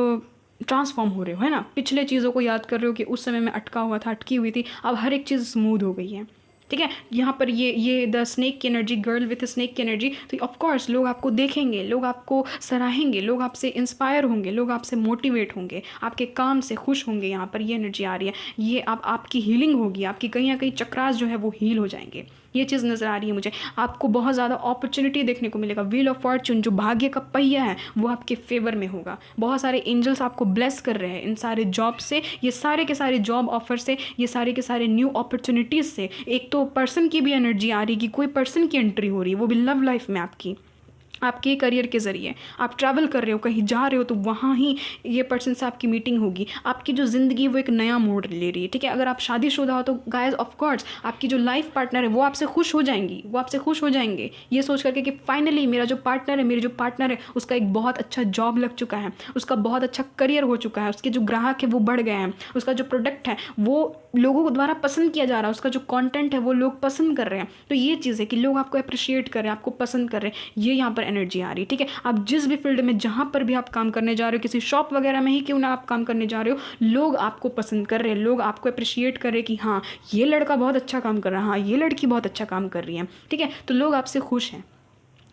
ट्रांसफॉर्म हो रहे हो, है ना, पिछले चीज़ों को याद कर रहे हो कि उस समय में अटका हुआ था, अटकी हुई थी, अब हर एक चीज़ स्मूथ हो गई है, ठीक है। यहाँ पर ये द स्नेक की एनर्जी, गर्ल विथ स्नेक की एनर्जी, तो ऑफकोर्स लोग आपको देखेंगे, लोग आपको सराहेंगे, लोग आपसे इंस्पायर होंगे, लोग आपसे मोटिवेट होंगे, आपके काम से खुश होंगे। यहाँ पर ये एनर्जी आ रही है, ये आपकी हीलिंग होगी, आपकी कहीं ना कहीं चक्रास जो है वो हील हो जाएंगे, ये चीज़ नज़र आ रही है मुझे। आपको बहुत ज़्यादा अपॉर्चुनिटी देखने को मिलेगा। व्हील ऑफ फॉर्चून जो भाग्य का पहिया है वो आपके फेवर में होगा। बहुत सारे एंजल्स आपको ब्लेस कर रहे हैं इन सारे जॉब से, ये सारे के सारे जॉब ऑफर से, ये सारे के सारे न्यू अपॉर्चुनिटीज़ से। एक तो पर्सन की भी एनर्जी आ रही है कि कोई पर्सन की एंट्री हो रही है, वो भी लव लाइफ में आपके करियर के ज़रिए। आप ट्रैवल कर रहे हो, कहीं जा रहे हो, तो वहाँ ही ये पर्सन से आपकी मीटिंग होगी। आपकी जो ज़िंदगी वो एक नया मोड़ ले रही है, ठीक है। अगर आप शादीशुदा हो तो गाइस ऑफ कोर्स आपकी जो लाइफ पार्टनर है वो आपसे खुश हो जाएंगी, वो आपसे खुश हो जाएंगे ये सोच करके कि फाइनली मेरा जो पार्टनर है, मेरी जो पार्टनर है उसका एक बहुत अच्छा जॉब लग चुका है, उसका बहुत अच्छा करियर हो चुका है, उसके जो ग्राहक है वो बढ़ गए हैं, उसका जो प्रोडक्ट है वो लोगों द्वारा पसंद किया जा रहा है, उसका जो कंटेंट है वो लोग पसंद कर रहे हैं। तो ये चीज़ है कि लोग आपको अप्रिशिएट कर रहे हैं, आपको पसंद कर रहे हैं, ये यहाँ पर एनर्जी आ रही है, ठीक है। आप जिस भी फील्ड में जहाँ पर भी आप काम करने जा रहे हो, किसी शॉप वगैरह में ही क्यों ना आप काम करने जा रहे हो, लोग आपको पसंद कर रहे हैं, लोग आपको अप्रिशिएट कर रहे हैं कि हाँ ये लड़का बहुत अच्छा काम कर रहा है, हाँ ये लड़की बहुत अच्छा काम कर रही है, ठीक है। तो लोग आपसे खुश हैं,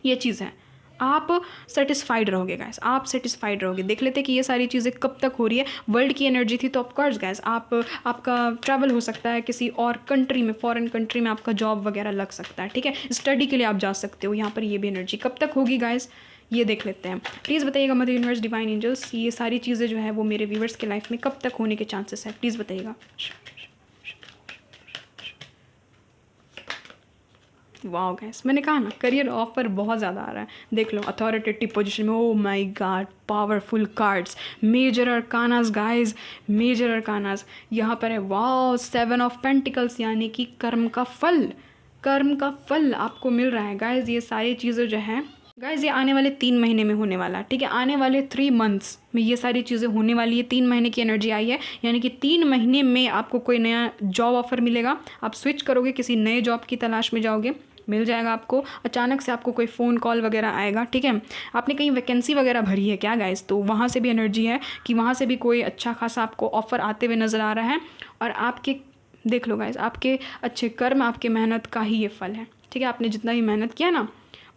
ये चीज़ है। आप सेटिस्फाइड रहोगे गाइस, आप सेटिस्फाइड रहोगे। देख लेते कि ये सारी चीज़ें कब तक हो रही है। वर्ल्ड की एनर्जी थी तो ऑफकोर्स गाइस आपका ट्रैवल हो सकता है किसी और कंट्री में, फॉरेन कंट्री में आपका जॉब वगैरह लग सकता है, ठीक है। स्टडी के लिए आप जा सकते हो, यहाँ पर ये भी एनर्जी कब तक होगी गाइस, ये देख लेते हैं। प्लीज़ बताइएगा मदर यूनिवर्स, डिवाइन एंजल्स, ये सारी चीज़ें जो है वो मेरे व्यूवर्स के लाइफ में कब तक होने के चांसेस है, प्लीज़ बताइएगा। वाह गाइस, मैंने कहा ना करियर ऑफर बहुत ज़्यादा आ रहा है। देख लो अथॉरिटेटिव पोजीशन में, oh my God, powerful cards, major arcana guys, major arcana यहाँ पर है। वाह, 7 ऑफ पेंटिकल्स, यानी कि कर्म का फल, कर्म का फल आपको मिल रहा है गाइस। ये सारी चीज़ें जो है गाइस ये आने वाले 3 महीने में होने वाला, ठीक है। आने वाले 3 मंथ्स में ये सारी चीज़ें होने वाली है। 3 महीने की एनर्जी आई है, यानी कि 3 महीने में आपको कोई नया जॉब ऑफर मिलेगा। आप स्विच करोगे, किसी नए जॉब की तलाश में जाओगे, मिल जाएगा आपको। अचानक से आपको कोई फ़ोन कॉल वगैरह आएगा, ठीक है। आपने कहीं वैकेंसी वगैरह भरी है क्या गाइस, तो वहाँ से भी एनर्जी है कि वहाँ से भी कोई अच्छा खासा आपको ऑफ़र आते हुए नज़र आ रहा है। और आपके देख लो गाइस, आपके अच्छे कर्म, आपके मेहनत का ही ये फल है, ठीक है। आपने जितना भी मेहनत किया ना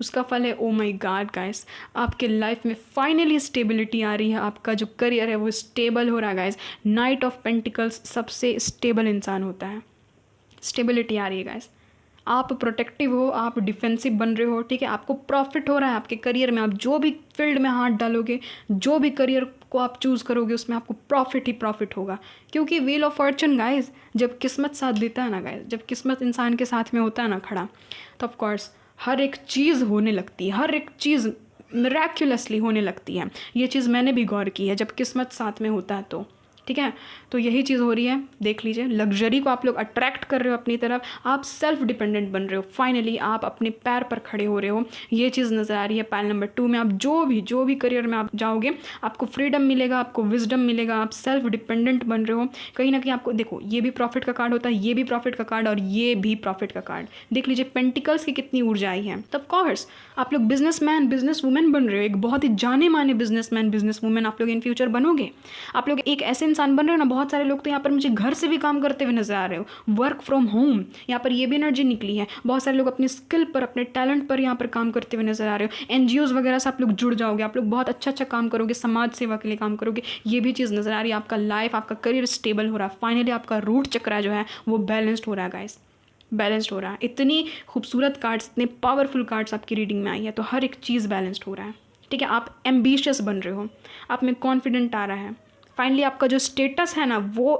उसका फल है। ओ माय गॉड गाइस, आपके लाइफ में फाइनली स्टेबिलिटी आ रही है। आपका जो करियर है वो स्टेबल हो रहा है गाइस। नाइट ऑफ पेंटिकल्स सबसे स्टेबल इंसान होता है, स्टेबिलिटी आ रही है गाइस। आप प्रोटेक्टिव हो, आप डिफेंसिव बन रहे हो, ठीक है। आपको प्रॉफिट हो रहा है आपके करियर में। आप जो भी फील्ड में हाथ डालोगे, जो भी करियर को आप चूज़ करोगे, उसमें आपको प्रॉफिट ही प्रॉफिट होगा। क्योंकि व्हील ऑफ फॉर्चून गाइस, जब किस्मत साथ देता है ना गाइस, जब किस्मत इंसान के साथ में होता है ना खड़ा, तो ऑफकोर्स हर एक चीज़ होने लगती है, हर एक चीज़ मिरेक्युलसली होने लगती है। ये चीज़ मैंने भी गौर की है, जब किस्मत साथ में होता है तो, ठीक है। तो यही चीज़ हो रही है, देख लीजिए। लग्जरी को आप लोग अट्रैक्ट कर रहे हो अपनी तरफ, आप सेल्फ डिपेंडेंट बन रहे हो। फाइनली आप अपने पैर पर खड़े हो रहे हो, ये चीज़ नज़र आ रही है। पाइल नंबर 2 में आप जो भी करियर में आप जाओगे, आपको फ्रीडम मिलेगा, आपको विजडम मिलेगा, आप सेल्फ डिपेंडेंट बन रहे हो। कहीं ना कहीं आपको देखो, ये भी प्रॉफिट का कार्ड होता है, ये भी प्रॉफिट का कार्ड, और ये भी प्रॉफिट का कार्ड। देख लीजिए पेंटिकल्स की कितनी ऊर्जा आई है। तो ऑफकोर्स आप लोग बिजनेसमैन, बिजनेस वुमेन बन रहे हो, एक बहुत ही जाने माने बिजनेसमैन, बिजनेस वुमेन आप लोग इन फ्यूचर बनोगे। आप लोग एक ऐसे इंसान बन रहे हो ना, बहुत सारे लोग तो यहाँ पर मुझे घर से भी काम करते हुए नजर आ रहे हो, वर्क फ्रॉम होम, यहाँ पर ये भी एनर्जी निकली है। बहुत सारे लोग अपने स्किल पर, अपने टैलेंट पर यहाँ पर काम करते हुए नजर आ रहे हो। एनजीओज वगैरह से आप लोग जुड़ जाओगे, आप लोग बहुत अच्छा काम करोगे, समाज सेवा के लिए काम करोगे, ये भी चीज़ नजर आ रही है। आपका लाइफ, आपका करियर स्टेबल हो रहा है। फाइनली आपका रूट चक्र जो है वो बैलेंस्ड हो रहा है गाइस, बैलेंस्ड हो रहा है। इतनी खूबसूरत कार्ड्स, इतने पावरफुल कार्ड्स आपकी रीडिंग में आई है, तो हर एक चीज़ बैलेंस्ड हो रहा है, ठीक है। आप एम्बिशियस बन रहे हो, आप में कॉन्फिडेंट आ रहा है। फाइनली आपका जो स्टेटस है ना वो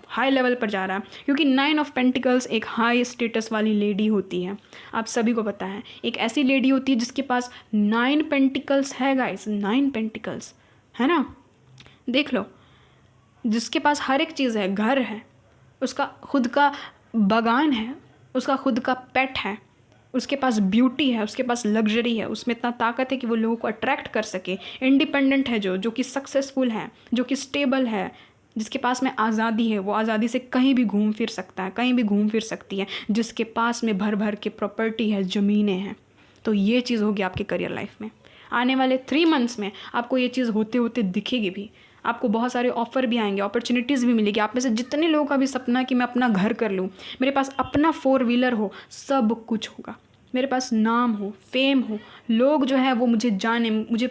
हाई लेवल पर जा रहा है, क्योंकि 9 ऑफ पेंटिकल्स एक हाई स्टेटस वाली लेडी होती है। आप सभी को पता है, एक ऐसी लेडी होती है जिसके पास 9 पेंटिकल्स है गाइस, 9 पेंटिकल्स है ना। देख लो, जिसके पास हर एक चीज़ है, घर है, उसका खुद का बागान है, उसका खुद का पेट है, उसके पास ब्यूटी है, उसके पास लग्जरी है, उसमें इतना ताकत है कि वो लोगों को अट्रैक्ट कर सके। इंडिपेंडेंट है, जो कि सक्सेसफुल है, जो कि स्टेबल है, जिसके पास में आज़ादी है, वो आज़ादी से कहीं भी घूम फिर सकता है, कहीं भी घूम फिर सकती है, जिसके पास में भर भर के प्रॉपर्टी है, ज़मीनें हैं। तो ये चीज़ होगी आपके करियर लाइफ में। आने वाले 3 मंथ्स में आपको ये चीज़ होते होते दिखेगी भी। आपको बहुत सारे ऑफ़र भी आएंगे, अपॉर्चुनिटीज़ भी मिलेगी। आप में से जितने लोगों का भी सपना कि मैं अपना घर कर लूँ, मेरे पास अपना 4 व्हीलर हो, सब कुछ होगा। मेरे पास नाम हो, फेम हो, लोग जो है वो मुझे जाने, मुझे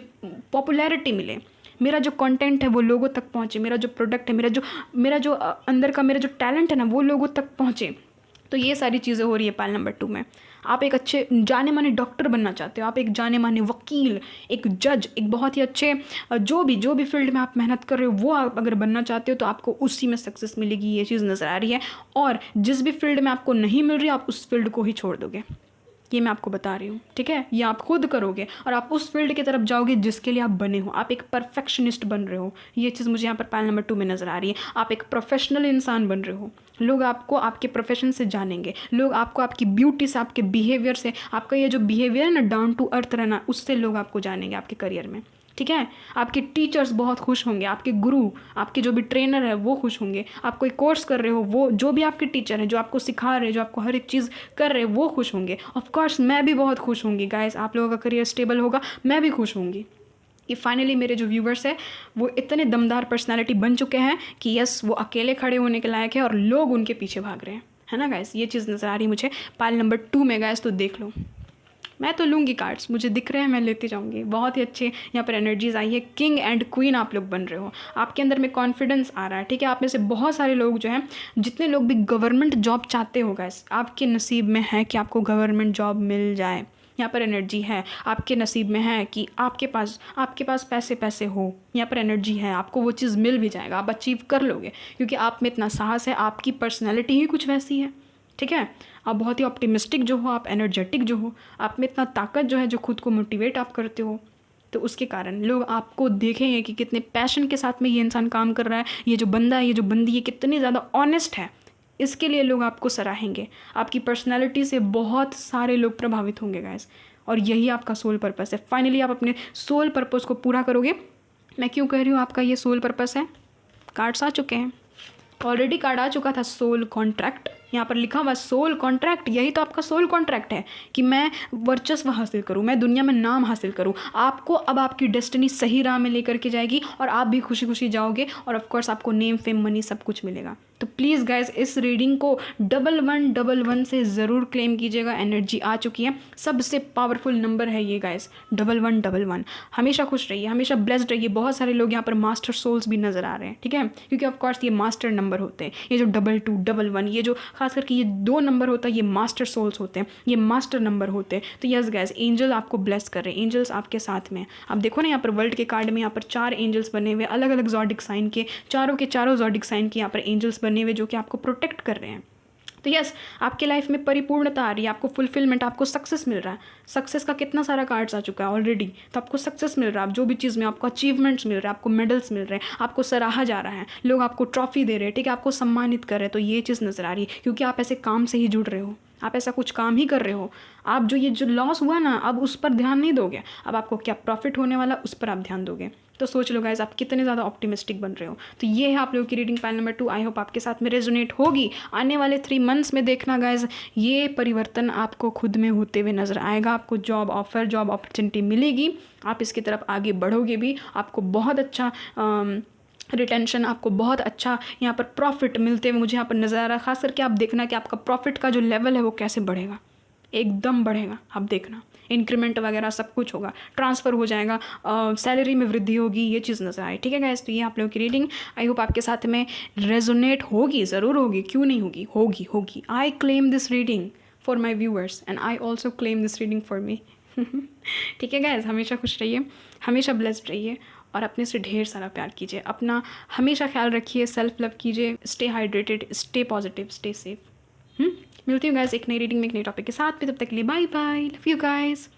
पॉपुलैरिटी मिले, मेरा जो कंटेंट है वो लोगों तक पहुँचे, मेरा जो प्रोडक्ट है, मेरा जो अंदर का मेरा जो टैलेंट है ना वो लोगों तक पहुँचे। तो ये सारी चीज़ें हो रही है पाइल नंबर 2 में। आप एक अच्छे जाने माने डॉक्टर बनना चाहते हो, आप एक जाने माने वकील, एक जज, एक बहुत ही अच्छे जो भी फील्ड में आप मेहनत कर रहे हो वो आप अगर बनना चाहते हो तो आपको उसी में सक्सेस मिलेगी, ये चीज़ नज़र आ रही है। और जिस भी फील्ड में आपको नहीं मिल रही आप उस फील्ड को ही छोड़ दोगे, ये मैं आपको बता रही हूँ, ठीक है। ये आप खुद करोगे और आप उस फील्ड की तरफ जाओगे जिसके लिए आप बने हो। आप एक परफेक्शनिस्ट बन रहे हो, ये चीज़ मुझे यहाँ पर पाइल नंबर 2 में नज़र आ रही है। आप एक प्रोफेशनल इंसान बन रहे हो, लोग आपको आपके प्रोफेशन से जानेंगे, लोग आपको आपकी ब्यूटी से, आपके बिहेवियर से, आपका ये जो बिहेवियर है ना डाउन टू अर्थ रहना, उससे लोग आपको जानेंगे आपके करियर में। ठीक है। आपके टीचर्स बहुत खुश होंगे, आपके गुरु, आपके जो भी ट्रेनर है वो खुश होंगे, आप कोई कोर्स कर रहे हो वो जो भी आपके टीचर हैं जो आपको सिखा रहे हैं, जो आपको हर एक चीज़ कर रहे हैं वो खुश होंगे। ऑफ कोर्स मैं भी बहुत खुश होंगी गाइस, आप लोगों का करियर स्टेबल होगा, मैं भी खुश होंगी कि फाइनली मेरे जो व्यूवर्स हैं वो इतने दमदार पर्सनालिटी बन चुके हैं कि यस वो अकेले खड़े होने के लायक है और लोग उनके पीछे भाग रहे हैं, है ना गाइस। ये चीज़ नज़र आ रही मुझे पाइल नंबर 2 में गाइस, तो देख लो। मैं तो लूँगी कार्ड्स, मुझे दिख रहे हैं, मैं लेती जाऊँगी। बहुत ही अच्छे यहाँ पर एनर्जीज आई है, किंग एंड क्वीन आप लोग बन रहे हो, आपके अंदर में कॉन्फिडेंस आ रहा है, ठीक है। आप में से बहुत सारे लोग जो हैं, जितने लोग भी गवर्नमेंट जॉब चाहते हो गाइस, आपके नसीब में है कि आपको गवर्नमेंट जॉब मिल जाए। यहाँ पर एनर्जी है, आपके नसीब में है कि आपके पास पैसे हो, यहाँ पर एनर्जी है, आपको वो चीज़ मिल भी जाएगा, आप अचीव कर लोगे क्योंकि आप में इतना साहस है, आपकी पर्सनैलिटी ही कुछ वैसी है, ठीक है। आप बहुत ही ऑप्टिमिस्टिक जो हो, आप एनर्जेटिक जो हो, आप में इतना ताकत जो है, जो खुद को मोटिवेट आप करते हो, तो उसके कारण लोग आपको देखेंगे कि कितने पैशन के साथ में ये इंसान काम कर रहा है, ये जो बंदा है, ये जो बंदी है कितनी ज़्यादा ऑनेस्ट है। इसके लिए लोग आपको सराहेंगे, आपकी पर्सनैलिटी से बहुत सारे लोग प्रभावित होंगे गाइस, और यही आपका सोल पर्पस है। फाइनली आप अपने सोल पर्पस को पूरा करोगे। मैं क्यों कह रही हूँ आपका ये सोल पर्पस है, कार्ड्स आ चुके हैं, ऑलरेडी कार्ड आ चुका था, सोल कॉन्ट्रैक्ट, यहाँ पर लिखा हुआ सोल कॉन्ट्रैक्ट, यही तो आपका सोल कॉन्ट्रैक्ट है कि मैं वर्चस्व हासिल करूँ, मैं दुनिया में नाम हासिल करूँ। आपको अब आपकी डेस्टिनी सही राह में लेकर के जाएगी और आप भी खुशी खुशी जाओगे, और ऑफ कोर्स आपको नेम फेम मनी सब कुछ मिलेगा। तो प्लीज़ गाइज इस रीडिंग को 1111 से ज़रूर क्लेम कीजिएगा, एनर्जी आ चुकी है, सबसे पावरफुल नंबर है ये गाइज 1111। हमेशा खुश रहिए, हमेशा ब्लेस्ड रहिए। बहुत सारे लोग यहाँ पर मास्टर सोल्स भी नज़र आ रहे हैं, ठीक है, क्योंकि ऑफ कोर्स ये मास्टर नंबर होते हैं, ये जो 22 11, ये जो खास करके ये 2 नंबर होता है, ये मास्टर सोल्स होते हैं, ये मास्टर नंबर होते हैं। तो यस गाइज, एंजल आपको ब्लेस कर रहे हैं, एंजल्स आपके साथ में। आप देखो ना यहाँ पर वर्ल्ड के कार्ड में यहाँ पर 4 एंजल्स बने हुए, अलग अलग जॉडिक साइन के, चारों के चारों जॉडिक साइन के यहाँ पर एंजल्स बने हुए जो कि आपको प्रोटेक्ट कर रहे हैं। तो यस, आपके लाइफ में परिपूर्णता आ रही है, आपको फुलफिलमेंट, आपको सक्सेस मिल रहा है। सक्सेस का कितना सारा कार्ड्स आ चुका है ऑलरेडी, तो आपको सक्सेस मिल रहा है, आप जो भी चीज़ में आपको अचीवमेंट्स मिल रहे हैं, आपको मेडल्स मिल रहे हैं, आपको सराहा जा रहा है, लोग आपको ट्रॉफी दे रहे हैं, ठीक है, आपको सम्मानित कर रहे हैं। तो ये चीज़ नज़र आ रही है क्योंकि आप ऐसे काम से ही जुड़ रहे हो, आप ऐसा कुछ काम ही कर रहे हो। आप जो ये जो लॉस हुआ ना, अब उस पर ध्यान नहीं दोगे, अब आपको क्या प्रॉफिट होने वाला उस पर आप ध्यान दोगे। तो सोच लो गाइस, आप कितने ज़्यादा ऑप्टिमिस्टिक बन रहे हो। तो ये है आप लोगों की reading pile number 2। I hope आपके साथ में रेजोनेट होगी। आने वाले 3 मंथ्स में देखना गाइस, ये परिवर्तन आपको खुद में होते हुए नज़र आएगा। आपको जॉब ऑफर, जॉब अपॉर्चुनिटी मिलेगी, आप इसकी तरफ आगे बढ़ोगे भी, आपको बहुत अच्छा रिटेंशन, आपको बहुत अच्छा यहाँ पर प्रॉफिट मिलते हुए मुझे यहाँ पर नज़र आ रहा है। खास करके आप देखना कि आपका प्रॉफिट का जो लेवल है वो कैसे बढ़ेगा, एकदम बढ़ेगा। आप देखना इंक्रीमेंट वगैरह सब कुछ होगा, ट्रांसफ़र हो जाएगा, सैलरी में वृद्धि होगी, ये चीज़ नज़र आए, ठीक है गाइस। तो ये आप लोगों की रीडिंग आई होप आपके साथ में रेजोनेट होगी, ज़रूर होगी, क्यों नहीं होगी, होगी। आई claim this reading for my viewers and I also claim this reading for me. ठीक है गाइस, हमेशा खुश रहिए, हमेशा ब्लेस्ड रहिए और अपने से ढेर सारा प्यार कीजिए, अपना हमेशा ख्याल रखिए, सेल्फ लव कीजिए, stay hydrated, stay positive, stay safe. मिलती हूँ गाइस एक नई रीडिंग में एक नई टॉपिक के साथ में, तब तक के लिए bye bye, love you guys.